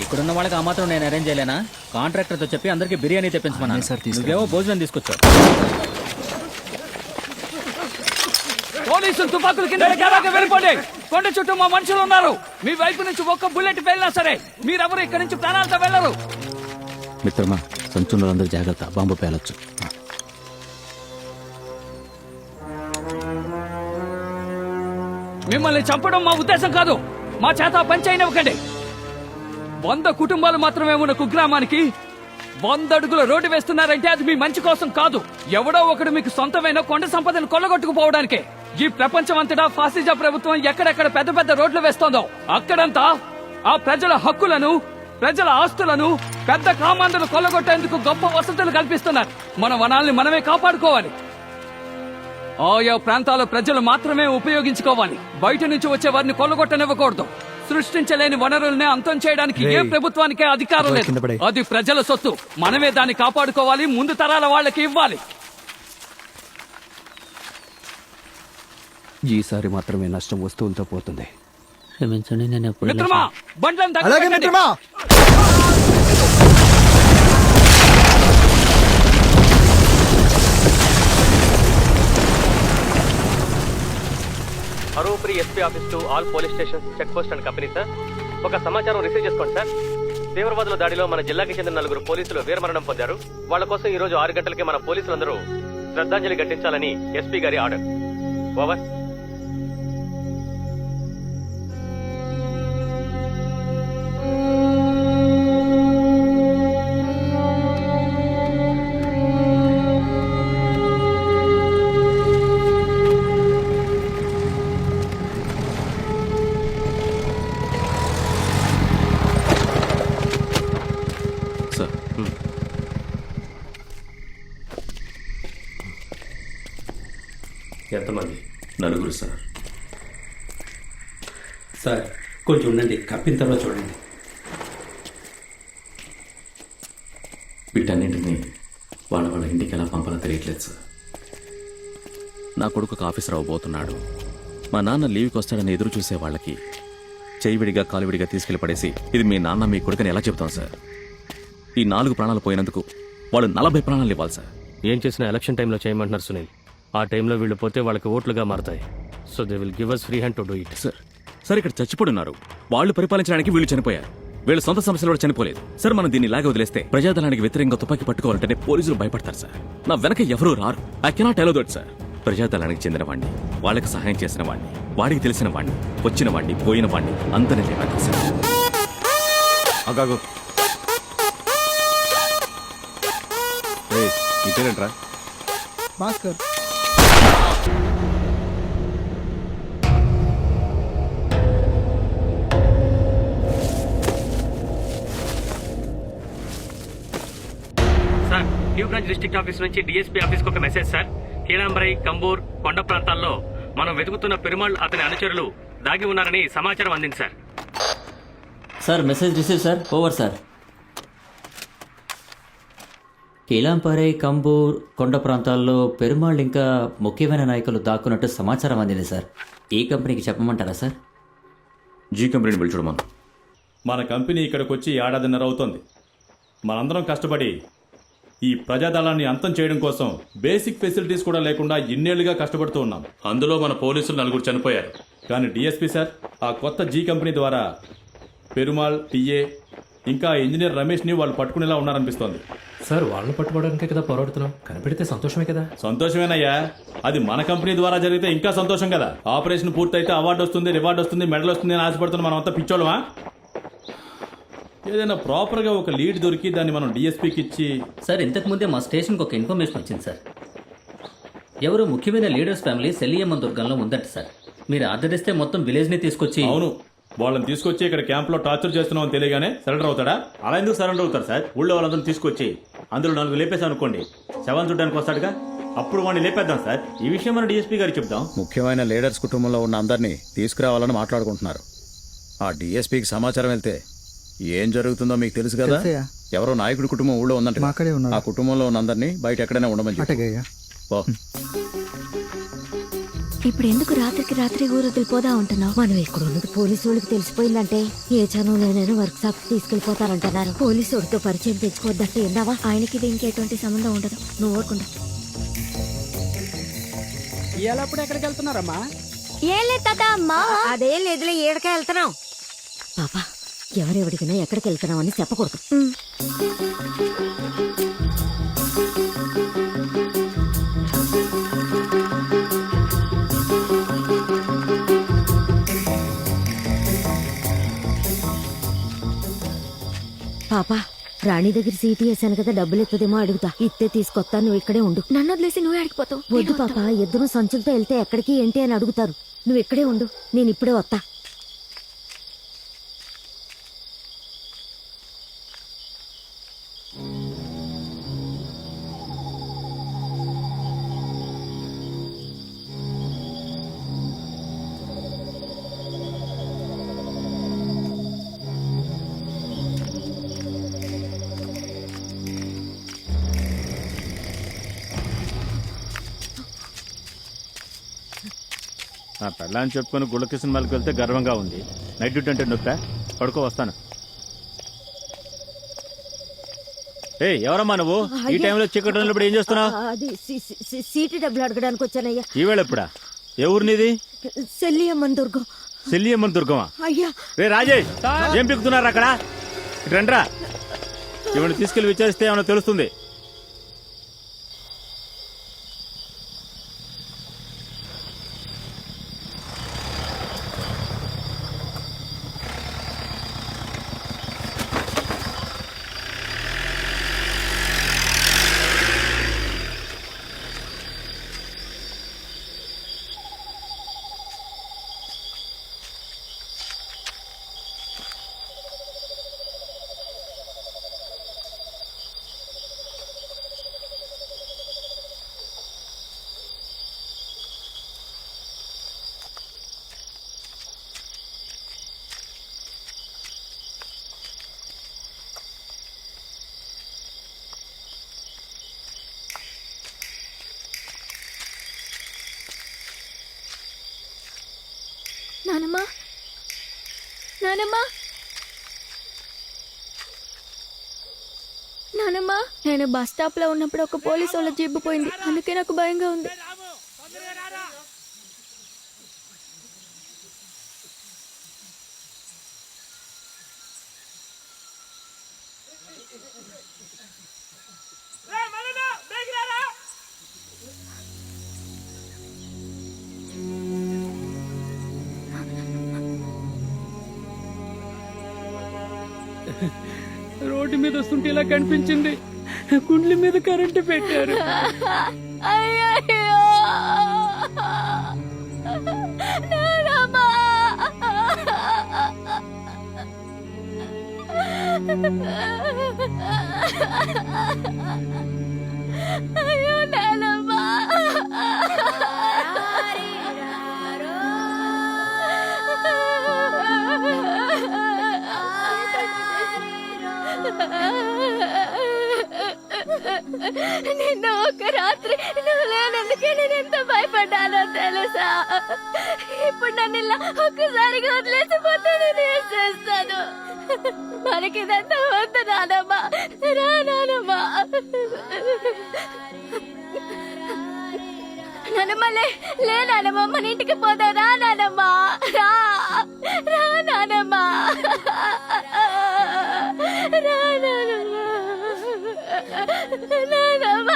ఇక్కడున్న వాళ్ళకి ఆ మాత్రం నేను అరేంజ్ చేయలేనా? కాంట్రాక్టర్తో చెప్పి అందరికి బిర్యానీ తెప్పించమన్నాను. సార్, నువ్వేమో భోజనం తీసుకొచ్చావు. పోలీసులు తుపాకులు కింద వెళ్ళిపోండి. కొండ చుట్టూ మా మనుషులు ఉన్నారు. మీ వైపు నుంచి ఒక్క బుల్లెట్ వెళ్ళినా సరే మీరెవరు ఇక్కడి నుంచి ప్రాణాలతో వెళ్ళరు. మిత్రమా, సంచుల్లో అందరూ జాగ్రత్త, బాంబు పేలొచ్చు. మిమ్మల్ని చంపడం మా ఉద్దేశం కాదు. మా చేత పని చేయనివ్వకండి. 100 కుటుంబాలు మాత్రమే ఉన్న కుగ్రామానికి 100 అడుగుల రోడ్డు వేస్తున్నారంటే అది మీ మంచి కోసం కాదు. ఎవడో ఒకడు మీకు సొంతమైన కొండ సంపదను కొల్లగొట్టుకుపోవడానికే. ఈ ప్రపంచం అంతటా ఫాసిజం ప్రభుత్వం ఎక్కడెక్కడ పెద్ద పెద్ద రోడ్లు వేస్తోందో అక్కడంతా ఆ ప్రజల హక్కులను, ప్రజల ఆస్తులను, పెద్ద కామాంధులు కొల్లగొట్టేందుకు గొప్ప వసతులు కల్పిస్తున్నారు. మన వనాల్ని మనమే కాపాడుకోవాలి. ఆయా ప్రాంతాల ప్రజలు మాత్రమే ఉపయోగించుకోవాలి. బయట నుంచి వచ్చే వారిని కొల్లగొట్టనివ్వకూడదు. సృష్టించలేని వనరుల్ని అంతం చేయడానికి ఏ ప్రభుత్వానికే అధికారం లేదు. అది ప్రజల సొత్తు. మనమే దాన్ని కాపాడుకోవాలి, ముందు తరాల వాళ్ళకి ఇవ్వాలి. ఈసారి మాత్రమే నష్టం వస్తువులతో పోతుంది. క్షమించండి, నేను ఎప్పుడు మిత్రమా, బండ్లను దగ్గర అలాగే పెట్టండి. మిత్రమా. Aropuri SP office to all police station, check post and company sir. ఒక సమాచారం రిసీవ్ చేసుకోండి సార్. తీవ్రవాదుల దాడిలో మన జిల్లాకి చెందిన 4 పోలీసులు వీరమరణం పొందారు. వాళ్ళ కోసం ఈ రోజు 6 గంటలకి మన పోలీసులందరూ శ్రద్ధాంజలి ఘటించాలని ఎస్పీ గారి ఆర్డర్. ఓవర్. ఎంతమంది? 4 సార్. సార్ కొంచెం ఉండండి, కప్పిన తర్వాత చూడండి. వీటన్నింటినీ వాళ్ళ ఇంటికి ఎలా పంపాలో తెలియట్లేదు సార్. నా కొడుకు ఒక ఆఫీసర్ అవ్వబోతున్నాడు. మా నాన్న లీవ్కి వస్తాడని ఎదురు చూసే వాళ్ళకి చేయివిడిగా కాలువిడిగా తీసుకెళ్లి పడేసి ఇది మీ నాన్న మీ కొడుకుని ఎలా చెప్తాం సార్? ఈ 4 ప్రాణాలు పోయినందుకు వాళ్ళు 40 ప్రాణాలు ఇవ్వాలి సార్. ఏం చేసినా ఎలక్షన్ టైంలో చేయమంటున్నారు సునీల్. ఆ టైంలో వీళ్ళు పోతే వాళ్ళకి ఓట్లుగా మారతాయి. So they will give us free hand to do it. Sir ఇక్కడ చచ్చిపోతున్నారు. వాళ్ళు పరిపాలించడానికి వీళ్ళు చనిపోయారు. వీళ్ళ సొంత సమస్యలు కూడా చనిపోలేదు సార్. మనం దీన్ని ఇలాగే వదిలేస్తే ప్రజాదళానికి వ్యతిరేకంగా తుపాకీ పట్టుకోవాలంటేనే పోలీసులు భయపడతారు సార్. నా వెనక ఎవరూ రారు. I cannot allow that sir. ప్రజాదళానికి చెందిన వాడిని, వాళ్ళకి సహాయం చేసిన వాడిని, వాడికి తెలిసిన వాడిని, వచ్చిన వాడిని, పోయిన వాడిని అందరినీ లేవాలి సార్. అగాగు ఇదేంట్రా? Bhaskar sir, new branch district office నుంచి డిఎస్పీ ఆఫీస్ కు ఒక మెసేజ్ సార్. కీలాంబరై, కంబూర్, కొండ ప్రాంతాల్లో మనం వెతుకుతున్న పెరుమాళ్ అతని అనుచరులు దాగి ఉన్నారని సమాచారం అందింది sir. Sir message receive sir. Over sir. Keelamparai, Kambur, కొండ ప్రాంతాల్లో పెరుమాళ్ ఇంకా ముఖ్యమైన నాయకులు దాక్కున్నట్టు సమాచారం అందింది సార్. ఈ కంపెనీకి చెప్పమంటారా సార్? జీ కంపెనీని పిలుచుడమను. మన కంపెనీ ఇక్కడికి వచ్చి 1.5 ఏడాది అవుతోంది. మనందరం కష్టపడి ఈ ప్రజాదళాన్ని అంతం చేయడం కోసం బేసిక్ ఫెసిలిటీస్ కూడా లేకుండా ఇన్నేళ్లుగా కష్టపడుతూ ఉన్నాం. అందులో మన పోలీసులు 4 చనిపోయారు. కానీ డిఎస్పీ సార్, ఆ కొత్త జీ కంపెనీ ద్వారా పెరుమాళ్, టీఏ ఇంకా ఇంజనీర్ రమేష్ని వాళ్ళు పట్టుకునేలా ఉన్నారనిపిస్తోంది. సార్, వాళ్ళని పట్టుకోవడానికే కదా పోరాడుతున్నాం. కనిపెడితే సంతోషమే కదా. సంతోషమేనయ్యా. అది మన కంపెనీ ద్వారా జరిగితే ఇంకా సంతోషం కదా. ఆపరేషన్ పూర్తయితే అవార్డు వస్తుంది, రివార్డు వస్తుంది, మెడల్ వస్తుంది అని ఆశపడుతున్న మనం అంతా పిచ్చోళ్ళమా? ఏదైనా ప్రాపర్గా ఒక లీడ్ దొరికి దాన్ని మనం డిఎస్పీకి ఇచ్చి. సార్, ఇంతకుముందే మా స్టేషన్కి ఒక ఇన్ఫర్మేషన్ వచ్చింది సార్. ఎవరు ముఖ్యమైన లీడర్స్ ఫ్యామిలీ సెల్లియమ్మ దుర్గంలో ఉందంట సార్. మీరు ఆర్డర్ ఇస్తే మొత్తం విలేజ్ని తీసుకొచ్చి. అవును, వాళ్ళని తీసుకొచ్చి ఇక్కడ క్యాంప్లో టార్చర్ చేస్తున్నాం అని తెలియగానే సరెండర్ అవుతాడా? అలా ఎందుకు సరెండర్ అవుతారు సార్? ఊళ్ళో వాళ్ళందరూ తీసుకొచ్చి అందులో 4 లేపేసాం అనుకోండి, శవం చూడడానికి వస్తాడుగా, అప్పుడు వాడిని లేపేద్దాం సార్. ఈ విషయం మన డిఎస్పీ గారికి చెప్దాం. ముఖ్యమైన లీడర్స్ కుటుంబంలో ఉన్న అందరినీ తీసుకురావాలని మాట్లాడుకుంటున్నారు. ఆ డిఎస్పీకి సమాచారం వెళ్తే ఏం జరుగుతుందో మీకు తెలుసు కదా. తెలుసయ్యా. ఎవరో నాయకుడి కుటుంబం ఊళ్ళో ఉందంటే మా అక్కడే ఉన్నారు. ఆ కుటుంబంలో ఉన్న అందరినీ బయట ఎక్కడైనా ఉండమని చెప్పు. అటగయ్యా. పో. ఇప్పుడు ఎందుకు రాత్రికి రాత్రి ఊరు వదిలిపోదా ఉంటున్నావు? మనం ఇక్కడ ఉన్నది పోలీసు వాళ్ళకి తెలిసిపోయిందంటే ఏ చనువులోనైనా వర్క్ షాప్ తీసుకెళ్లిపోతారంటున్నారు. పోలీసు వాడితో పరిచయం తెచ్చుకోవద్దంటే విన్నావా? ఆయనకి దీనికి ఎటువంటి సంబంధం ఉండదు. నువ్వు ఊరుకుండా. ఇవాళప్పుడు ఎక్కడికి వెళ్తున్నారమ్మా? ఏం లేదు తాత, అమ్మా. అదేం లేదులే, ఏడకే వెళ్తున్నాం. పాపా, ఎవరెవడికినా ఎక్కడికి వెళ్తున్నాం అని చెప్పకూడదు. పాప రాణి దగ్గర సీటీ వేసాను కదా, డబ్బులు ఎత్తదేమో అడుగుతా. ఇత్తే తీసుకొస్తా, నువ్వు ఇక్కడే ఉండు. నన్ను వదిలేసి నువ్వే అడిగిపోతావు. వద్దు పాప, ఇద్దరు సంచులతో వెళ్తే ఎక్కడికి ఏంటి అని అడుగుతారు. నువ్వు ఇక్కడే ఉండు, నేను ఇప్పుడే వస్తా. నా పెళ్ళాన్ని చెప్పుకొని గుళ్ళకి సినిమాలకు వెళ్తే గర్వంగా ఉంది. నైట్ డ్యూటీ అంటే నొప్పా? పడుకో, వస్తాను. ఎవరమ్మా నువ్వు? ఈ టైంలో చీకటి ఇప్పుడు ఏం చేస్తున్నావు? అది సీటీ డబ్బులు అడగడానికి వచ్చానయ్యా. ఈవేళ ఎప్పుడా? ఏ ఊరు నీది? సెల్లియమ్మన్ దుర్గం. సెల్లియమ్మన్ దుర్గమా? అయ్యా రే రాజేష్, ఏం పిక్కుతున్నారు అక్కడ? ఇటు రండ్రా. ఇవన్నీ తీసుకెళ్లి విచారిస్తే ఏమైనా తెలుస్తుంది. నానమ్మా, నానమ్మా, నానమ్మా. నేను బస్ స్టాప్ లో ఉన్నప్పుడు ఒక పోలీసు వాళ్ళ జీబు పోయింది, అందుకే నాకు భయంగా ఉంది. రోడ్డు మీద వస్తుంటే ఇలా కనిపించింది. గుండ్ల మీద కరెంటు పెట్టారు. అయ్యయ్యో! నానమ్మా! అయ్యో నానమ్మా! నిన్న ఒక రాత్రి నువ్వు లేనందుకే నేను ఎంత భయపడ్డానో తెలుసా? ఇప్పుడు నన్ను ఇలా ఒక్కసారిగా వదిలేసిపోతే నేను ఏం చేస్తాను? మనకిదంతా వద్దు నానమ్మా, రా నానమ్మా. నానమ్మ లే నానమ్మ, మన ఇంటికి పోదా. రా నానమ్మ, రా రా నానమ్మ, రా నానమ్మ, నానమ్మ.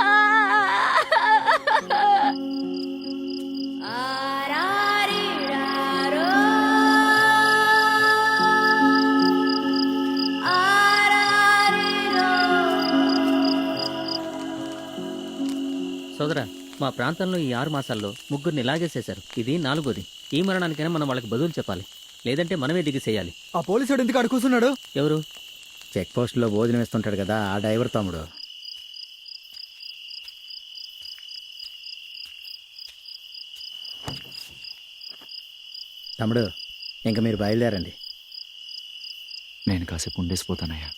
సోదరా, మా ప్రాంతంలో ఈ 6 మాసాల్లో ముగ్గురిని ఇలాగేసేశారు. ఇది 4వది. ఈ మరణానికైనా మనం వాళ్ళకి బదులు చెప్పాలి, లేదంటే మనమే దిగిసేయాలి. ఆ పోలీసుడు ఎందుకు అక్కడ కూర్చున్నాడు? ఎవరు? చెక్ పోస్ట్ లో భోజనం వేస్తుంటాడు కదా, ఆ డ్రైవర్ తమ్ముడు. తమ్ముడు, ఇంకా మీరు బయలుదేరండి. నేను కాసేపు ఉండేసిపోతానయ్యా.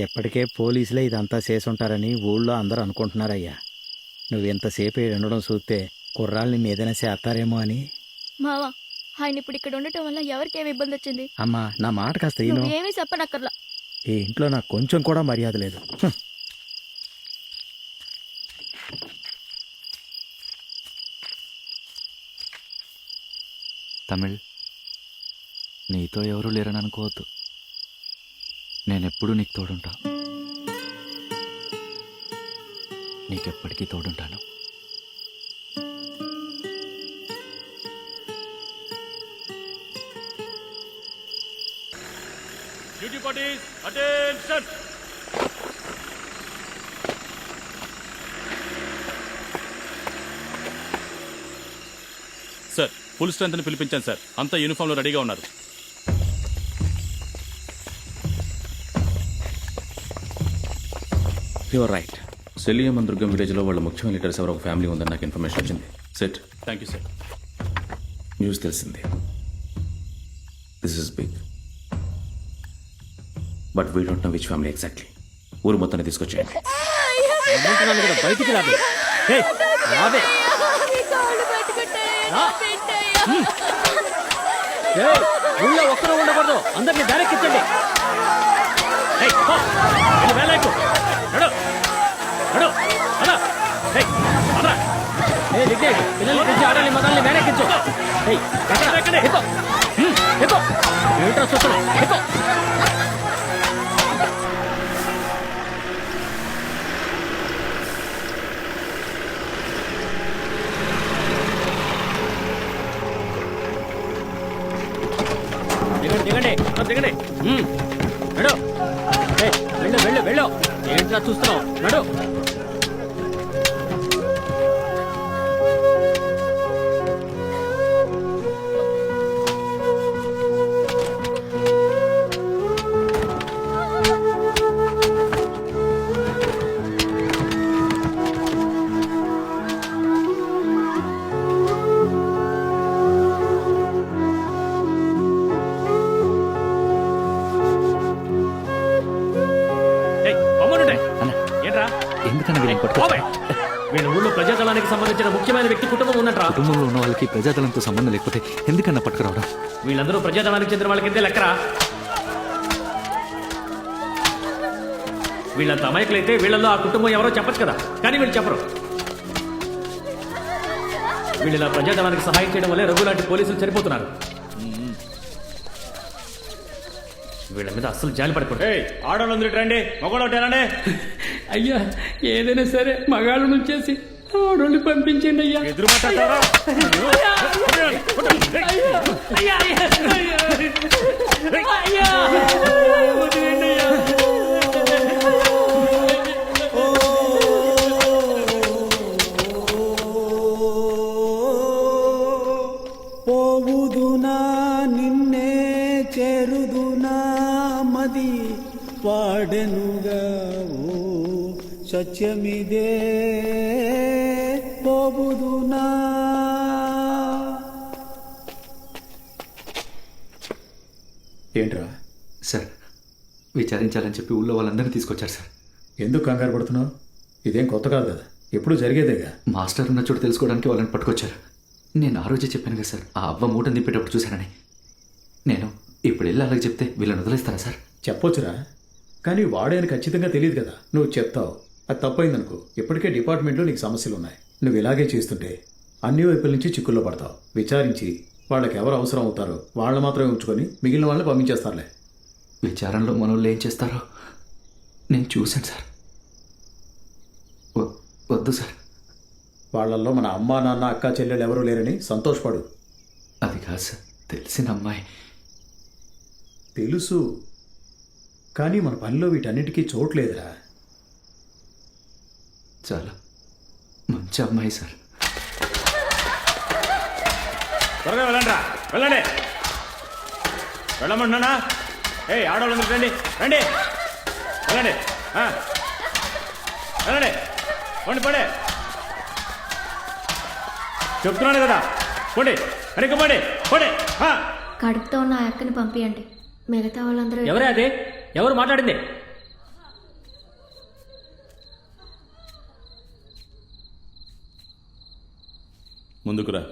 ఎప్పటికే పోలీసులే ఇదంతా చేసుంటారని ఊళ్ళో అందరూ అనుకుంటున్నారయ్యా. నువ్వు ఎంతసేపు ఈడ ఉండడం చూస్తే కుర్రాళ్ళు నిన్ను ఏదైనా చేస్తారేమో అని. మావా, ఆయన ఇప్పుడు ఇక్కడ ఉండటం వల్ల ఎవరికి ఏమి ఇబ్బంది వచ్చింది? అమ్మా, నా మాట కాస్త ఈను. ఏమీ చెప్పనక్కర్లా. ఈ ఇంట్లో నాకు కొంచెం కూడా మర్యాద లేదు. తమిళ్, నీతో ఎవరూ లేరని అనుకోవద్దు. నేనెప్పుడూ నీకు తోడుంటా. నీకెప్పటికీ తోడుంటాను. Duty parties attention. Sir full strength ని పిలిపించాను సార్, అంతా యూనిఫామ్ లో రెడీగా ఉన్నారు. Your right. Seliyam Durgam village లో వాళ్ళ ముఖ్యమైన లీడర్స్ ఎవరో ఒక ఫ్యామిలీ ఉందని నాకు ఇన్ఫర్మేషన్ వచ్చింది. Set. Thank you sir. News తెలిసింది. This is big, but we don't know which family exactly. ఊరు మొత్తాన్ని తీసుకొచ్చేయండి. రమ్మంటున్నాను కదా, బయటికి రాబే. హే, రాబే. రా. ఏయ్, ఊళ్ళో ఒక్కరూ ఉండకూడదు, అందరినీ దారెక్కించండి. ఏయ్, పో. వెళ్ళి వేలాయకు. నడు. నడు. అలా. ఏయ్, అలా. ఏయ్, లిగ్గేయ్. పిల్లల్ని తెచ్చి ఆడాలి, మగాల్ని వేరెక్కించు. ఏయ్, ఎక్కడ? ఎక్కు. ఎక్కు. ఏంట్రా చూస్తున్నావు? ఎక్కు. దిగండి, దిగండి. నడు. వెళ్ళు వెళ్ళు వెళ్ళు. ఏంట్రా చూస్తున్నావు? నడు. ఎందుకన్నా వీళ్ళని పట్టుకో. వీళ్ళ ఊళ్ళో ప్రజాదళానికి సంబంధించిన ముఖ్యమైన వ్యక్తి కుటుంబం ఉన్నట్రా. కుటుంబంలో ఉన్న వాళ్ళకి ప్రజాదళంతో సంబంధం లేకపోతే ఎందుకన్నా పట్టుకురావడం? వీళ్ళందరూ ప్రజాదళానికి చెందిన వాళ్ళ కిందే లెక్కరా. వీళ్ళంత అమాయకులైతే వీళ్ళల్లో ఆ కుటుంబం ఎవరో చెప్పచ్చు కదా, కానీ వీళ్ళు చెప్పరు. వీళ్ళు ఇలా ప్రజాదళానికి సహాయం చేయడం వల్లే రఘు లాంటి పోలీసులు చనిపోతున్నారు. వీళ్ళ మీద అస్సలు జాలి పడకూడదు. ఆడవాళ్ళందరూ రండి, మగవాళ్ళు రండి. అయ్యా, ఏదైనా సరే మగాళ్ళు నుంచేసి ఆడోళ్ళు పంపించండి అయ్యా. ఎదురు మాట్లాడతారా? పోవుదునా నిన్నే చేరుదునా మది పాడెనుగా ఓ సత్యమిదే పోవుదునా. ఏంట్రా? సార్, విచారించాలని చెప్పి ఊళ్ళో వాళ్ళందరినీ తీసుకొచ్చారు సార్. ఎందుకు కంగారు పడుతున్నావు? ఇదేం కొత్త కాదు కదా, ఎప్పుడు జరిగేదేగా. మాస్టర్ ఉన్న చోటు తెలుసుకోవడానికి వాళ్ళని పట్టుకొచ్చారు. నేను ఆ రోజే చెప్పాను కదా సార్, ఆ అవ్వ మూటను దింపేటప్పుడు చూశానని. నేను ఇప్పుడు వెళ్ళి అలాగే చెప్తే వీళ్ళని వదిలేస్తారా సార్? చెప్పొచ్చురా, కానీ వాడే అని ఖచ్చితంగా తెలియదు కదా. నువ్వు చెప్తావు, అది తప్పైందనుకో. ఇప్పటికే డిపార్ట్మెంట్లో నీకు సమస్యలు ఉన్నాయి. నువ్వు ఇలాగే చేస్తుంటే అన్ని వైపుల నుంచి చిక్కుల్లో పడతావు. విచారించి వాళ్ళకి ఎవరు అవసరం అవుతారో వాళ్ళని మాత్రమే ఉంచుకొని మిగిలిన వాళ్ళని పంపించేస్తారులే. విచారంలో మనోళ్ళు ఏం చేస్తారో నేను చూశాను సార్. వద్దు సార్. వాళ్ళల్లో మన అమ్మా నాన్న అక్క చెల్లెలు ఎవరూ లేరని సంతోషపడు. అది కాదు సార్, తెలిసిన అమ్మాయి. తెలుసు, కానీ మన పనిలో వీటన్నిటికీ చోట్లేదురా. చాలా మంచి అమ్మాయి సార్. త్వరగా వెళ్ళండి, వెళ్ళండి. వెళ్ళమంటున్నానా? ఆడవాళ్ళందరూ రండి, రండి, వెళ్ళండి, వెళ్ళండి. పోండి, పోండి, చెప్తున్నాను కదా. పోండి, వెనక్కి పోండి, పోండి. కడుపుతో ఉన్న ఆ అక్కని పంపియండి. మిగతా వాళ్ళందరూ ఎవరే అదే? ఎవరు మాట్లాడింది? ముందుకురా.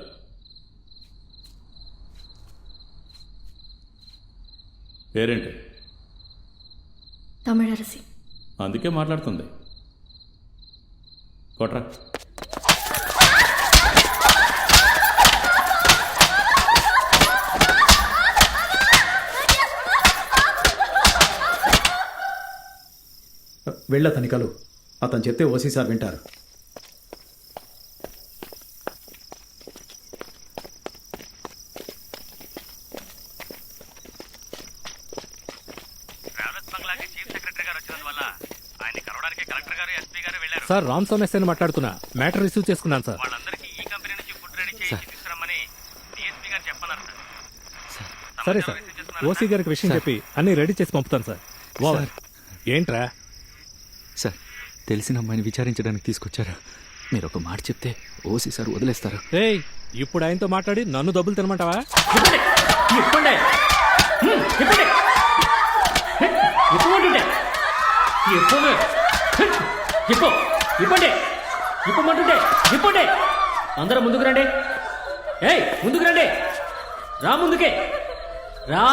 పేరేంటి? తమిళరసి. అందుకే మాట్లాడుతుంది. కొట్రా. వెళ్ళ తనికలు. అతను చెప్తే ఓసీ సార్ వింటారు. సార్, రామ్ సోమేశ్వర్ మాట్లాడుతున్నా. మ్యాటర్ రిసీవ్ చేసుకున్నాను సార్. సరే సార్, ఓసీ గారికి విషయం చెప్పి అన్ని రెడీ చేసి పంపుతాను సార్. ఓవర్. ఏంట్రా? సార్ తెలిసిన అమ్మాయిని విచారించడానికి తీసుకొచ్చారు. మీరు ఒక మాట చెప్తే ఓసీ సార్ వదిలేస్తారు. ఏయ్, ఇప్పుడు ఆయనతో మాట్లాడి నన్ను డబ్బులు తినమంటావా? ఇప్పండి ఇప్పండి ఇప్పమంటుంటే ఇప్పండి ఇప్పమంటుంటే ఇప్పండి. అందరూ ముందుకు రండి. ఏయ్ ముందుకు రండి. రా ముందుకే రా.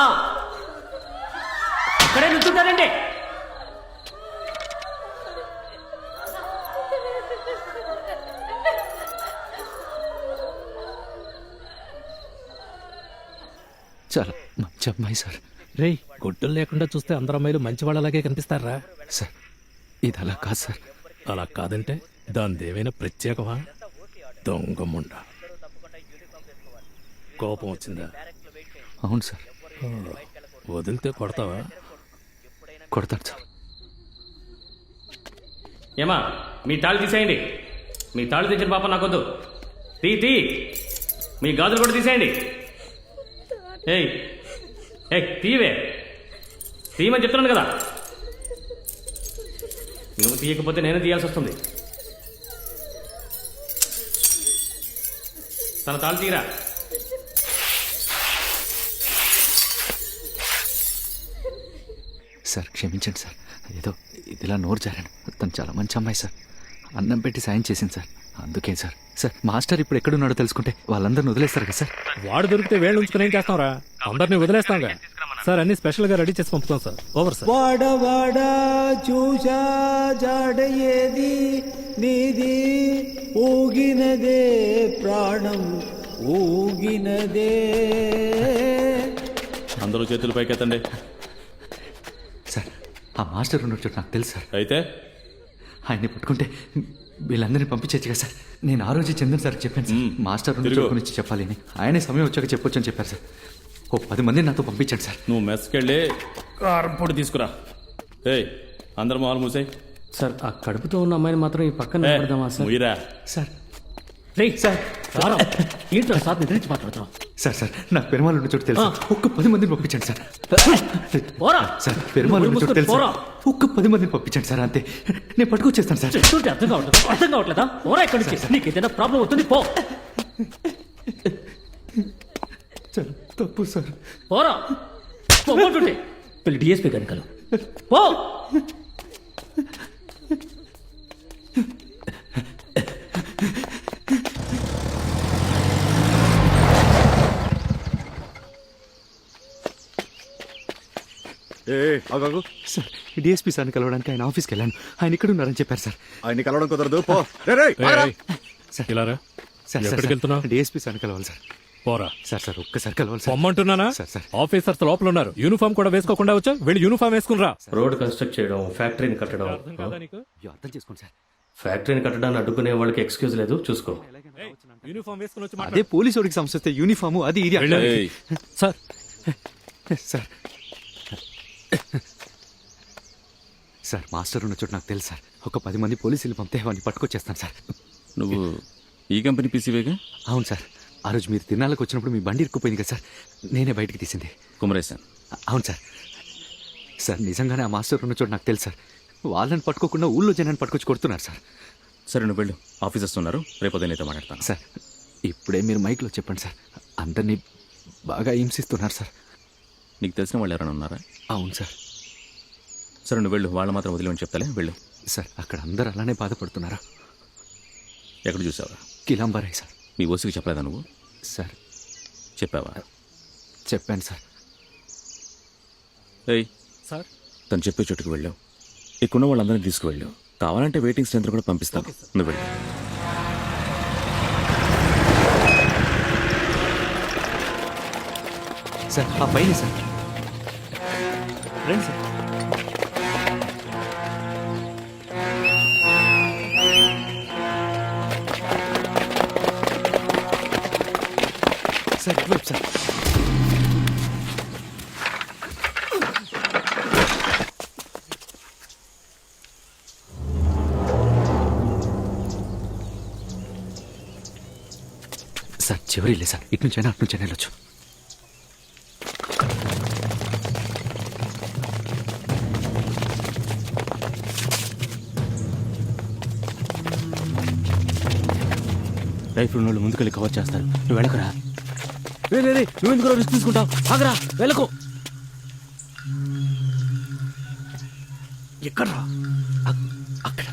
ఇక్కడే నుంచుంటారండి. చాలా మంచి అమ్మాయి సార్. రేయ్, గుడ్డలు లేకుండా చూస్తే అందరు అమ్మాయిలు మంచి వాళ్ళలాగే కనిపిస్తారా? సార్ ఇది అలా కాదు సార్. అలా కాదంటే దాని ఏమైనా ప్రత్యేకమా? దొంగముండ. కోపం వచ్చిందా? అవును సార్. వదిలితే కొడతావా? కొడతాను సార్. ఏమా మీ తాళి తీసేయండి. మీ తాళి తెచ్చిన పాప నాకొద్దు. తీ మీ గాజులు కూడా తీసేయండి. ఏయ్ ఏయ్ తీయమని చెప్తున్నాను కదా. నువ్వు తీయకపోతే నేనే తీయాల్సి వస్తుంది. తన తాళి తీరా. సార్ క్షమించండి సార్. ఏదో ఇదిలా నోరు జారాను. తను చాలా మంచి అమ్మాయి సార్. అన్నం పెట్టి సాయం చేసింది సార్. అందుకే సార్. సార్ మాస్టర్ ఇప్పుడు ఎక్కడున్నాడో తెలుసుకుంటే వాళ్ళందరిని వదిలేస్తారు కదా సార్. వాడు దొరికితే వేళ్ళు ఉంచుకుని ఏం చేస్తాంరా? అందరినీ వదిలేస్తాంగా సార్. అన్ని స్పెషల్ గా రెడీ చేసి పంపుతాం సార్. Over sir. వాడ చూసా జాడ ఏది నీది ఊగినదే ప్రాణం ఊగినదే. అందరూ చేతులు పైకెత్తండి. సార్ ఆ మాస్టర్ ఉన్నట్టు నాకు తెలుసు సార్. అయితే ఆయన్ని పట్టుకుంటే వీళ్ళందరినీ పంపించచ్చు కదా సార్. నేను ఆ రోజు చందన్ సార్ చెప్పాను సార్. మాస్టర్ ఉన్న గురించి చెప్పాలి అని. ఆయనే సమయం వచ్చాక చెప్పొచ్చు అని చెప్పారు సార్. ఓ 10 మందిని నాతో పంపించండి సార్. నువ్వు మెస్కెళ్ళి కారం పొడి తీసుకురా. ఏయ్ అందరు మొహాలు మూసాయి. సార్ ఆ కడుపుతో ఉన్న అమ్మాయిని మాత్రం ఈ పక్కన నిలబడదామా సార్? ముయ్యరా. సార్ రేయ్ సార్ ఏంటో సార్ నిద్రించి మాట్లాడుతున్నాం. సార్ నాకు పెరుమాళ్ ఉన్న చోటు తెలుసు. ఒక్క 10 మందిని పంపించండి సార్. పోరా సార్ పెరుమాళ్ ఉన్న చోటు తెలుసు. ఒక్క 10 మందిని పంపించండి సార్. అంతే నేను పట్టుకొచ్చేస్తాను సార్. చెప్తుంటే అర్థం కావట్లేదా? పోరా ఇక్కడి నుంచి. నీకు ఏదైనా ప్రాబ్లం అవుతుంది పో. సార్ తప్పు సార్. పోరా పోతుంటే పెళ్లి డిఎస్పీ కనుకలు పో. సార్ డిఎస్పీ సార్ని కలవడానికి ఆయన ఆఫీస్కి వెళ్ళాను. ఆయన ఇక్కడ ఉన్నారని చెప్పారు సార్. ఆయన్ని కలవడం కుదరదు. పో. ఎక్కడికి వెళ్తున్నావు? డిఎస్పీ సార్ని కలవాలి సార్. పోరా. సార్ ఒక్కసారి కలవాలి సార్. పొమ్మంటున్నానా? ఆఫీసర్స్ లోపల ఉన్నారు. యూనిఫామ్ కూడా వేసుకోకుండా వచ్చా. వెళ్ళి యూనిఫామ్ వేసుకుని రా. రోడ్ కన్స్ట్రక్ట్ చేయడం, ఫ్యాక్టరీని కట్టడం. అర్థం చేసుకోండి సార్. ఫ్యాక్టరీని కట్టడాన్ని అడ్డుకునే వాళ్ళకి ఎక్స్క్యూజ్ లేదు, చూసుకో. యూనిఫామ్ వేసుకుని వచ్చి అదే పోలీసు వాడికి సమస్య వస్తే యూనిఫాము అది ఇది సార్. సార్ సార్ మాస్టర్ ఉన్న చోటు నాకు తెలుసు సార్. ఒక 10 మంది పోలీసులు పంపితే వాడిని పట్టుకొచ్చేస్తాను సార్. నువ్వు ఈ కంపెనీ పీసీవేగా? అవును సార్. ఆ రోజు మీరు తిరునాళ్ళకి వచ్చినప్పుడు మీ బండి ఇరుక్కుపోయింది కదా సార్. నేనే బయటికి తీసింది. కుమరేశాన్. అవును సార్. సార్ నిజంగానే ఆ మాస్టర్ ఉన్న చోటు నాకు తెలుసు సార్. వాళ్ళని పట్టుకోకుండా ఊళ్ళో జనాన్ని పట్టుకొచ్చి కొడుతున్నారు సార్. సరే నువ్వు వెళ్ళు. ఆఫీసర్స్ ఉన్నారు, రేపు ఉదయం నీతో మాట్లాడతాను. సార్ ఇప్పుడే మీరు మైక్లో చెప్పండి సార్. అందరినీ బాగా హింసిస్తున్నారు సార్. నీకు తెలిసిన వాళ్ళు ఎవరైనా ఉన్నారా? అవును సార్. సరే నువ్వు వెళ్ళు. వాళ్ళు మాత్రం వదిలేమని చెప్తాలే, వెళ్ళు. సార్ అక్కడ అందరూ అలానే బాధపడుతున్నారా? ఎక్కడ చూసావా? కిలాంబరాయ్ సార్. మీ ఓసికి చెప్పలేదా నువ్వు? సార్ చెప్పావా? చెప్పాను సార్. ఏయ్ సార్ తను చెప్పే చోటుకు వెళ్ళావు. ఇక్కడున్న వాళ్ళందరినీ తీసుకువెళ్ళు. కావాలంటే వెయిటింగ్ స్ట్రెంత్ కూడా పంపిస్తాను. నువ్వు వెళ్ళు. సార్ ఆ పైన సార్. రండి సార్. సార్ ఇటువైపు సార్. సార్ చివరి లే సార్, ఇటు నుంచైనా అటు నుంచైనా వెళ్ళొచ్చు. రైఫిల్ ఉన్న వాళ్ళు ముందుకెళ్ళి కవర్ చేస్తారు, నువ్వు వెళ్ళకరా. నువ్వు ఎందుకు రిస్క్ తీసుకుంటావు? ఆగరా, వెళ్ళకు. ఎక్కడ్రా? అక్కడ.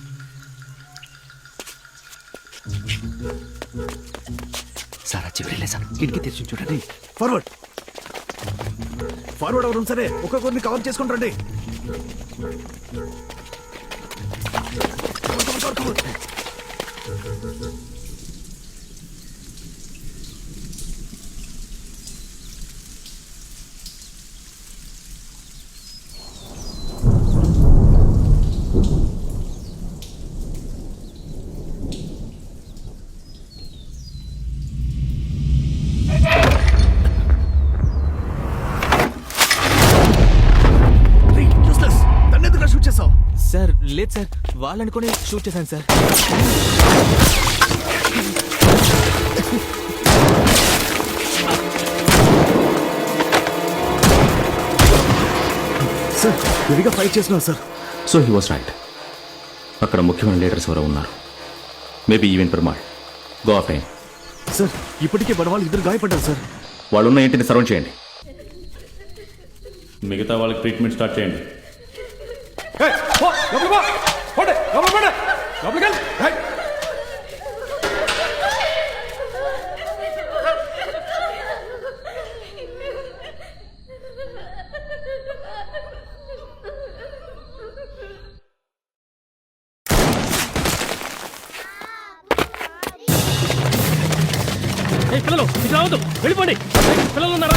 సార్ ఆ చివరి లే సార్, కిటికీ తెరిచి చూడండి. ఫార్వర్డ్ ఫార్వర్డ్ అవడం సరే, ఒక్కొక్కరిని కవర్ చేసుకుని రండి. సార్ లేదు సార్, వాళ్ళనుకుని షూట్ చేశాను సార్. సార్ విడిగా ఫైట్ చేస్తున్నారు sir. So he was right. అక్కడ ముఖ్యమైన లీడర్స్ ఎవరో ఉన్నారు. Maybe even Perumal. Go of time. Sir ఇప్పటికే బడవాళ్ళు ఇద్దరు గాయపడ్డారు సార్. వాళ్ళున్న ఇంటిని సరౌండ్ చేయండి. మిగతా వాళ్ళకి ట్రీట్మెంట్ స్టార్ట్ చేయండి. పిల్లలు ఇది రావద్దు, వెళ్ళిపోండి. పిల్లలు ఉన్నారా?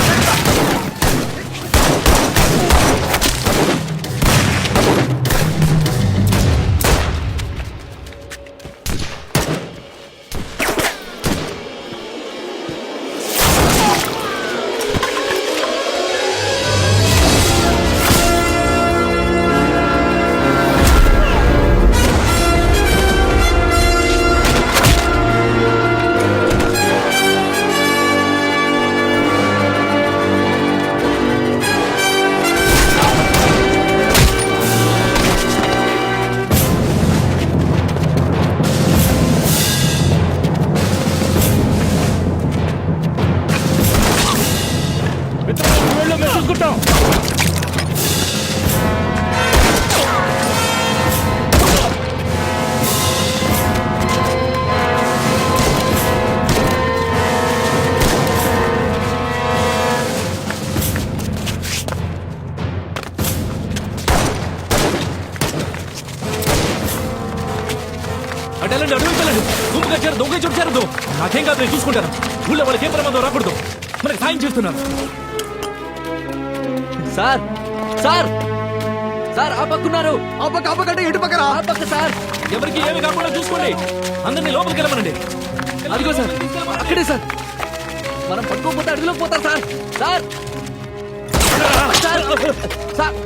అటెళ్ళండి, అడుగు వెళ్ళండి. గుంపుగా చేరు, దొంగ చోటు చేరద్దు. నాకేం కాదు, నేను చూసుకుంటాను. ఊళ్ళో వాళ్ళకి ఏం ప్రమాదం రాకూడదు. మనకి సాయం చేస్తున్నాను. సార్ సార్ సార్ ఆ పక్కున్నారు. ఆ పక్క ఆ పక్క ఎటు పక్కన ఆ పక్క సార్. ఎవరికి ఏమి కాకుండా చూసుకోండి. అందరినీ లోపలికి వెళ్ళమనండి. అదిగో సార్, అక్కడే సార్. మనం పట్టుకోకపోతే అడుగులోకి పోతారు సార్. సార్ సార్ సార్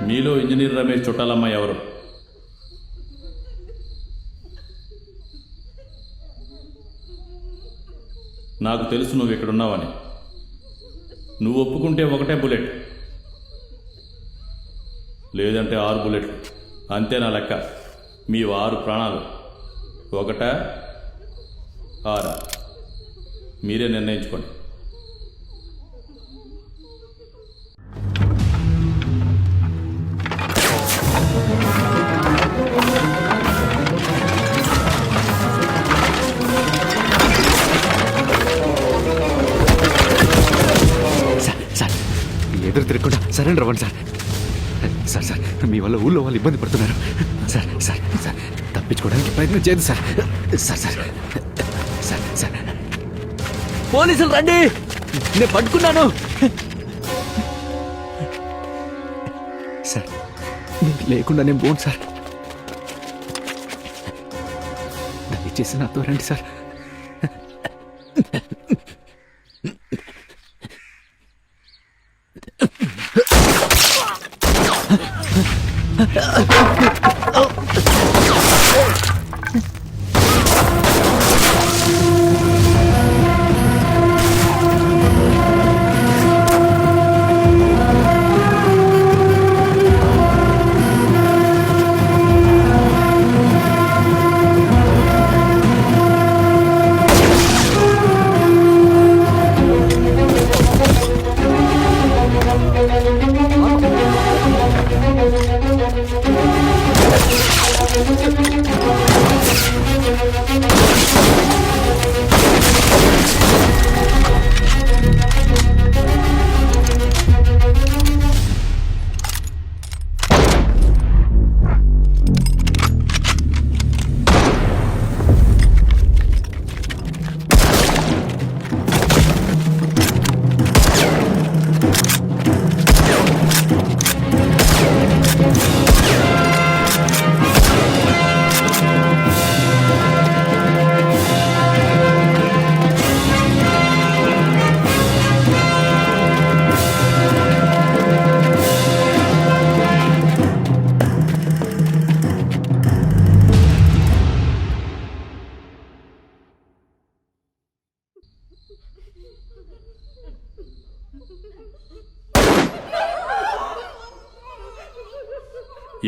మీలో ఇంజనీర్ రమేష్ చుట్టాలమ్మ ఎవరు? నాకు తెలుసు నువ్వు ఇక్కడున్నావని. నువ్వు ఒప్పుకుంటే ఒకటే బుల్లెట్, లేదంటే 6 బుల్లెట్లు. అంతే నా లెక్క. మీ 6 ప్రాణాలు. 1 6 మీరే నిర్ణయించుకోండి. సార్ ఎదురు తిరగకుండా సరెండర్ అవ్వండి సార్. సార్ సార్ మీ వల్ల ఊళ్ళో వాళ్ళు ఇబ్బంది పడుతున్నారు సార్. సార్ సార్ తప్పించుకోవడానికి ప్రయత్నం చేయదు sir. Sir sir sir sir పోలీసులు రండి, నేను పట్టుకున్నాను సార్. మీరు లేకుండా నేను పోను సార్. దయచేసి నాతో రండి సార్.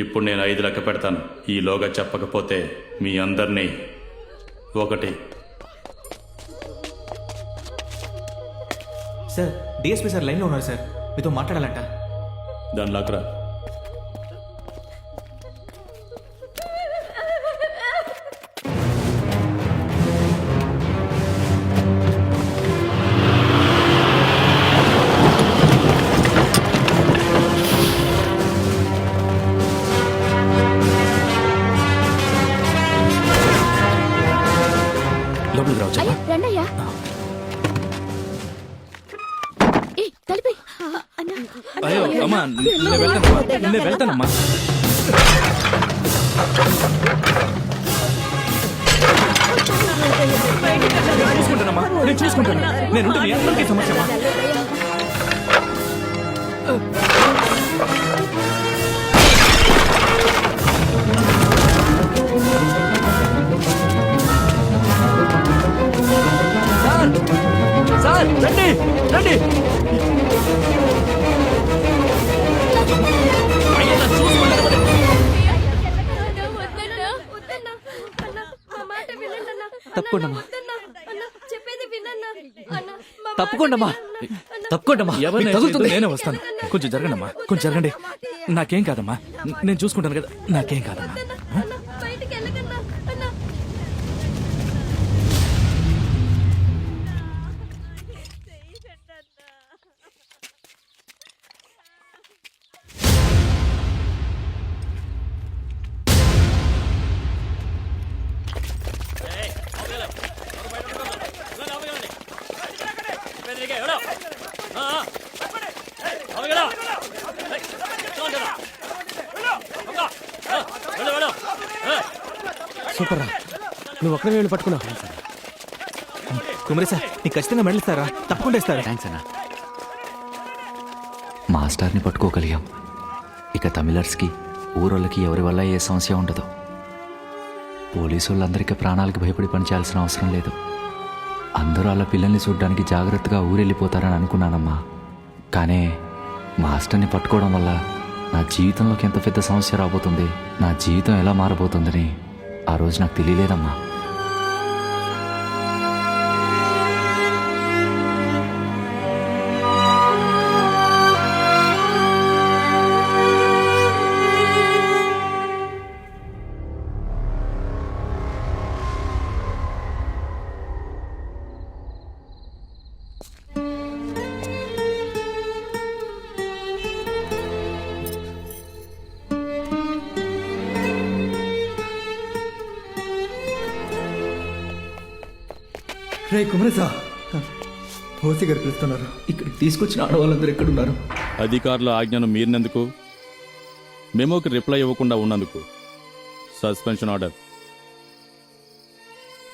ఇప్పుడు నేను 5 లెక్క పెడతాను. ఈలోగా చెప్పకపోతే మీ అందరినీ 1. సార్ డిఎస్పీ సార్ లైన్లో ఉన్నారు సార్, మీతో మాట్లాడాలంట. దాని లాక్రా. లోపలికి రావచ్చు. రండయ్యా. అయ్యో అమ్మా, నేను వెళ్తానమ్మా. చూసుకుంటానమ్మా, నేను చూసుకుంటాను. నేను మీ అందరికీ సమస్యమ్మా. సార్ రండి రండి. తప్పకుండా తప్పకుండా తప్పకుండా నేనే వస్తాను. కొంచెం జరగండమ్మా, కొంచెం జరగండి. నాకేం కాదమ్మా, నేను చూసుకుంటాను కదా. నాకేం కాదమ్మా. సూపర్ రా, నువ్వు ఒక్కడే వెళ్ళి పట్టుకున్నావు. కుమరి సార్ నీకు ఖచ్చితంగా మెడల్ ఇస్తారా? తప్పకుండా ఇస్తారా? థ్యాంక్స్ అన్న. మాస్టర్ని పట్టుకోగలిగాం. ఇక తమిళర్స్కి ఊరోళ్ళకి ఎవరి వల్ల ఏ సమస్య ఉండదు. పోలీసు వాళ్ళందరికీ ప్రాణాలకు భయపడి పనిచేయాల్సిన అవసరం లేదు. అందరూ వాళ్ళ పిల్లల్ని చూడడానికి జాగ్రత్తగా ఊరెళ్ళిపోతారని అనుకున్నానమ్మా. కానీ మాస్టర్ని పట్టుకోవడం వల్ల నా జీవితంలోకి ఎంత పెద్ద సమస్య రాబోతుంది, నా జీవితం ఎలా మారబోతుందని ఆ రోజు నాకు తెలియలేదమ్మా. రే కుమరేసా, ఓసి గారు పిలుస్తున్నారు. ఇక్కడికి తీసుకొచ్చిన ఆడవాళ్ళందరూ ఎక్కడున్నారు? అధికారుల ఆజ్ఞను మీరినందుకు, మెమోకి రిప్లై ఇవ్వకుండా ఉన్నందుకు సస్పెన్షన్ ఆర్డర్.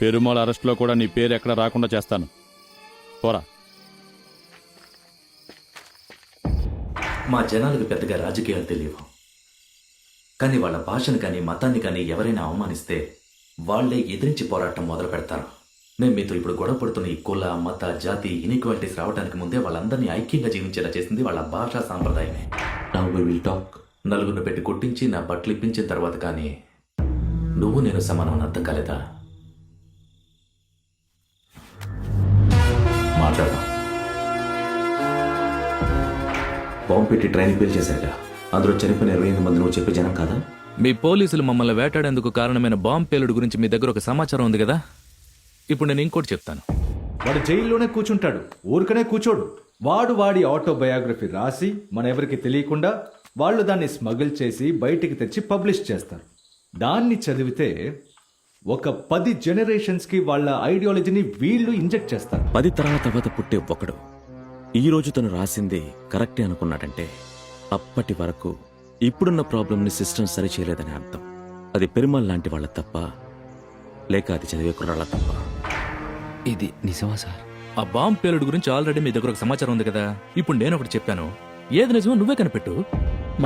పెరుమాళ్ అరెస్ట్లో కూడా నీ పేరు ఎక్కడ రాకుండా చేస్తాను. పోరా. మా జనాలకు పెద్దగా రాజకీయాలు తెలియవు, కానీ వాళ్ళ భాషను కానీ మతాన్ని కానీ ఎవరైనా అవమానిస్తే వాళ్లే ఎదిరించి పోరాటం మొదలు పెడతారు. మేము మీతో ఇప్పుడు గొడవ పడుతున్న ఈ కుల మత జాతి ఇన్ఈక్వాలిటీస్ రావడానికి ముందే వాళ్ళందరినీ ఐక్యంగా జీవించేలా చేసింది వాళ్ళ భాషా సాంప్రదాయమే. Now we will talk. నలుగురిని పెట్టి కొట్టించి నా బట్టలు ఇప్పించిన తర్వాత కానీ నువ్వు నేను సమానం అని అర్థం కాలేదా? మాట్లాడదాం. బాంబు పెట్టి ట్రైన్ పేల్ చేశారుగా, అందులో చనిపోయిన 28 మంది నువ్వు చెప్పే జనం కాదా? మీ పోలీసులు మమ్మల్ని వేటాడేందుకు కారణమైన బాంబు పేలుడు గురించి మీ దగ్గర ఒక సమాచారం ఉంది కదా. ఇప్పుడు నేను ఇంకోటి చెప్తాను. వాడు జైల్లోనే కూర్చుంటాడు, ఊరికనే కూర్చోడు. వాడి ఆటోబయోగ్రఫీ రాసి మన ఎవరికి తెలియకుండా వాళ్ళు దాన్ని స్మగిల్ చేసి బయటికి తెచ్చి పబ్లిష్ చేస్తారు. దాన్ని చదివితే ఒక 10 జనరేషన్స్కి వాళ్ళ ఐడియాలజీని వీళ్ళు ఇంజెక్ట్ చేస్తారు. 10 తరాల తర్వాత పుట్టే ఒకడు ఈ రోజు తను రాసింది కరెక్టే అనుకున్నాడంటే అప్పటి వరకు ఇప్పుడున్న ప్రాబ్లంని సిస్టమ్ సరి చేయలేదని అర్థం. అది పెరుమాళ్ లాంటి వాళ్ళ తప్ప, లేక అది చదివే కుర్రాళ్ళ తప్ప. ఇది నిజమా సార్? ఆ బాంబు పేలుడు గురించి ఆల్రెడీ మీ దగ్గర ఒక సమాచారం ఉంది కదా. ఇప్పుడు నేను ఒకటి చెప్పాను, ఏది నిజమో నువ్వే కనిపెట్టు.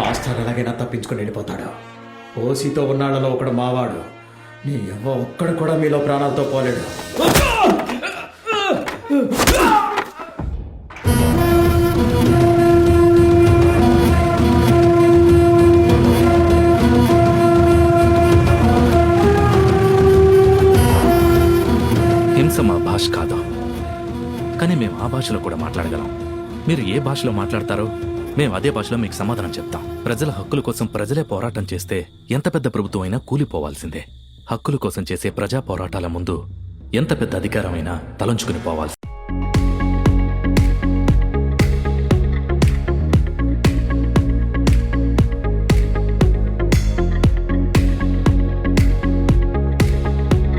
మాస్టర్ ఎలాగైనా తప్పించుకుని వెళ్ళిపోతాడు. ఓసీతో ఉన్నాళ్లలో ఒకడు మావాడు. నీ ఎవ్వ ఒక్కడు కూడా మీలో ప్రాణాలతో పోలేడు. హింస మా భాష కాదు, కానీ మేము ఆ భాషలో కూడా మాట్లాడగలం. మీరు ఏ భాషలో మాట్లాడతారో మేము అదే భాషలో మీకు సమాధానం చెప్తాం. ప్రజల హక్కుల కోసం ప్రజలే పోరాటం చేస్తే ఎంత పెద్ద ప్రభుత్వం అయినా కూలిపోవాల్సిందే. హక్కుల కోసం చేసే ప్రజా పోరాటాల ముందు ఎంత పెద్ద అధికారమైనా తలంచుకుని పోవాల్సిందే.